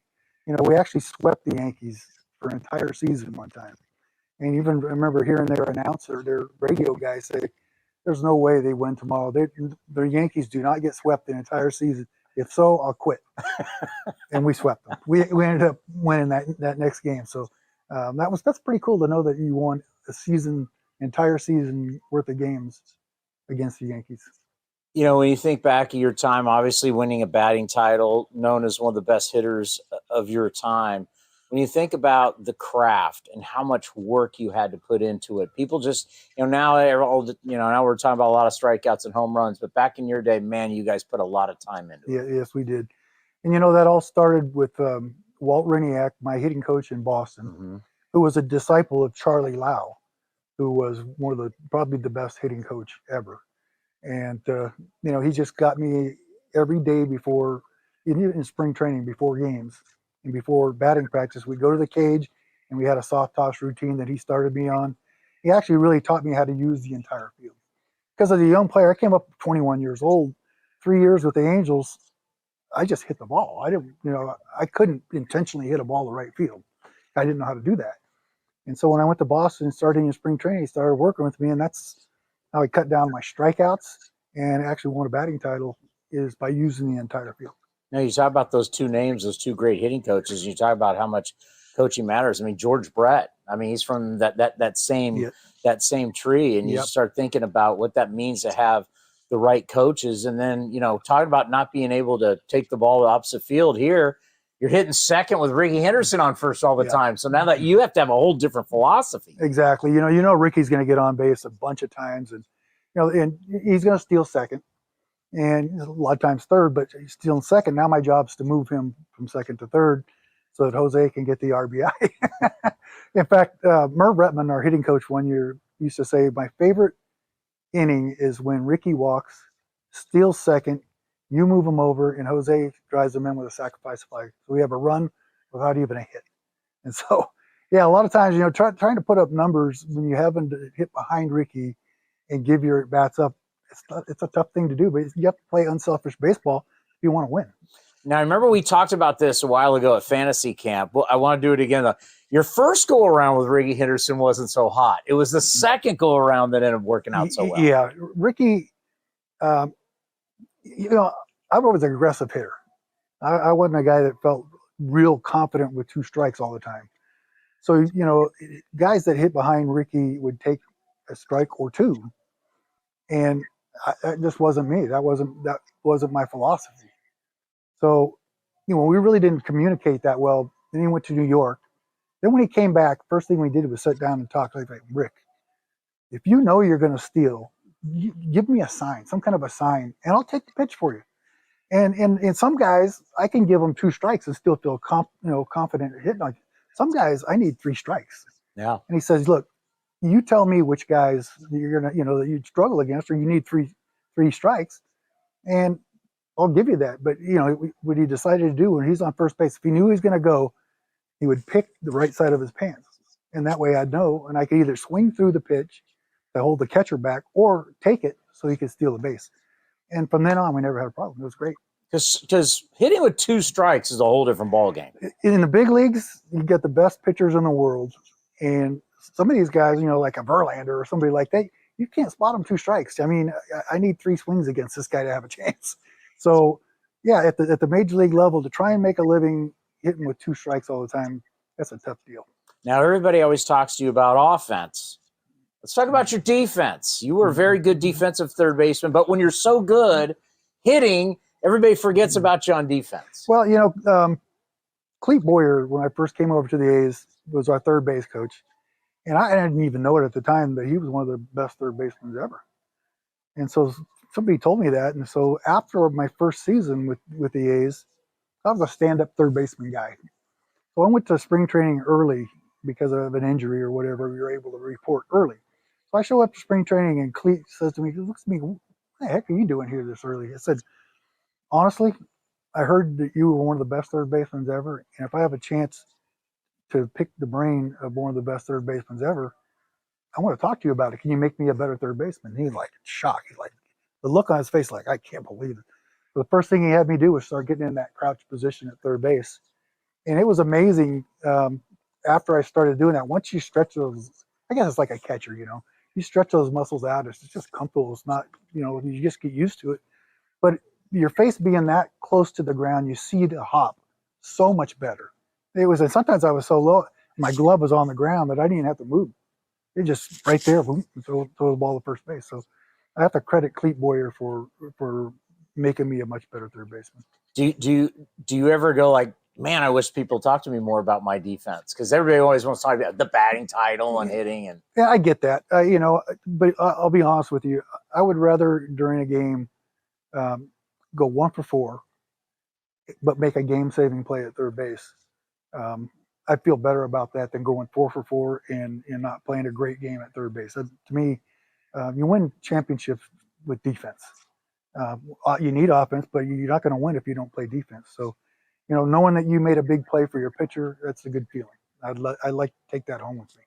we actually swept the Yankees for an entire season one time. And even remember hearing their announcer, their radio guy say, there's no way they win tomorrow. The Yankees do not get swept the entire season. If so, I'll quit. And we swept them. We ended up winning that next game. So that's pretty cool to know that you won a entire season worth of games against the Yankees. When you think back of your time, obviously winning a batting title, known as one of the best hitters of your time, when you think about the craft and how much work you had to put into it, people just, now we're talking about a lot of strikeouts and home runs, but back in your day, man, you guys put a lot of time into it. Yes, we did. And, that all started with Walt Riniak, my hitting coach in Boston, who was a disciple of Charlie Lau, who was probably the best hitting coach ever. And, he just got me every day before, in spring training, before games and before batting practice, we'd go to the cage and we had a soft toss routine that he started me on. He actually really taught me how to use the entire field. Because as a young player, I came up 21 years old, 3 years with the Angels. I just hit the ball. I couldn't intentionally hit a ball to right field. I didn't know how to do that. And so when I went to Boston starting in spring training, he started working with me, and that's how I cut down my strikeouts and actually won a batting title, is by using the entire field. Now, you talk about those two names, those two great hitting coaches. You talk about how much coaching matters. I mean, George Brett. I mean, he's from that same tree, and you start thinking about what that means to have the right coaches. And then, talking about not being able to take the ball to the opposite field here, you're hitting second with Ricky Henderson on first all the time. So now that you have to have a whole different philosophy. Exactly. Ricky's going to get on base a bunch of times, and and he's going to steal second, and a lot of times third, but he's stealing second. Now my job is to move him from second to third so that Jose can get the RBI. In fact, Merv Retman, our hitting coach one year, used to say, my favorite inning is when Ricky walks, steals second, you move him over, and Jose drives him in with a sacrifice fly. So we have a run without even a hit. And so, a lot of times, trying to put up numbers when you haven't hit behind Ricky and give your bats up, it's a tough thing to do, but you have to play unselfish baseball if you want to win. Now, I remember we talked about this a while ago at fantasy camp. Well, I want to do it again, though. Your first go-around with Ricky Henderson wasn't so hot. It was the second go-around that ended up working out so well. Yeah, Ricky, I was an aggressive hitter. I wasn't a guy that felt real confident with two strikes all the time. So, guys that hit behind Ricky would take a strike or two. And that just wasn't me. That wasn't my philosophy. So, we really didn't communicate that well. Then he went to New York. Then when he came back, first thing we did was sit down and talk. Like, Rick, if you know you're going to steal, give me a sign, some kind of a sign, and I'll take the pitch for you. And some guys, I can give them two strikes and still feel confident at hitting. Like, some guys, I need three strikes. Yeah. And he says, look, you tell me which guys you're gonna, that you struggle against, or you need three strikes, and I'll give you that. But what he decided to do when he's on first base, if he knew he was going to go, he would pick the right side of his pants, and that way I'd know, and I could either swing through the pitch to hold the catcher back, or take it so he could steal the base. And from then on, we never had a problem. It was great. Because hitting with two strikes is a whole different ball game. In the big leagues, you get the best pitchers in the world, and some of these guys, like a Verlander or somebody like that, you can't spot them two strikes. I mean, I need three swings against this guy to have a chance. So, at the major league level, to try and make a living hitting with two strikes all the time, that's a tough deal. Now, everybody always talks to you about offense. Let's talk about your defense. You were a very good defensive third baseman, but when you're so good hitting, everybody forgets about you on defense. Well, Clete Boyer, when I first came over to the A's, was our third base coach. And I didn't even know it at the time, but he was one of the best third basemen ever. And so somebody told me that. And so after my first season with the A's, I was a stand-up third baseman guy. So I went to spring training early because of an injury or whatever. We were able to report early. So I show up to spring training, and Clete says to me, he looks at me, what the heck are you doing here this early? I said, honestly, I heard that you were one of the best third basemen ever. And if I have a chance to pick the brain of one of the best third basemen ever, I want to talk to you about it. Can you make me a better third baseman? And he's like shocked. He's like, the look on his face, like, I can't believe it. So the first thing he had me do was start getting in that crouch position at third base. And it was amazing after I started doing that. Once you stretch those, I guess it's like a catcher, you stretch those muscles out, it's just comfortable. It's not, you just get used to it. But your face being that close to the ground, you see the hop so much better. And sometimes I was so low, my glove was on the ground that I didn't even have to move. It just right there, boom, throw the ball to first base. So I have to credit Clete Boyer for making me a much better third baseman. Do you ever go like, man, I wish people talked to me more about my defense? Because everybody always wants to talk about the batting title and hitting. And yeah, I get that. But I'll be honest with you. I would rather during a game go 1 for 4, but make a game-saving play at third base. I feel better about that than going 4 for 4 and not playing a great game at third base. To me, you win championships with defense. You need offense, but you're not going to win if you don't play defense. So, knowing that you made a big play for your pitcher, that's a good feeling. I'd like to take that home with me.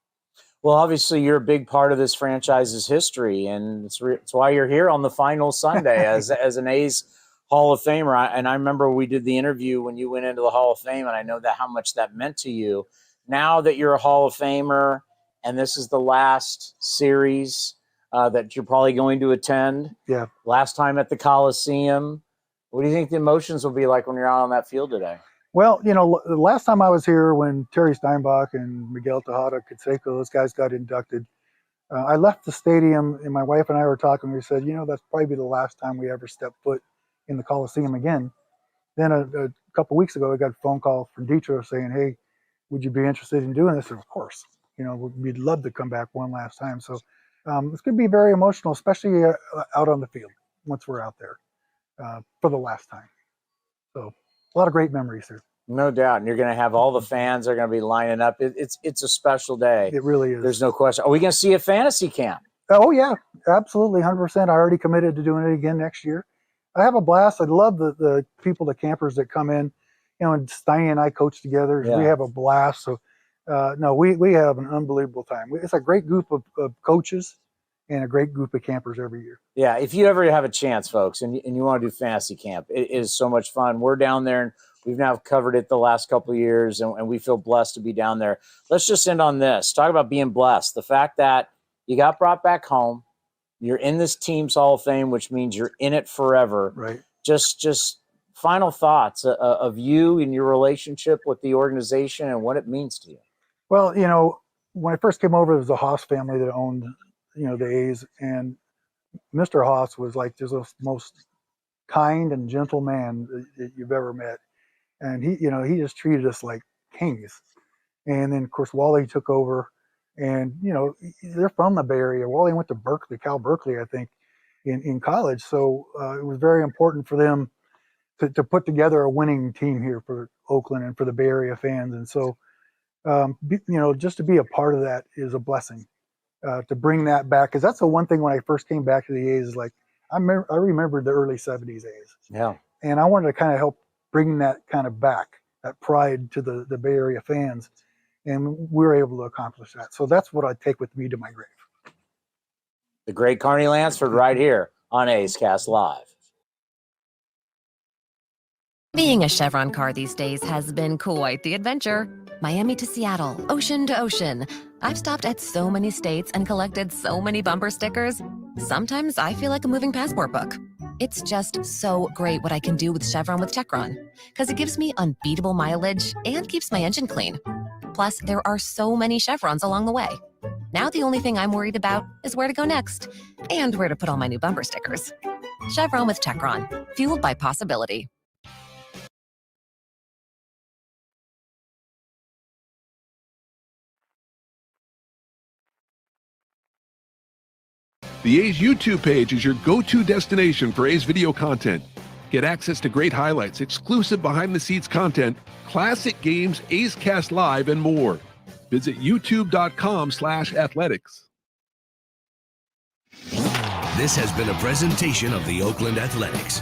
well, obviously, you're a big part of this franchise's history, and it's why you're here on the final Sunday as an A's Hall of Famer. And I remember we did the interview when you went into the Hall of Fame, and I know how much that meant to you. Now that you're a Hall of Famer, and this is the last series that you're probably going to attend. Yeah. Last time at the Coliseum. What do you think the emotions will be like when you're out on that field today? Well, the last time I was here when Terry Steinbach and Miguel Tejada, Canseco, those guys got inducted, I left the stadium and my wife and I were talking. We said, that's probably the last time we ever step foot in the Coliseum again. Then a couple weeks ago, I got a phone call from Detroit saying, hey, would you be interested in doing this? And of course, we'd love to come back one last time. So it's going to be very emotional, especially out on the field once we're out there for the last time. So a lot of great memories here. No doubt. And you're going to have all the fans are going to be lining up. It's a special day. It really is. There's no question. Are we going to see a fantasy camp? Oh, yeah, absolutely. 100%. I already committed to doing it again next year. I have a blast. I love the people, the campers that come in, and Steiny and I coach together. Yeah. We have a blast. So, no, we have an unbelievable time. It's a great group of coaches and a great group of campers every year. Yeah, if you ever have a chance, folks, and you want to do fantasy camp, it is so much fun. We're down there, and we've now covered it the last couple of years, and we feel blessed to be down there. Let's just end on this. Talk about being blessed. The fact that you got brought back home, you're in this team's Hall of Fame, which means you're in it forever. Right. Just final thoughts of you and your relationship with the organization and what it means to you. Well, when I first came over, there was a Haas family that owned the A's, and Mr. Haas was like just the most kind and gentle man that you've ever met. And he just treated us like kings. And then of course, Wally took over, and they're from the Bay Area. Wally went to Berkeley, Cal Berkeley, I think, in college. So it was very important for them to put together a winning team here for Oakland and for the Bay Area fans. And so, just to be a part of that is a blessing. To bring that back, because that's the one thing when I first came back to the A's is like I remember the early '70s A's. Yeah, and I wanted to kind of help bring that kind of back, that pride to the Bay Area fans, and we were able to accomplish that. So that's what I take with me to my grave. The great Carney Lansford right here on A's Cast Live. Being a Chevron car these days has been quite the adventure. Miami to Seattle, ocean to ocean. I've stopped at so many states and collected so many bumper stickers. Sometimes I feel like a moving passport book. It's just so great what I can do with Chevron with Techron, because it gives me unbeatable mileage and keeps my engine clean. Plus, there are so many Chevrons along the way. Now the only thing I'm worried about is where to go next and where to put all my new bumper stickers. Chevron with Techron, fueled by possibility. The A's YouTube page is your go-to destination for A's video content. Get access to great highlights, exclusive behind-the-scenes content, classic games, A's Cast Live, and more. Visit youtube.com/athletics. This has been a presentation of the Oakland Athletics.